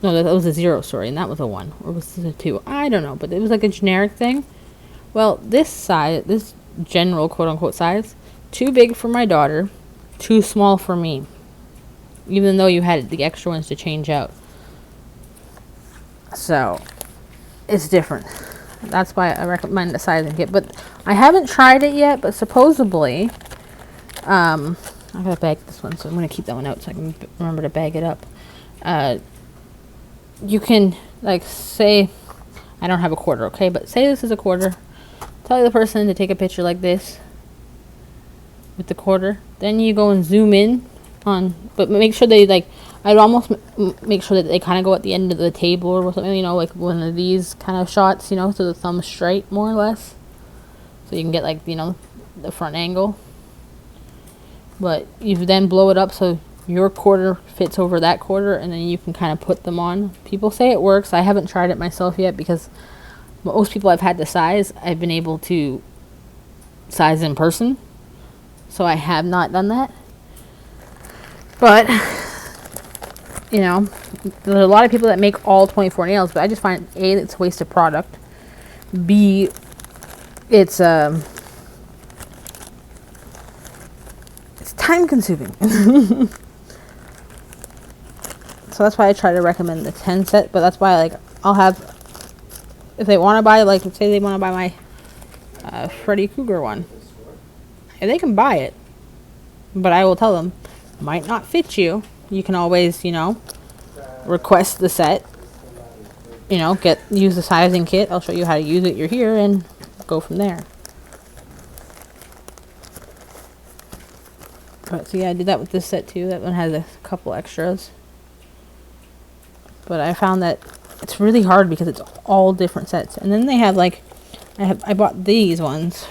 No, that was a 0, sorry, and that was a 1. Or was this a 2? I don't know, but it was like a generic thing. Well, this size, this general quote-unquote size, too big for my daughter, too small for me. Even though you had the extra ones to change out. So, it's different. That's why I recommend the sizing kit. But I haven't tried it yet, but supposedly, I gotta bag this one, so I'm gonna keep that one out so I can remember to bag it up. You can, like, say, I don't have a quarter, okay? But say this is a quarter. Tell the person to take a picture like this with the quarter. Then you go and zoom in on, but make sure they, like, I'd almost make sure that they kind of go at the end of the table or something, you know, like one of these kind of shots, you know, so the thumb's straight more or less. So you can get, like, you know, the front angle. But you then blow it up so your quarter fits over that quarter, and then you can kind of put them on. People say it works. I haven't tried it myself yet because most people I've had to size, I've been able to size in person. So I have not done that. But, you know, there's a lot of people that make all 24 nails, but I just find, A, it's a waste of product. B, it's time consuming. So that's why I try to recommend the 10 set, but that's why, like, I'll have, if they want to buy, like, say they want to buy my Freddy Krueger one, and they can buy it, but I will tell them, might not fit you. You can always, you know, request the set, you know, use the sizing kit. I'll show you how to use it. You're here, and go from there. But so yeah, I did that with this set too. That one has a couple extras. But I found that it's really hard because it's all different sets. And then they have, like, I bought these ones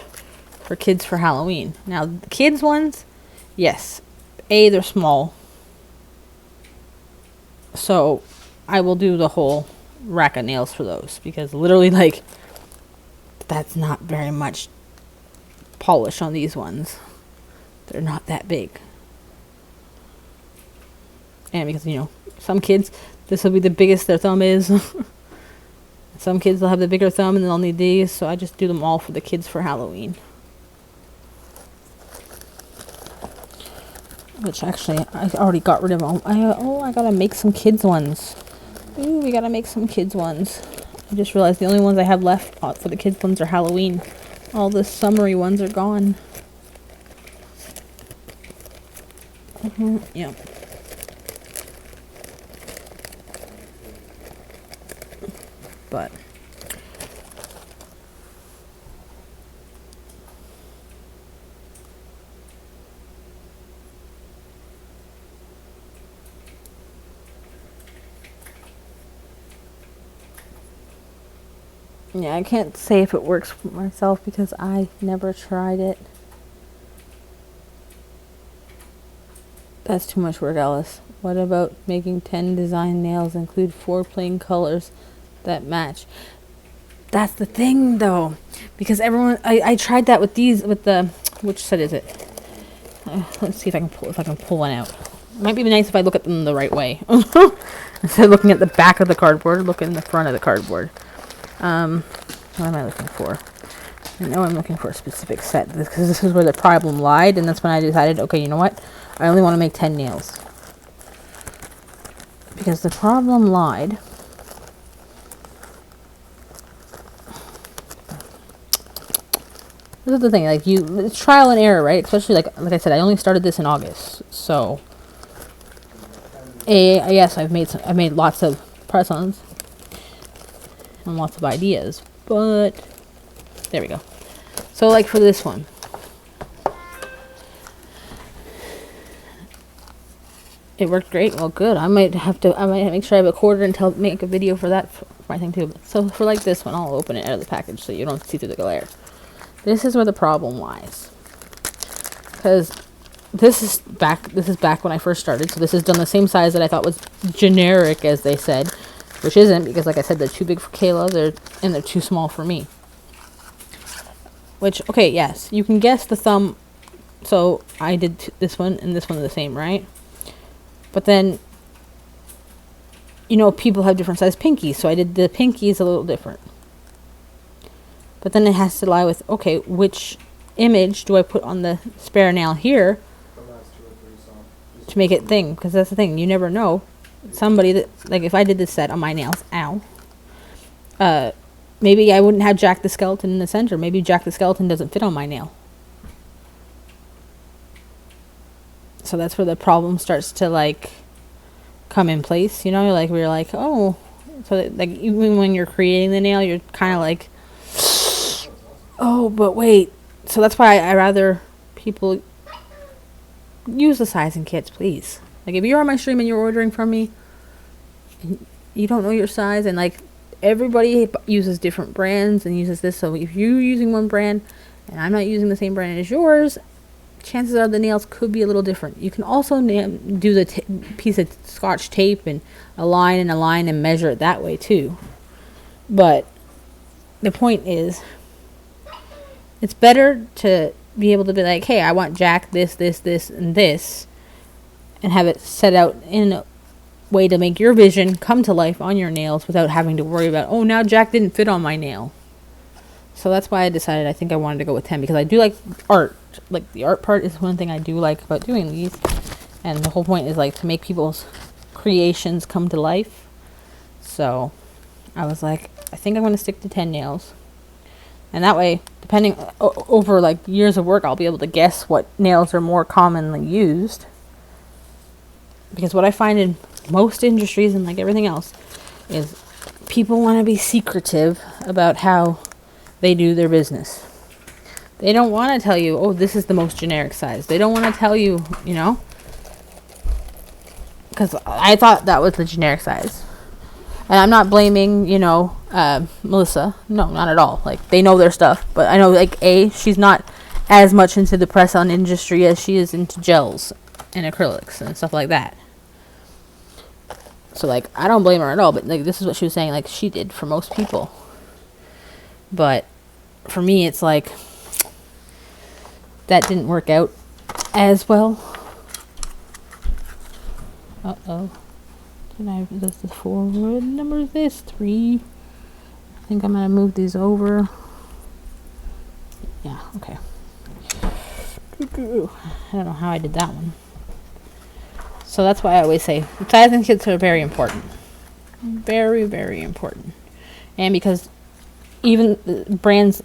for kids for Halloween. Now, the kids ones, yes. A, they're small. So, I will do the whole rack of nails for those. Because literally, like, that's not very much polish on these ones. They're not that big. And because, you know, some kids, this will be the biggest their thumb is. Some kids will have the bigger thumb and they'll need these, so I just do them all for the kids for Halloween. Which actually, I already got rid of them. I gotta make some kids ones. Ooh, we gotta make some kids ones. I just realized the only ones I have left for the kids ones are Halloween. All the summery ones are gone. Yeah. But yeah, I can't say if it works for myself because I never tried it. That's too much work, Alice. What about making 10 design nails include 4 plain colors that match? That's the thing, though, because everyone. I tried that with these. With the which set is it? Let's see if I can pull one out. It might be nice if I look at them the right way instead of looking at the back of the cardboard. Look in the front of the cardboard. What am I looking for? I know I'm looking for a specific set because this is where the problem lied, and that's when I decided, okay, you know what? I only want to make 10 nails. Because the problem lied. This is the thing, like it's trial and error, right? Especially like I said, I only started this in August, so yes, I've made lots of press-ons and lots of ideas, but there we go. So like for this one, it worked great. Well, good. I might make sure I record it and make a video for that for my thing too. So for like this one, I'll open it out of the package so you don't see through the glare. This is where the problem lies, because this is back when I first started. So this is done the same size that I thought was generic, as they said, which isn't, because like I said, they're too big for Kayla, and they're too small for me. Which, okay, yes, you can guess the thumb. So I did this one and this one are the same, right? But then, you know, people have different size pinkies, so I did the pinkies a little different. But then it has to lie with, okay, which image do I put on the spare nail here to make it thing? Because that's the thing, you never know. Somebody that, like if I did this set on my nails, maybe I wouldn't have Jack the Skeleton in the center. Maybe Jack the Skeleton doesn't fit on my nail. So that's where the problem starts to like come in place, you know, like we're like, oh, so that, like even when you're creating the nail, you're kind of like, oh, but wait. So that's why I rather people use the sizing kits, please. Like if you're on my stream and you're ordering from me, and you don't know your size, and like everybody uses different brands and uses this, so if you're using one brand and I'm not using the same brand as yours, chances are the nails could be a little different. You can also do the piece of Scotch tape and align and measure it that way too. But the point is, it's better to be able to be like, hey, I want Jack this, and this, and have it set out in a way to make your vision come to life on your nails without having to worry about, oh, now Jack didn't fit on my nail. So that's why I decided I think I wanted to go with 10, because I do like art. Like the art part is one thing I do like about doing these, and the whole point is like to make people's creations come to life. So I was like, I think I'm going to stick to 10 nails, and that way, depending over like years of work, I'll be able to guess what nails are more commonly used. Because what I find in most industries and like everything else is people want to be secretive about how they do their business. They don't want to tell you, oh, this is the most generic size. They don't want to tell you, you know, because I thought that was the generic size. And I'm not blaming, you know, Melissa. No, not at all. Like, they know their stuff. But I know, like, she's not as much into the press-on industry as she is into gels and acrylics and stuff like that. So, like, I don't blame her at all. But, like, this is what she was saying, like, she did for most people. But for me, it's like, that didn't work out as well. Uh-oh. Does the forward number is this 3? I think I'm gonna move these over. Yeah, okay. I don't know how I did that one. So that's why I always say sizing kits are very important. Very, very important. And because even brands,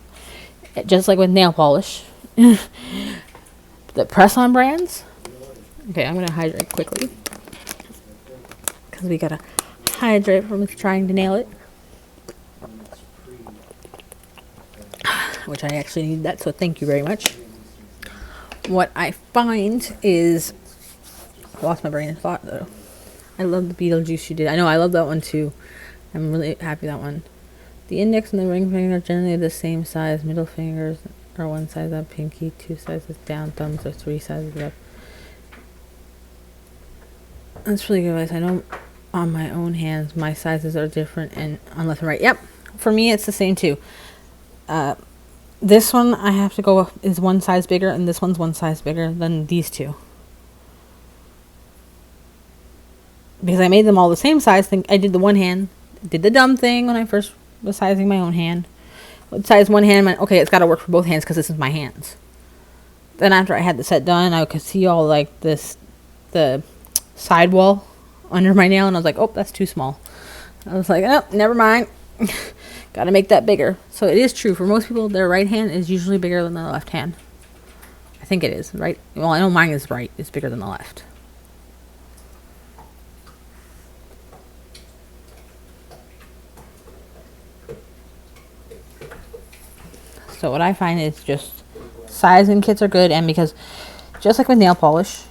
just like with nail polish, the press-on brands. Okay, I'm gonna hydrate quickly because we gotta hydrate from trying to nail it. Which I actually need that, so thank you very much. What I find is, I lost my brain of thought though. I love the Beetlejuice you did. I know I love that one too. I'm really happy with that one. The index and the ring finger are generally the same size. Middle fingers are 1 size up, pinky 2 sizes down, thumbs are 3 sizes up. That's really good advice. I know on my own hands my sizes are different and on left and right. Yep, for me it's the same too. This one I have to go is 1 size bigger, and this one's 1 size bigger than these two. Because I made them all the same size. I did the one hand. Did the dumb thing when I first was sizing my own hand. Would size one hand, okay, it's got to work for both hands because this is my hands. Then after I had the set done, I could see all like the sidewall under my nail, and I was like, oh, that's too small. I was like, oh, never mind. Got to make that bigger. So it is true. For most people, their right hand is usually bigger than the left hand. I think it is, right? Well, I know mine is right. It's bigger than the left. So what I find is just sizing kits are good, and because just like with nail polish,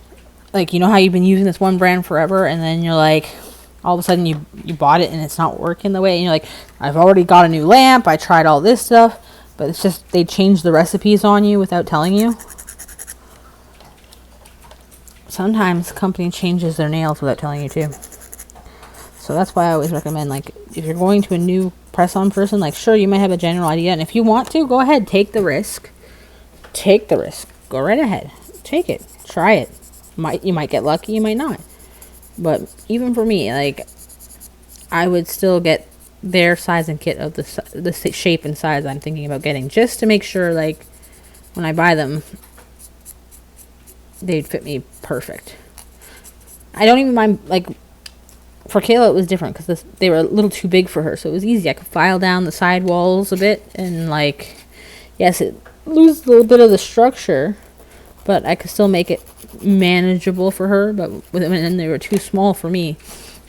like you know how you've been using this one brand forever, and then you're like, all of a sudden you bought it and it's not working the way, and you're like, I've already got a new lamp, I tried all this stuff, but it's just they change the recipes on you without telling you. Sometimes company changes their nails without telling you too. So that's why I always recommend, like, if you're going to a new press-on person, like, sure, you might have a general idea, and if you want to, go ahead, take the risk. Take the risk. Go right ahead. Take it. Try it. You might get lucky, you might not. But even for me, like, I would still get their size and kit of the shape and size I'm thinking about getting, just to make sure, like, when I buy them, they'd fit me perfect. I don't even mind, like, for Kayla it was different because they were a little too big for her, so it was easy. I could file down the side walls a bit, and, like, yes, it loses a little bit of the structure, but I could still make it manageable for her. But when they were too small for me,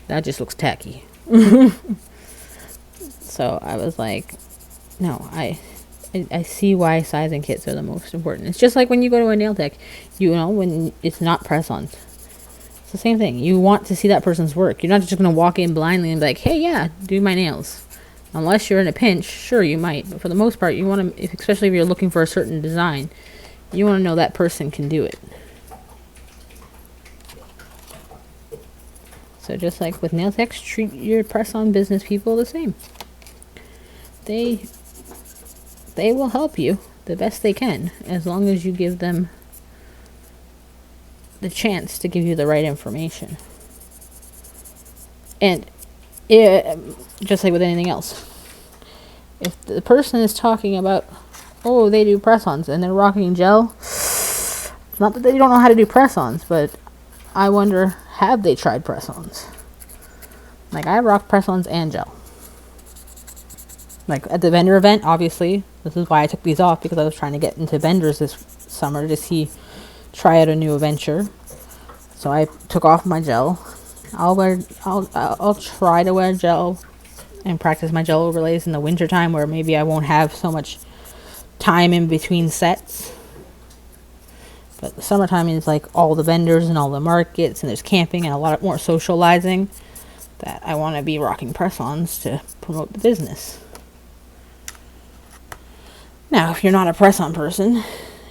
that just looks tacky. So I was like, no, I see why sizing kits are the most important. It's just like when you go to a nail tech, you know, when it's not press-ons. It's the same thing. You want to see that person's work. You're not just going to walk in blindly and be like, hey, yeah, do my nails. Unless you're in a pinch, sure, you might. But for the most part, you want to, especially if you're looking for a certain design, you want to know that person can do it. So just like with nail techs, treat your press-on business people the same. They will help you the best they can, as long as you give them the chance to give you the right information. And just like with anything else, if the person is talking about, oh, they do press-ons and they're rocking gel, not that they don't know how to do press-ons, but I wonder, have they tried press-ons? Like, I rock press-ons and gel. Like, at the vendor event, obviously, this is why I took these off, because I was trying to get into vendors this summer to try out a new adventure. So I took off my gel. I'll try to wear gel and practice my gel overlays in the winter time, where maybe I won't have so much time in between sets. But the summertime is like all the vendors and all the markets, and there's camping and a lot more socializing, that I want to be rocking press-ons to promote the business. Now, if you're not a press-on person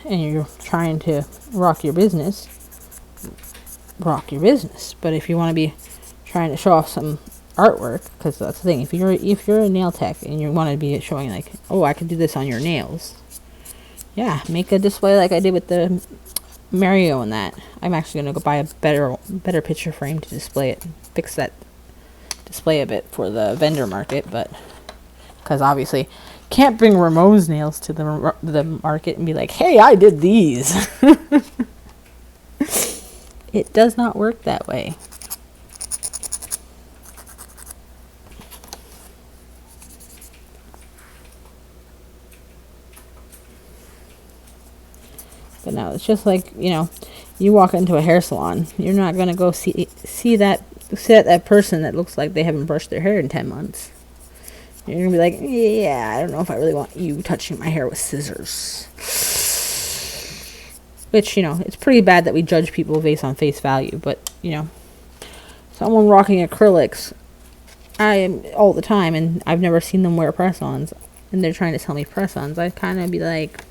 and you're trying to rock your business, rock your business. But if you want to be trying to show off some artwork, because that's the thing, if you're a nail tech and you want to be showing, like, oh, I can do this on your nails, yeah, make a display like I did with the Mario and that. I'm actually gonna go buy a better picture frame to display it, fix that display a bit for the vendor market, but because obviously can't bring Ramon's nails to the market and be like, hey, I did these. It does not work that way. But no, it's just like, you walk into a hair salon, you're not gonna go see that person that looks like they haven't brushed their hair in 10 months. You're gonna be like, yeah, I don't know if I really want you touching my hair with scissors. Which, it's pretty bad that we judge people based on face value, but, someone rocking acrylics, I am all the time, and I've never seen them wear press-ons, and they're trying to sell me press-ons. I kind of be like,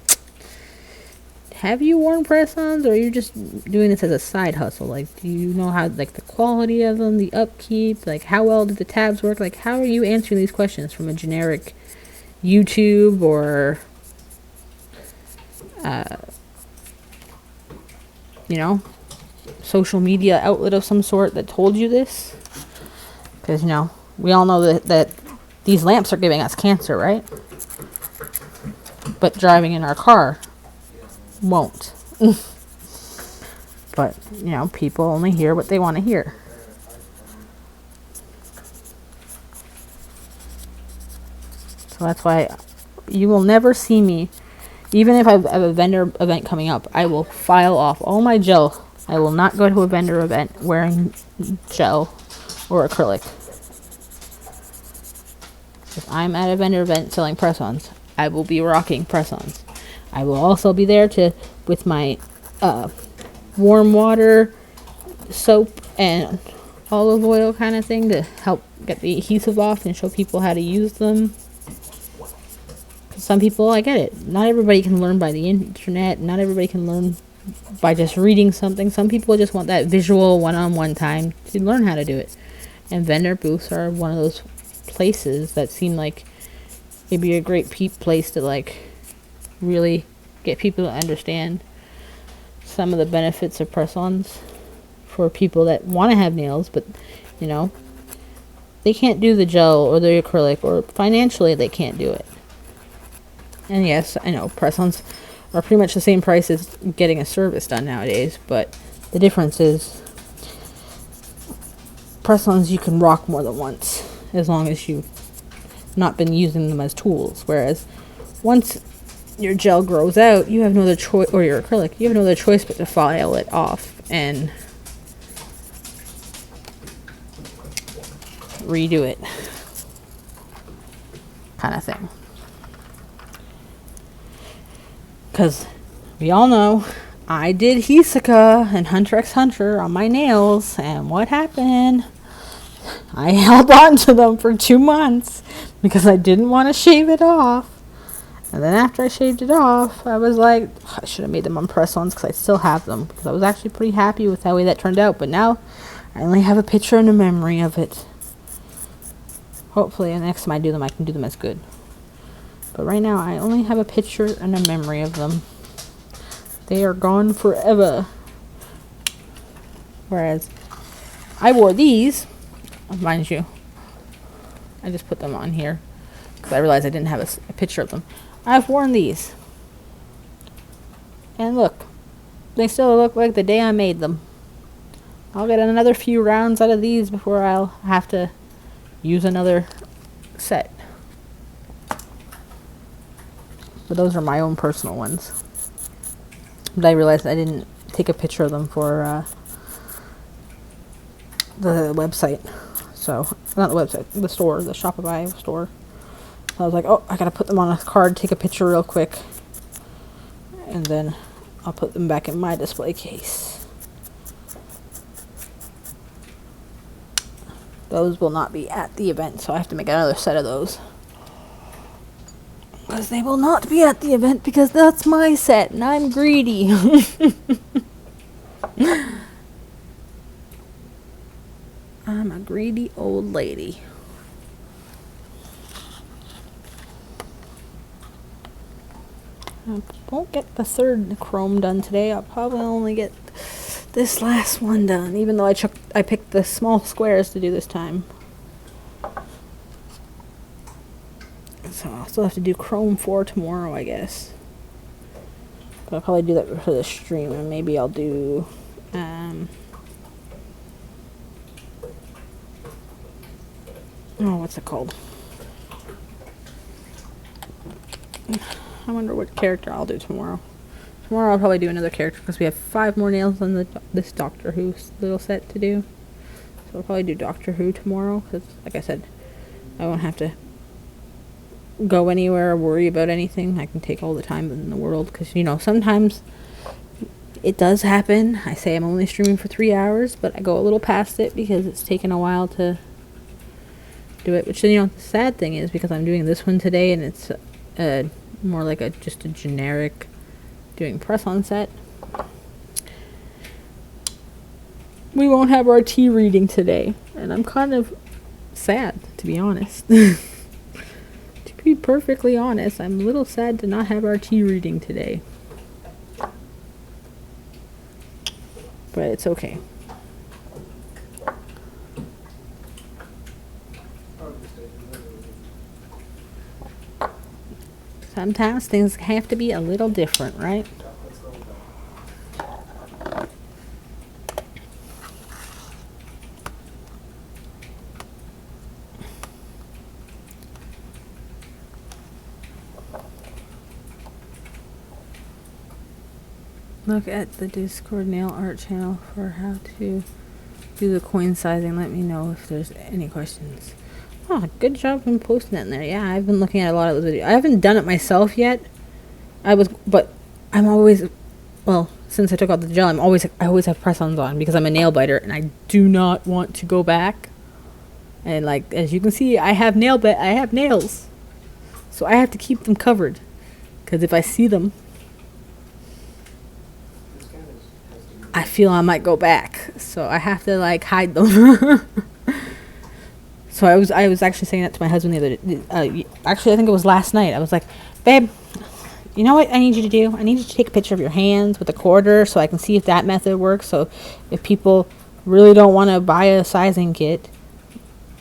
have you worn press-ons, or are you just doing this as a side hustle? Like, do you know how, like, the quality of them, the upkeep, like, how well do the tabs work? Like, how are you answering these questions from a generic YouTube or, social media outlet of some sort that told you this? Because, we all know that these lamps are giving us cancer, right? But driving in our car won't. But, people only hear what they want to hear. So that's why you will never see me, even if I have a vendor event coming up, I will file off all my gel. I will not go to a vendor event wearing gel or acrylic. If I'm at a vendor event selling press-ons, I will be rocking press-ons. I will also be there with my warm water, soap, and olive oil kind of thing to help get the adhesive off and show people how to use them. Some people, I get it. Not everybody can learn by the internet. Not everybody can learn by just reading something. Some people just want that visual one-on-one time to learn how to do it. And vendor booths are one of those places that seem like it'd be a great place to, like, really get people to understand some of the benefits of press-ons for people that want to have nails, but, they can't do the gel or the acrylic, or financially they can't do it. And yes, I know press-ons are pretty much the same price as getting a service done nowadays, but the difference is press-ons you can rock more than once, as long as you've not been using them as tools. Whereas once your gel grows out, you have no other choice, or your acrylic, you have no other choice but to file it off and redo it, kind of thing. Because we all know I did Hisoka and Hunter x Hunter on my nails, and what happened? I held on to them for 2 months because I didn't want to shave it off. And then after I shaved it off, I was like, I should have made them on press-ons, because I still have them. Because I was actually pretty happy with the way that turned out. But now I only have a picture and a memory of it. Hopefully the next time I do them, I can do them as good. But right now, I only have a picture and a memory of them. They are gone forever. Whereas I wore these, mind you. I just put them on here because I realized I didn't have a picture of them. I've worn these. And look, they still look like the day I made them. I'll get another few rounds out of these before I'll have to use another set. But those are my own personal ones. But I realized I didn't take a picture of them for the website. So, not the website, the store, the Shopify store. So I was like, oh, I gotta put them on a card, take a picture real quick. And then I'll put them back in my display case. Those will not be at the event, so I have to make another set of those. Because they will not be at the event, because that's my set, and I'm greedy. I'm a greedy old lady. I won't get the third chrome done today. I'll probably only get this last one done, even though I picked the small squares to do this time. still have to do Chrome 4 tomorrow, I guess. But I'll probably do that for the stream, and maybe I'll do, what's it called? I wonder what character I'll do tomorrow. Tomorrow I'll probably do another character because we have 5 more nails on this Doctor Who little set to do. So I'll probably do Doctor Who tomorrow because, like I said, I won't have to go anywhere or worry about anything. I can take all the time in the world because, you know, sometimes it does happen. I say I'm only streaming for 3 hours, but I go a little past it because it's taken a while to do it. Which, you know, the sad thing is because I'm doing this one today and it's more like just a generic doing press on set. We won't have our tea reading today, and I'm kind of sad, to be honest. To be perfectly honest, I'm a little sad to not have our tea reading today. But it's okay. Sometimes things have to be a little different, right? Look at the Discord nail art channel for how to do the coin sizing. Let me know if there's any questions. Oh, good job in posting that in there. Yeah, I've been looking at a lot of those videos. I haven't done it myself yet. But I'm always, well, since I took out the gel, I always have press-ons on because I'm a nail biter and I do not want to go back. And like, as you can see, I have nails. So I have to keep them covered. Because if I see them, I feel I might go back. So I have to like hide them. So I was actually saying that to my husband the other day. Actually, I think it was last night. I was like, babe, you know what I need you to do? I need you to take a picture of your hands with a quarter so I can see if that method works. So if people really don't want to buy a sizing kit,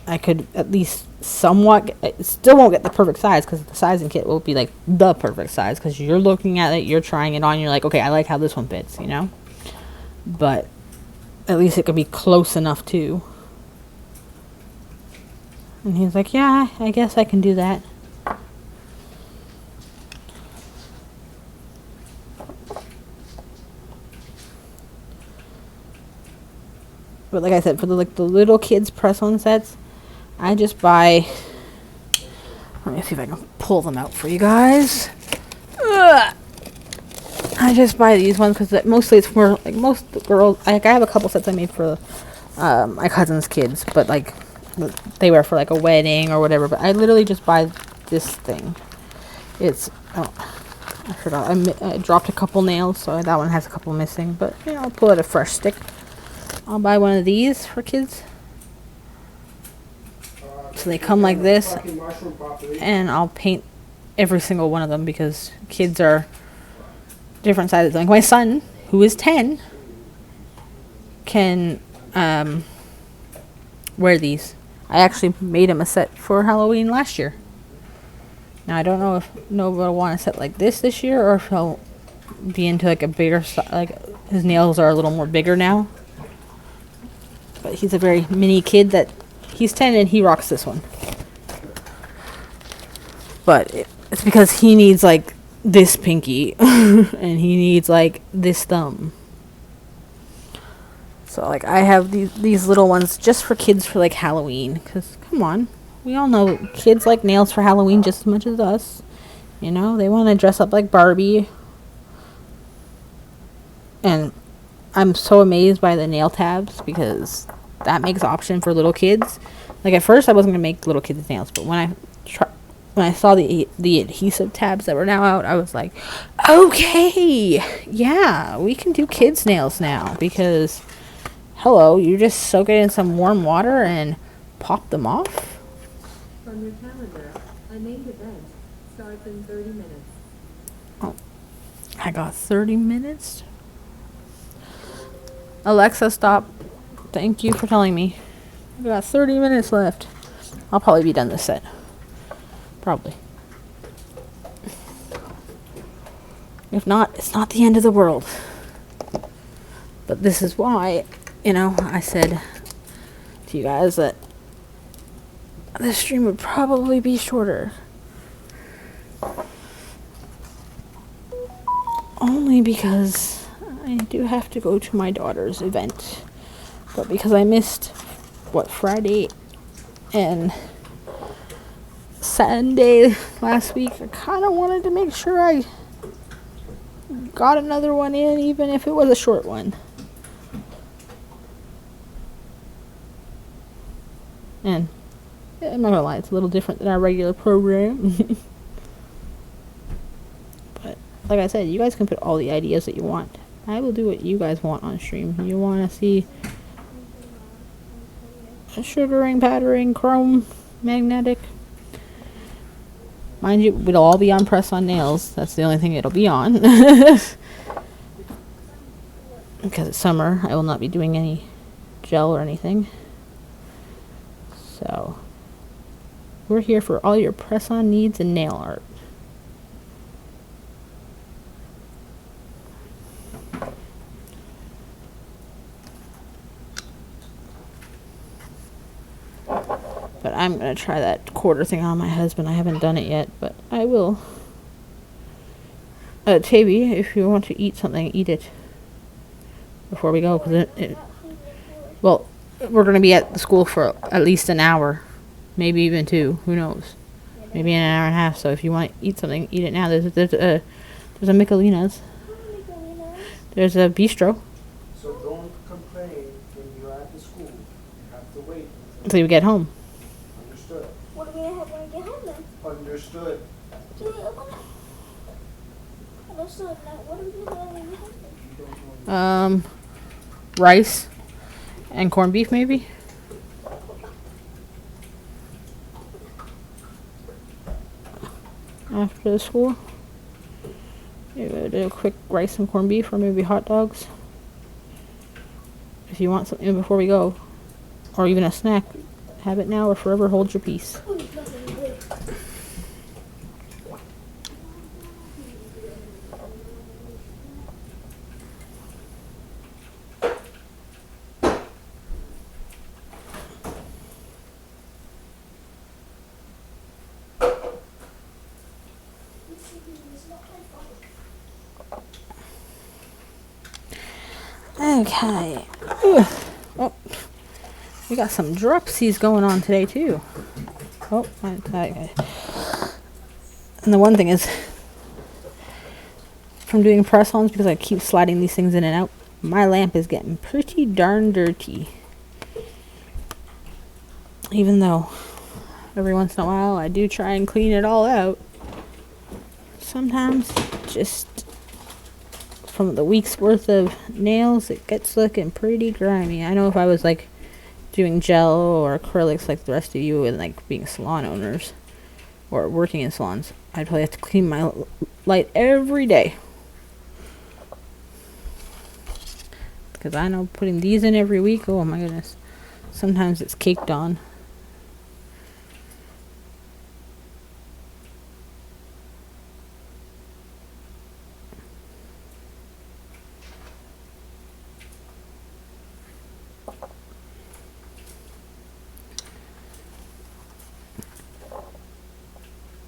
I could at least somewhat, still won't get the perfect size because the sizing kit will be like the perfect size because you're looking at it, you're trying it on, you're like, okay, I like how this one fits, you know? But at least it could be close enough too. And he's like, yeah, I guess I can do that. But like I said, for the little kids press-on sets, I just buy. Let me see if I can pull them out for you guys. Ugh. I just buy these ones because mostly it's for like most girls. Like I have a couple sets I made for my cousin's kids, but like they were for like a wedding or whatever. But I literally just buy this thing. It's I forgot. I dropped a couple nails, so that one has a couple missing. But you know, I'll pull out a fresh stick. I'll buy one of these for kids. So they come like this, and I'll paint every single one of them because kids are different sizes. Like my son, who is 10, can wear these. I actually made him a set for Halloween last year. Now I don't know if nobody will want a set like this year, or if he'll be into like a bigger, like his nails are a little more bigger now. But he's a very mini kid that he's 10 and he rocks this one. But it's because he needs like this pinky and he needs like this thumb. So like I have these little ones just for kids for like Halloween. Because come on, we all know kids like nails for Halloween just as much as us. You know, they want to dress up like Barbie. And I'm so amazed by the nail tabs because that makes option for little kids. Like at first I wasn't gonna make little kids nails, but when I saw the adhesive tabs that were now out, I was like, okay, yeah, we can do kids nails now because hello, you just soak it in some warm water and pop them off. From your calendar, I made event. Starts in 30 minutes. Oh, I got 30 minutes. Alexa, stop. Thank you for telling me. I've got 30 minutes left. I'll probably be done this set. Probably. If not, it's not the end of the world. But this is why, I said to you guys that this stream would probably be shorter. Only because I do have to go to my daughter's event. But because I missed, Friday and Sunday last week, I kind of wanted to make sure I got another one in, even if it was a short one. And I'm not gonna lie, it's a little different than our regular program. But like I said, you guys can put all the ideas that you want. I will do what you guys want on stream. You want to see sugaring, patterning, chrome, magnetic. Mind you, it'll all be on press-on nails. That's the only thing it'll be on. Because it's summer, I will not be doing any gel or anything. So, we're here for all your press-on needs and nail art. But I'm going to try that quarter thing on my husband. I haven't done it yet, but I will. Taby, if you want to eat something, eat it before we go. Well, we're going to be at the school for at least an hour. Maybe even 2. Who knows? Maybe an hour and a half. So if you want to eat something, eat it now. There's a Michelina's. There's a bistro. So don't complain when you're at the school. You have to wait Until you get home. Understood. What do we have when we get home then? Understood. Understood. Now, what do we do when we get home then? You don't know. Rice and corned beef, maybe. After the school, you go do a quick rice and corned beef, or maybe hot dogs. If you want something before we go, or even a snack, have it now or forever hold your peace. Okay. Oh, we got some dropsies going on today too. Oh, okay. And the one thing is, from doing press-ons, because I keep sliding these things in and out, my lamp is getting pretty darn dirty. Even though every once in a while I do try and clean it all out, sometimes just from the week's worth of nails, it gets looking pretty grimy. I know if I was like doing gel or acrylics like the rest of you and like being salon owners or working in salons, I'd probably have to clean my light every day. Because I know putting these in every week, oh my goodness, sometimes it's caked on.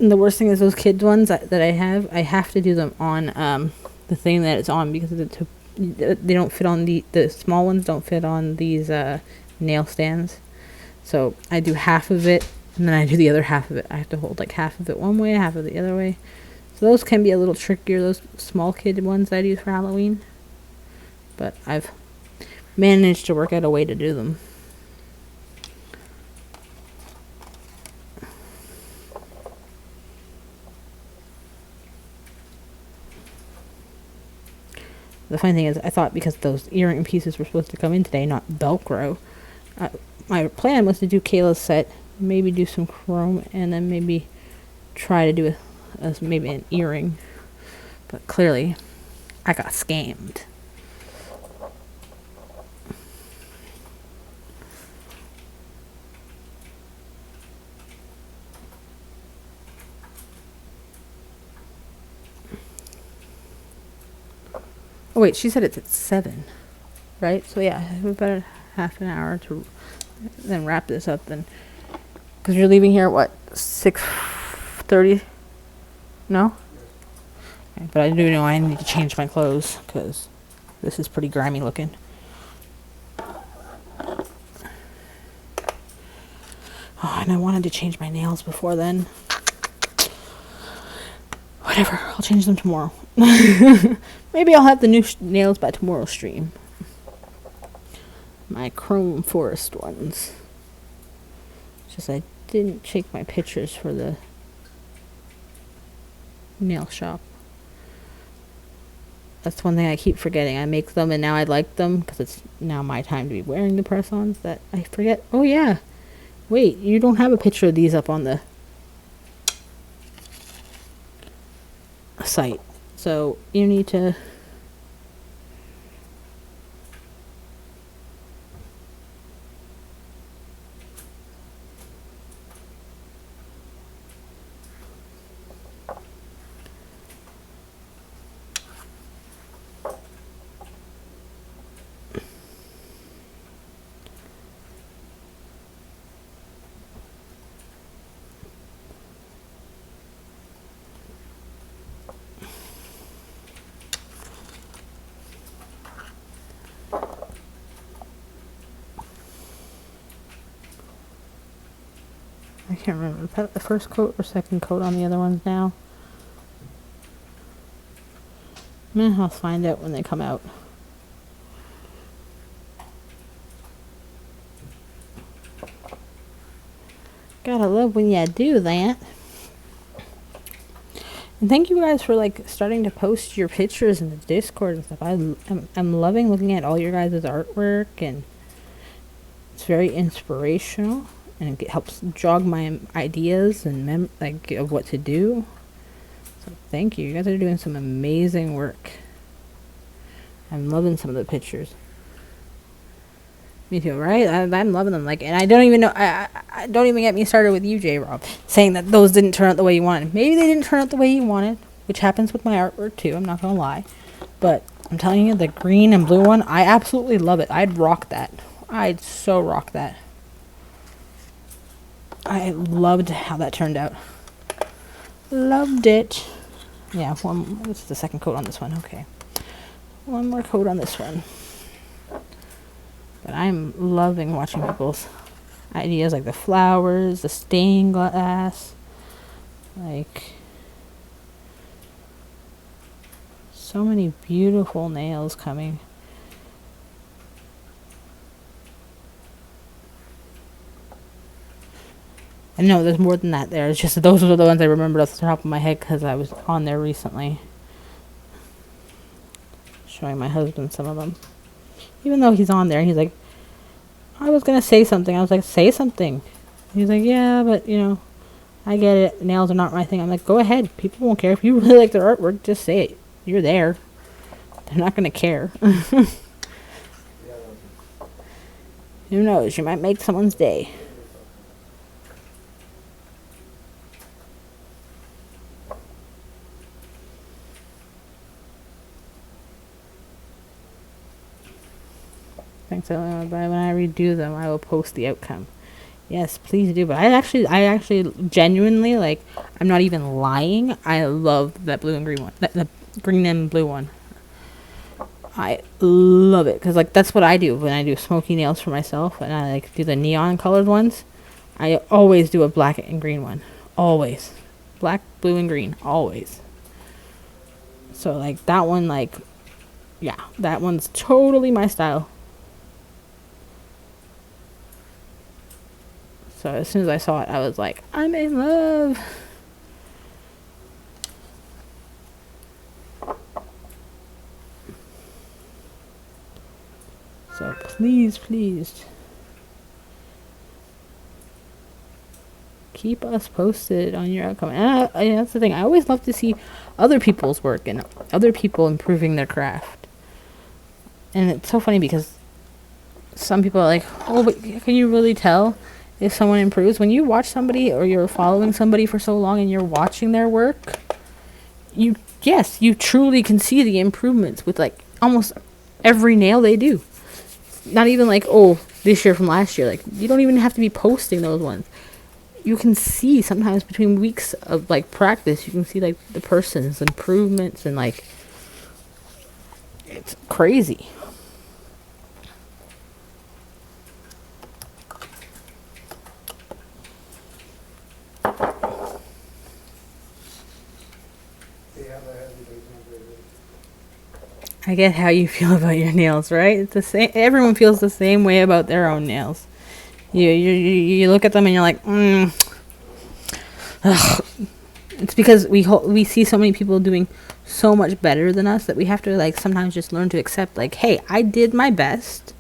And the worst thing is those kids ones that I have to do them on the thing that it's on, because they don't fit on the small ones don't fit on these nail stands. So I do half of it and then I do the other half of it. I have to hold like half of it one way, half of it the other way. So those can be a little trickier, those small kid ones that I use for Halloween. But I've managed to work out a way to do them. The funny thing is, I thought because those earring pieces were supposed to come in today, not Velcro, my plan was to do Kayla's set, maybe do some chrome, and then maybe try to do maybe an earring. But clearly, I got scammed. Oh wait, she said it's at 7, right? So yeah, we better half an hour to then wrap this up then, because you're leaving here at what, 6:30? No. Okay, but I do know I need to change my clothes because this is pretty grimy looking. Oh, and I wanted to change my nails before then. Whatever, I'll change them tomorrow. Maybe I'll have the new nails by tomorrow's stream. My chrome forest ones. Just I didn't take my pictures for the nail shop. That's one thing I keep forgetting. I make them and now I like them because it's now my time to be wearing the press-ons that I forget. Oh yeah. Wait, you don't have a picture of these up on the site. So you need to I can't remember. Is that the first coat or second coat on the other ones now? I'll find out when they come out. Gotta love when you do that. And thank you guys for like starting to post your pictures in the Discord and stuff. I'm loving looking at all your guys' artwork, and it's very inspirational, and it helps jog my ideas and like of what to do. So thank you. You guys are doing some amazing work. I'm loving some of the pictures. Me too, right? I'm loving them. Like, and I don't even know. I don't even get me started with you, J. Rob, saying that those didn't turn out the way you wanted. Maybe they didn't turn out the way you wanted, which happens with my artwork too. I'm not gonna lie, but I'm telling you, the green and blue one, I absolutely love it. I'd rock that. I'd so rock that. I loved how that turned out. Loved it. Yeah, this is the second coat on this one. Okay, one more coat on this one. But I'm loving watching people's ideas, like the flowers, the stained glass, like so many beautiful nails coming. I know there's more than that there. It's just those are the ones I remembered off the top of my head because I was on there recently. Showing my husband some of them. Even though he's on there, he's like, I was going to say something. I was like, say something. He's like, yeah, but, you know, I get it. Nails are not my thing. I'm like, go ahead. People won't care. If you really like their artwork, just say it. You're there. They're not going to care. Who knows? You might make someone's day. Thanks. But when I redo them, I will post the outcome. Yes, please do. But I actually genuinely, like, I'm not even lying. I love that blue and green one. The green and blue one. I love it because, like, that's what I do when I do smoky nails for myself, and I like do the neon colored ones. I always do a black and green one. Always, black, blue, and green. Always. So like that one, like, yeah, that one's totally my style. So as soon as I saw it, I was like, I'm in love. So please, please keep us posted on your outcome. And that's the thing. I always love to see other people's work and other people improving their craft. And it's so funny because some people are like, oh, but can you really tell if someone improves? When you watch somebody or you're following somebody for so long and you're watching their work, you truly can see the improvements with like almost every nail they do. Not even like, oh, this year from last year. Like, you don't even have to be posting those ones. You can see sometimes between weeks of like practice, you can see like the person's improvements, and like it's crazy. They have a everybody's number. I get how you feel about your nails, right? It's the same. Everyone feels the same way about their own nails. You look at them and you're like, ugh. It's because we see so many people doing so much better than us that we have to like sometimes just learn to accept, like, hey, I did my best.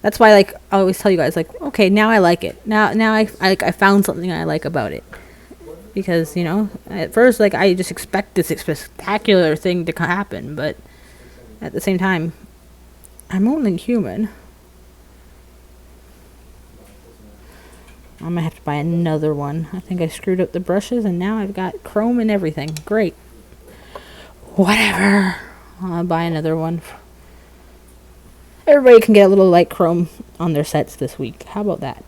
That's why, like, I always tell you guys, like, okay, now I like it. Now I found something I like about it. Because, you know, at first, like, I just expect this spectacular thing to happen, but at the same time, I'm only human. I might have to buy another one. I think I screwed up the brushes, and now I've got chrome and everything. Great. Whatever. I'll buy another one. Everybody can get a little light chrome on their sets this week. How about that?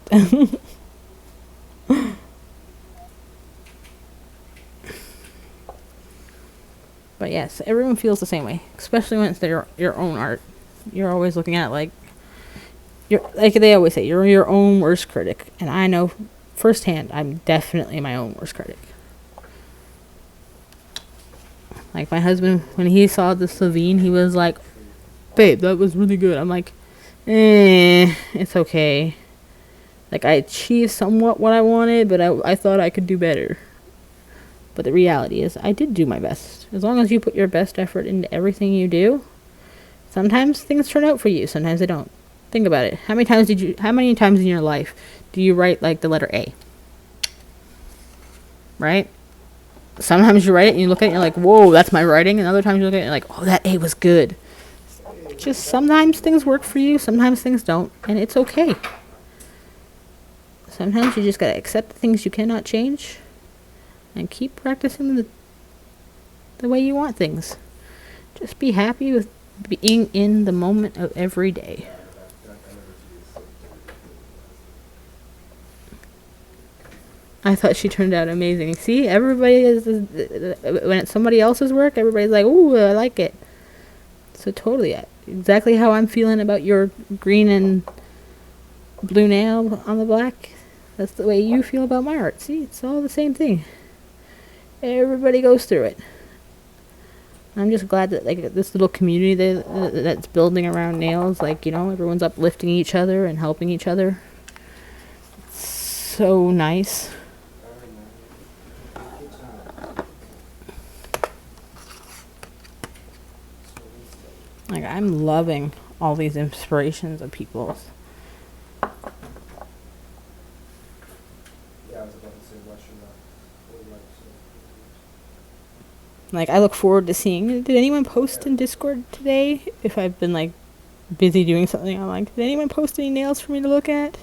But yes, everyone feels the same way, especially when it's your own art. You're always looking at it like, you're, like they always say, you're your own worst critic. And I know firsthand, I'm definitely my own worst critic. Like my husband, when he saw the Slovene, he was like, babe, that was really good. I'm like, it's okay. Like, I achieved somewhat what I wanted, but I thought I could do better. But the reality is, I did do my best. As long as you put your best effort into everything you do, sometimes things turn out for you, sometimes they don't. Think about it. How many times in your life do you write, like, the letter A? Right? Sometimes you write it and you look at it and you're like, whoa, that's my writing. And other times you look at it and you're like, oh, that A was good. Just sometimes things work for you, sometimes things don't, and it's okay. Sometimes you just gotta accept the things you cannot change and keep practicing the way you want things. Just be happy with being in the moment of every day. I thought she turned out amazing. See, everybody is, when it's somebody else's work, everybody's like, ooh, I like it. So totally, exactly how I'm feeling about your green and blue nail on the black. That's the way you feel about my art. See, it's all the same thing. Everybody goes through it. I'm just glad that, like, this little community that's building around nails, like, you know, everyone's uplifting each other and helping each other. It's so nice. Like, I'm loving all these inspirations of people's. Yeah, I was about to say Russian rock. Or like so. Like, I look forward to seeing, did anyone post in Discord today? If I've been, like, busy doing something, I'm like, did anyone post any nails for me to look at?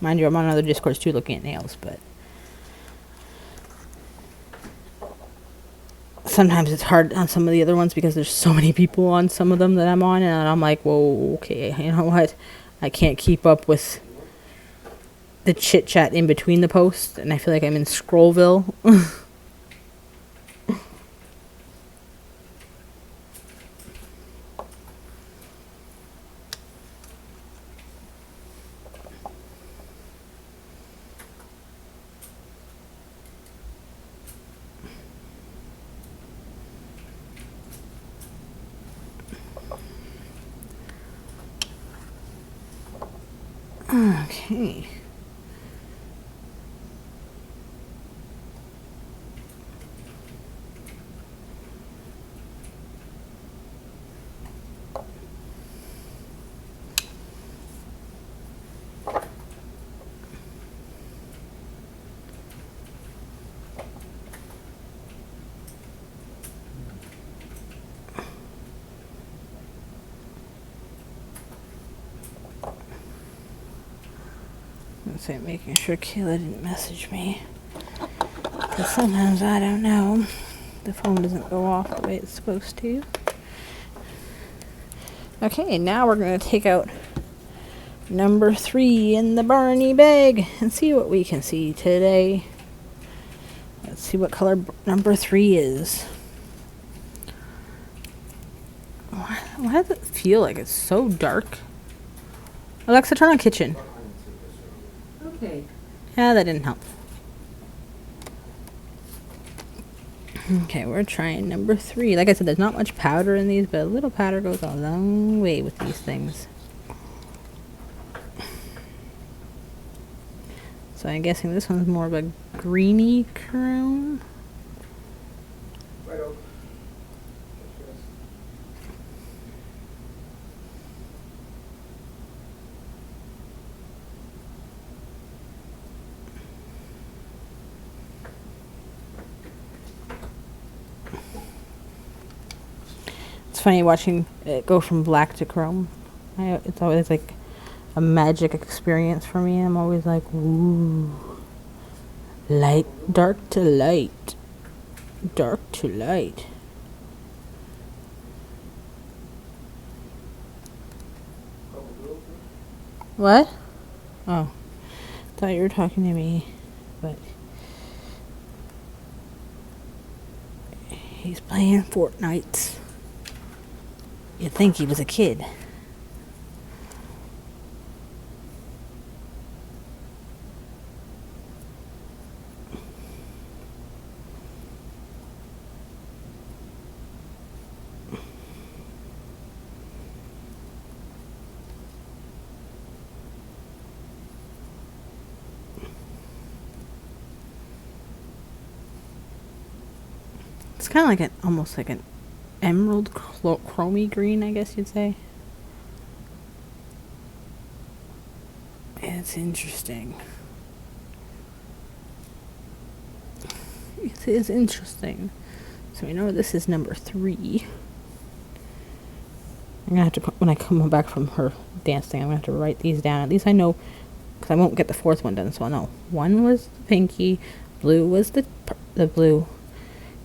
Mind you, I'm on other Discords too looking at nails, but sometimes it's hard on some of the other ones because there's so many people on some of them that I'm on, and I'm like, whoa, okay, you know what? I can't keep up with the chit chat in between the posts, and I feel like I'm in Scrollville. Okay. Let's say making sure Kayla didn't message me. Because sometimes I don't know. The phone doesn't go off the way it's supposed to. Okay, now we're going to take out number 3 in the Barney bag and see what we can see today. Let's see what color number 3 is. Why does it feel like it's so dark? Alexa, turn on kitchen. Okay. Yeah, that didn't help. Okay, we're trying number 3. Like I said, there's not much powder in these, but a little powder goes a long way with these things. So I'm guessing this one's more of a greeny chrome. Right over. It's funny watching it go from black to chrome. It's always like a magic experience for me. I'm always like, ooh, light, dark to light, dark to light. What? Oh, thought you were talking to me, but he's playing Fortnite. You'd think he was a kid. It's kind of like almost like an emerald chromy green, I guess you'd say. It's interesting. It is interesting. So we know this is number 3. I'm gonna have to, when I come back from her dance thing, I'm gonna have to write these down. At least I know, because I won't get the 4th one done, so I'll know. 1 was the pinky, blue was the blue.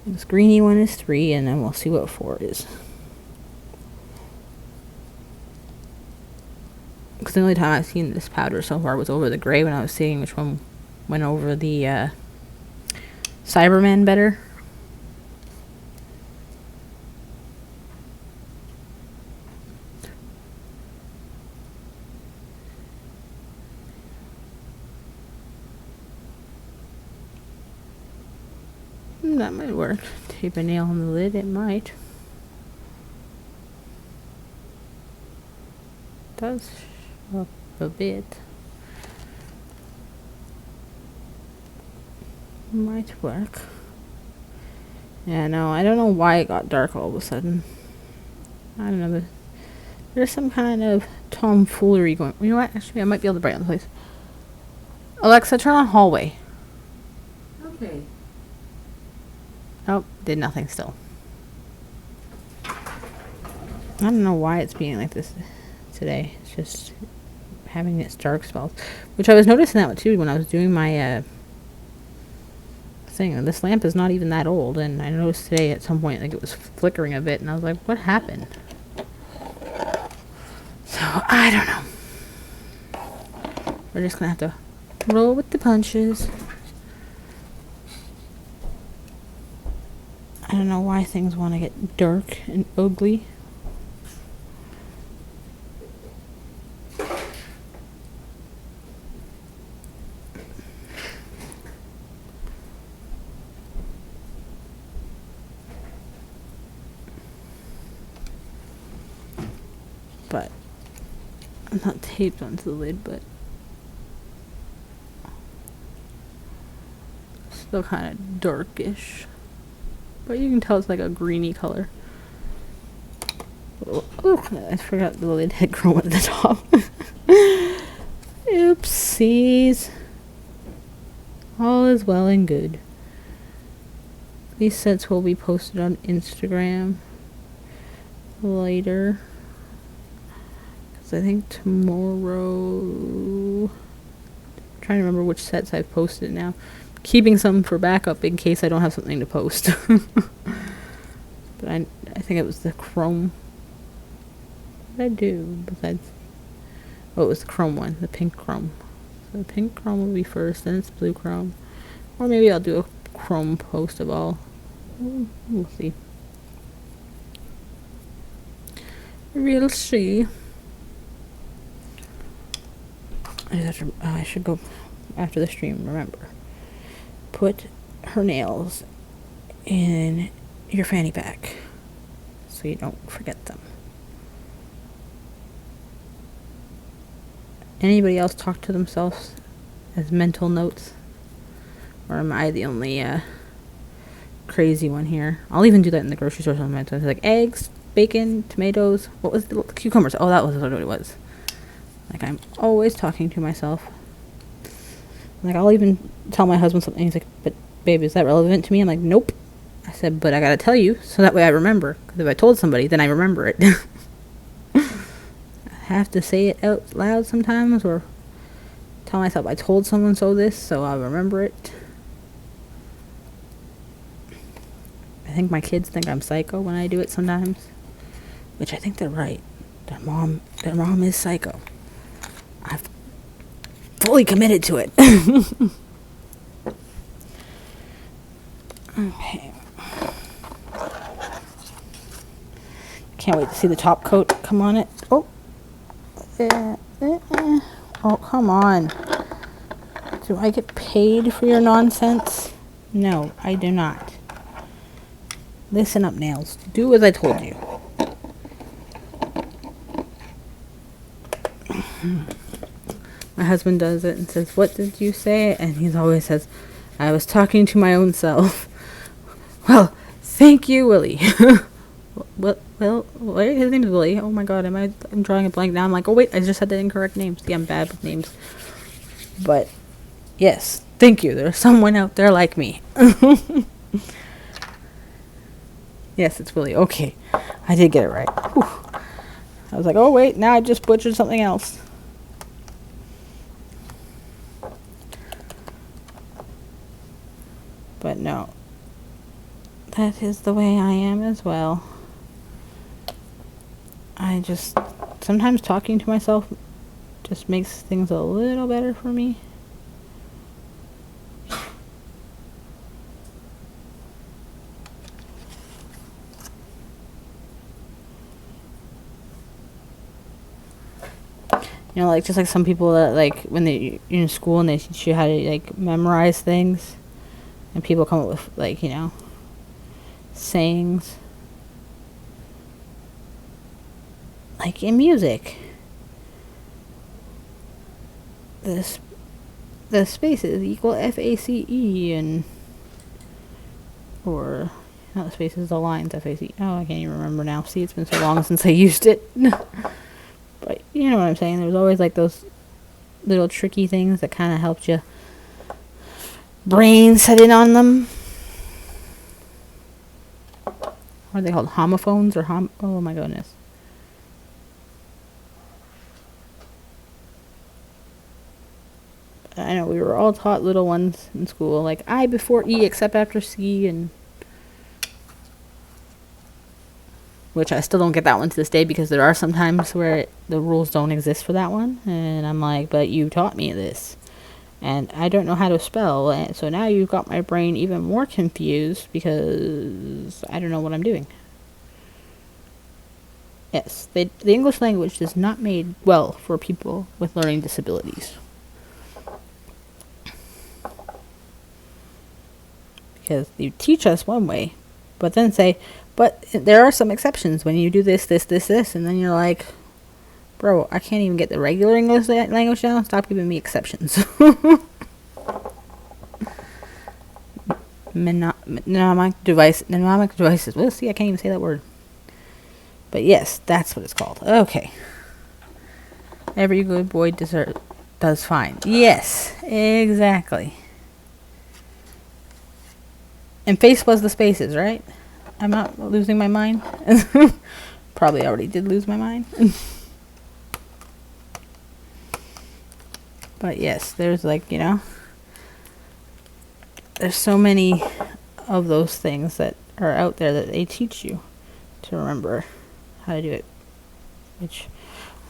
This greeny one is 3, and then we'll see what 4 is. Because the only time I've seen this powder so far was over the gray when I was seeing which one went over the Cyberman better. That might work. Tape a nail on the lid, it might. Does show up a bit. Might work. Yeah, no, I don't know why it got dark all of a sudden. I don't know, but there's some kind of tomfoolery going. You know what? Actually, I might be able to brighten the place. Alexa, turn on hallway. Okay. Oh, did nothing still. I don't know why it's being like this today. It's just having its dark spells. Which I was noticing that too when I was doing my thing. This lamp is not even that old, and I noticed today at some point like it was flickering a bit, and I was like, what happened? So, I don't know. We're just gonna have to roll with the punches. I don't know why things want to get dark and ugly. But I'm not taped onto the lid, but still kind of darkish. But you can tell it's like a greeny color. Oh, I forgot the lid had chrome at the top. Oopsies. All is well and good. These sets will be posted on Instagram later. Because I think tomorrow... I'm trying to remember which sets I've posted now. Keeping some for backup in case I don't have something to post. but I think it was the chrome. What did I do besides? Oh, it was the chrome one, the pink chrome. So the pink chrome will be first, then it's blue chrome, or maybe I'll do a chrome post of all. We'll see. We'll see. I should go after the stream. Remember, put her nails in your fanny pack so you don't forget them. Anybody else talk to themselves as mental notes, or am I the only crazy one here? I'll even do that in the grocery store sometimes. It's like eggs, bacon, tomatoes. What was the cucumbers? Oh, that was what it was. Like, I'm always talking to myself. Like, I'll even tell my husband something. He's like, but babe, is that relevant to me? I'm like, nope. I said, but I gotta tell you so that way I remember. Because if I told somebody, then I remember it. I have to say it out loud sometimes, or tell myself I told someone so this, so I'll remember it. I think my kids think I'm psycho when I do it sometimes, which I think they're right. Their mom is psycho. I've fully committed to it. Okay. Can't wait to see the top coat come on it. Oh. Oh, come on. Do I get paid for your nonsense? No, I do not. Listen up, Nails. Do as I told you. My husband does it and says, what did you say? And he always says, I was talking to my own self. Well, thank you, Willie. Well, his name is Willie. Oh my god, I'm drawing a blank now. I'm like, oh wait, I just had the incorrect name. See, I'm bad with names. But, yes, thank you. There's someone out there like me. Yes, it's Willie. Okay, I did get it right. Whew. I was like, oh wait, now I just butchered something else. But no, that is the way I am as well. I just, sometimes talking to myself just makes things a little better for me. You know, like, just like some people that, like, when they're in school and they teach you how to, like, memorize things. And people come up with, like, you know, sayings. Like in music. The spaces equal F-A-C-E and... Or... Not the spaces, the lines, F-A-C... Oh, I can't even remember now. See, it's been so long since I used it. But you know what I'm saying. There's always, like, those little tricky things that kind of helped you brain set in on them. What are they called? Homophones or oh my goodness. I know we were all taught little ones in school, like I before E except after C, and which I still don't get that one to this day, because there are some times where the rules don't exist for that one, and I'm like, but you taught me this. And I don't know how to spell, and so now you've got my brain even more confused because I don't know what I'm doing. Yes, the English language is not made well for people with learning disabilities. Because you teach us one way, but then say, but there are some exceptions when you do this, and then you're like, bro, I can't even get the regular English language down. Stop giving me exceptions. Mnemonic devices. Well, see, I can't even say that word. But yes, that's what it's called. Okay. Every good boy does fine. Yes, exactly. And face was the spaces, right? I'm not losing my mind. Probably already did lose my mind. But yes, there's like, you know, there's so many of those things that are out there that they teach you. to remember how to do it. Which,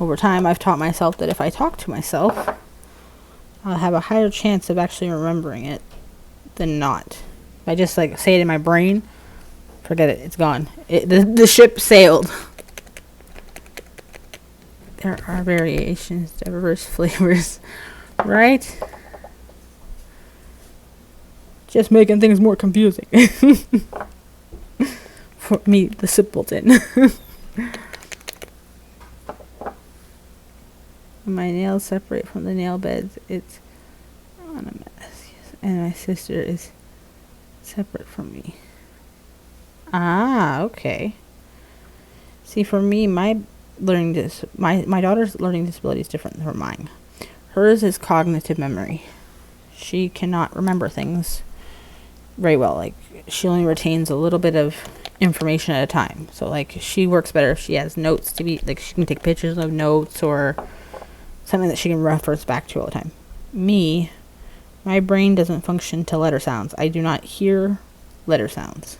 over time, I've taught myself that if I talk to myself, I'll have a higher chance of actually remembering it than not. If I just like say it in my brain, forget it. It's gone. The ship sailed. There are variations, diverse flavors, right? Just making things more confusing. For me, the simpleton. My nails separate from the nail beds. It's on a mess. And my sister is separate from me. Ah, okay. See, for me, my daughter's learning disability is different from mine. Hers is cognitive memory. She cannot remember things very well. Like, she only retains a little bit of information at a time. So, like, she works better if she has notes to be, like, she can take pictures of notes or something that she can reference back to all the time. Me, my brain doesn't function to letter sounds. I do not hear letter sounds.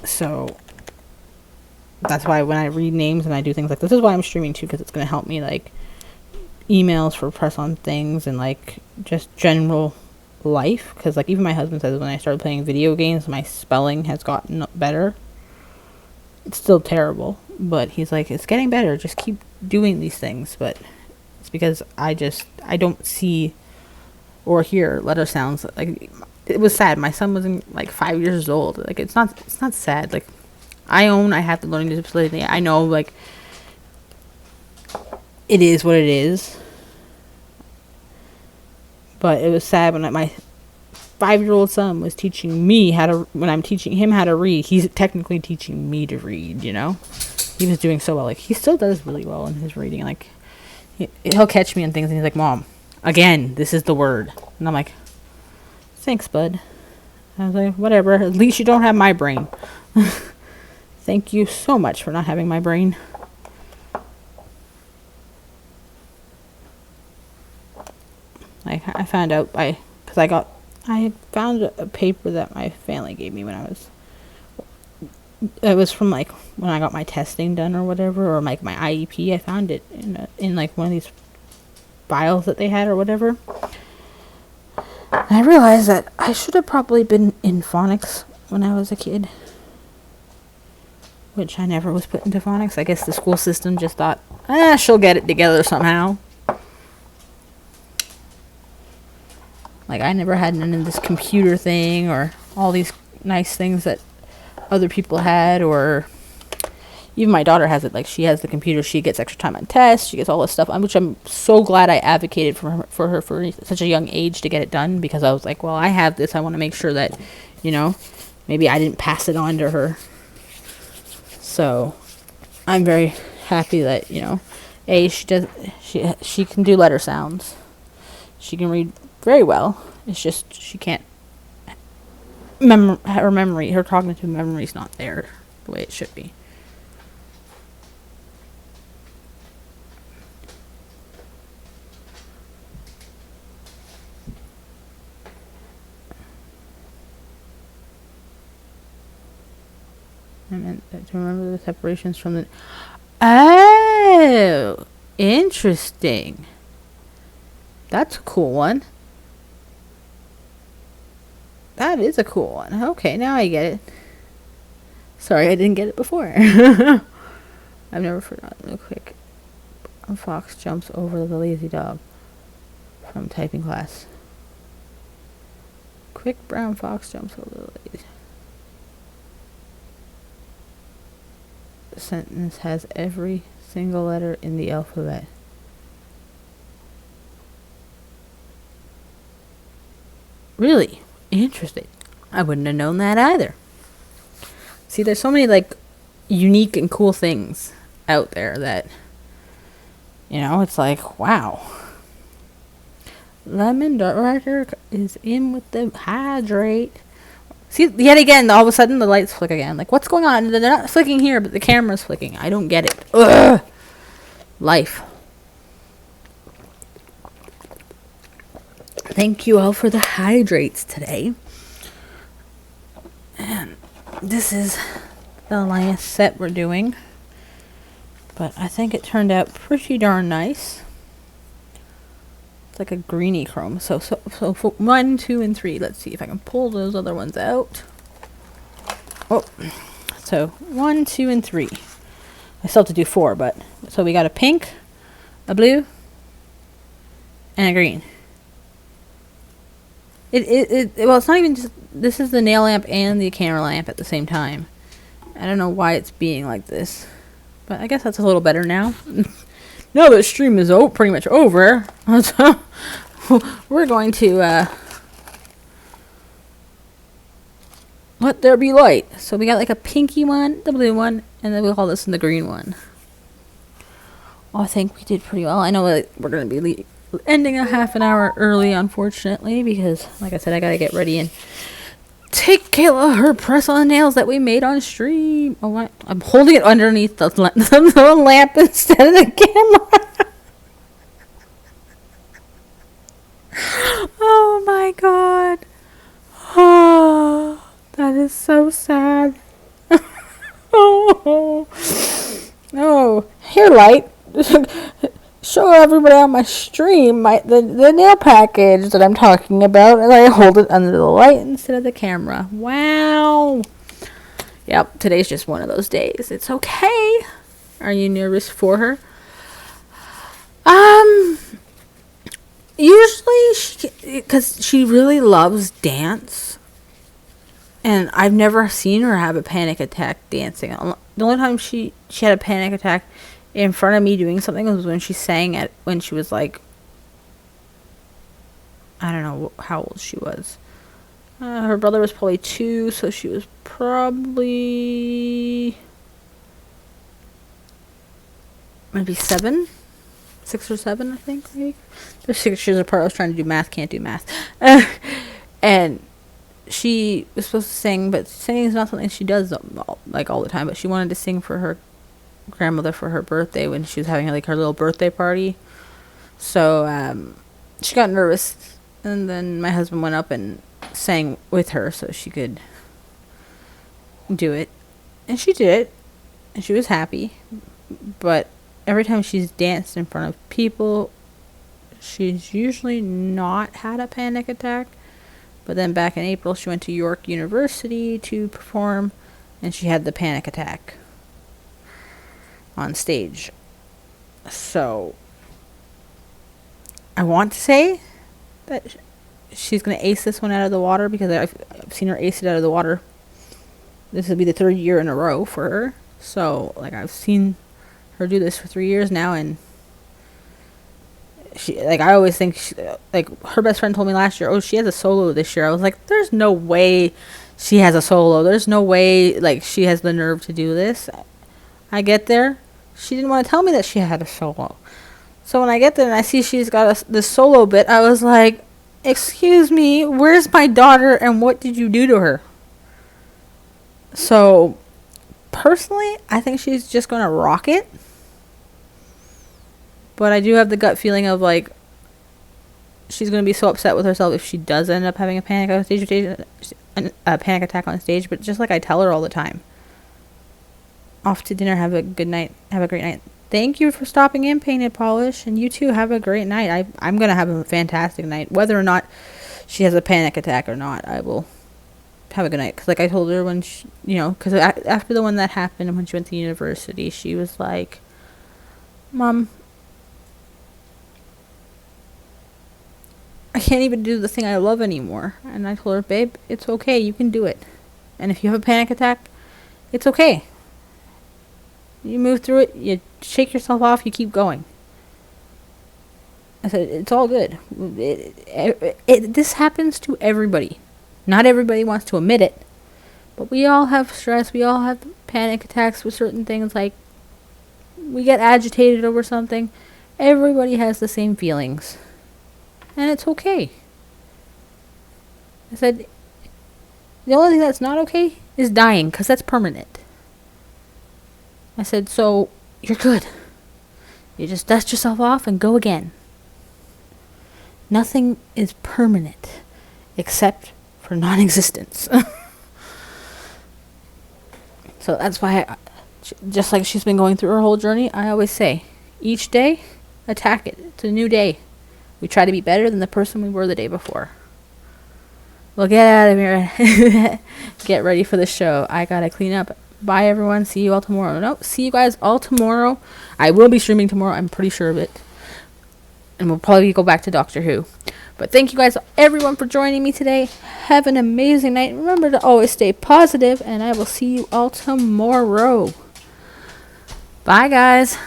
So that's why when I read names and I do things like this is why I'm streaming too, because it's going to help me like emails for press on things and like just general life. Because like even my husband says when I started playing video games, my spelling has gotten better. It's still terrible, but he's like, it's getting better. Just keep doing these things. But it's because I don't see or hear letter sounds. Like, it was sad. My son was like 5 years old. Like, it's not sad. Like, I have the learning disability. I know, like, it is what it is. But it was sad when my 5-year-old son was teaching me when I'm teaching him how to read, he's technically teaching me to read, you know? He was doing so well. Like, he still does really well in his reading. Like, he'll catch me in things and he's like, Mom, again, this is the word. And I'm like, thanks, bud. I was like, whatever. At least you don't have my brain. Thank you so much for not having my brain. Like, I found out because I found a paper that my family gave me when it was from like when I got my testing done or whatever, or like my IEP. I found it in like one of these files that they had or whatever. And I realized that I should have probably been in phonics when I was a kid, which I never was put into phonics. I guess the school system just thought, she'll get it together somehow. Like, I never had none of this computer thing or all these nice things that other people had, or even my daughter has it. Like, she has the computer, she gets extra time on tests, she gets all this stuff, which I'm so glad I advocated for her for such a young age to get it done, because I was like, well, I have this, I want to make sure that, you know, maybe I didn't pass it on to her. So I'm very happy that, you know, she can do letter sounds, she can read very well. It's just she can't her cognitive memory's not there the way it should be. I meant to remember the separations from the... Oh, interesting. That's a cool one. That is a cool one. Okay, now I get it. Sorry, I didn't get it before. I've never forgotten. Real quick. A fox jumps over the lazy dog from typing class. Quick brown fox jumps over the lazy. The sentence has every single letter in the alphabet. Really? Interesting. I wouldn't have known that either. See, there's so many, like, unique and cool things out there that, you know, it's like, wow. Lemon Director is in with the hydrate. See, yet again, all of a sudden, the lights flick again. Like, what's going on? They're not flicking here, but the camera's flicking. I don't get it. Ugh. Life. Thank you all for the hydrates today. And this is the last set we're doing. But I think it turned out pretty darn nice. It's like a greeny chrome. So for 1, 2, and 3. Let's see if I can pull those other ones out. Oh, so 1, 2, and 3. I still have to do 4, but so we got a pink, a blue, and a green. Well, it's not even just. This is the nail lamp and the camera lamp at the same time. I don't know why it's being like this, but I guess that's a little better now. Now the stream is pretty much over, so we're going to let there be light. So we got like a pinky one, the blue one, and then we'll call this the green one. I think we did pretty well. I know that we're going to be ending a half an hour early, unfortunately, because, like I said, I got to get ready and take Kayla her press-on nails that we made on stream. Oh, I'm holding it underneath the lamp instead of the camera. Oh, my God. Oh, that is so sad. Oh, here, light. Show everybody on my stream the nail package that I'm talking about, and I hold it under the light instead of the camera. Wow. Yep, today's just one of those days. It's okay. Are you nervous for her? Usually, because she really loves dance, and I've never seen her have a panic attack dancing. The only time she had a panic attack in front of me doing something was when she sang when she was like, I don't know how old she was. Her brother was probably 2, so she was probably maybe 7, 6 or 7, I think. Maybe they're 6 years apart. I was trying to do math, can't do math. And she was supposed to sing, but singing is not something she does all the time. But she wanted to sing for her grandmother for her birthday when she was having like her little birthday party. So she got nervous, and then my husband went up and sang with her so she could do it, and she did it, and she was happy. But every time she's danced in front of people, she's usually not had a panic attack. But then back in April, she went to York University to perform, and she had the panic attack on stage. So I want to say that she's going to ace this one out of the water, because I've seen her ace it out of the water. This will be the 3rd year in a row for her. So, like, I've seen her do this for 3 years now, and she, like, I always think, like, her best friend told me last year, oh, she has a solo this year. I was like, there's no way she has a solo. There's no way, like, she has the nerve to do this. I get there. She didn't want to tell me that she had a solo. So when I get there and I see she's got this solo bit, I was like, excuse me, where's my daughter and what did you do to her? So, personally, I think she's just going to rock it. But I do have the gut feeling of, like, she's going to be so upset with herself if she does end up having a panic attack on stage. But just like I tell her all the time, off to dinner, have a good night, have a great night. Thank you for stopping in, Painted Polish, and you too have a great night. I'm going to have a fantastic night. Whether or not she has a panic attack or not, I will have a good night. Because like I told her when she, because after the one that happened when she went to university, she was like, Mom, I can't even do the thing I love anymore. And I told her, babe, it's okay, you can do it. And if you have a panic attack, it's okay. You move through it, you shake yourself off, you keep going. I said, it's all good. This happens to everybody. Not everybody wants to admit it, but we all have stress, we all have panic attacks with certain things, like we get agitated over something. Everybody has the same feelings. And it's okay. I said, the only thing that's not okay is dying, because that's permanent. I said, so you're good. You just dust yourself off and go again. Nothing is permanent except for non-existence. So that's why, just like she's been going through her whole journey, I always say, each day, attack it. It's a new day. We try to be better than the person we were the day before. Well, get out of here. Get ready for the show. I gotta clean up. Bye, everyone. See you all tomorrow. No, see you guys all tomorrow. I will be streaming tomorrow. I'm pretty sure of it. And we'll probably go back to Doctor Who. But thank you guys, everyone, for joining me today. Have an amazing night. Remember to always stay positive, and I will see you all tomorrow. Bye, guys.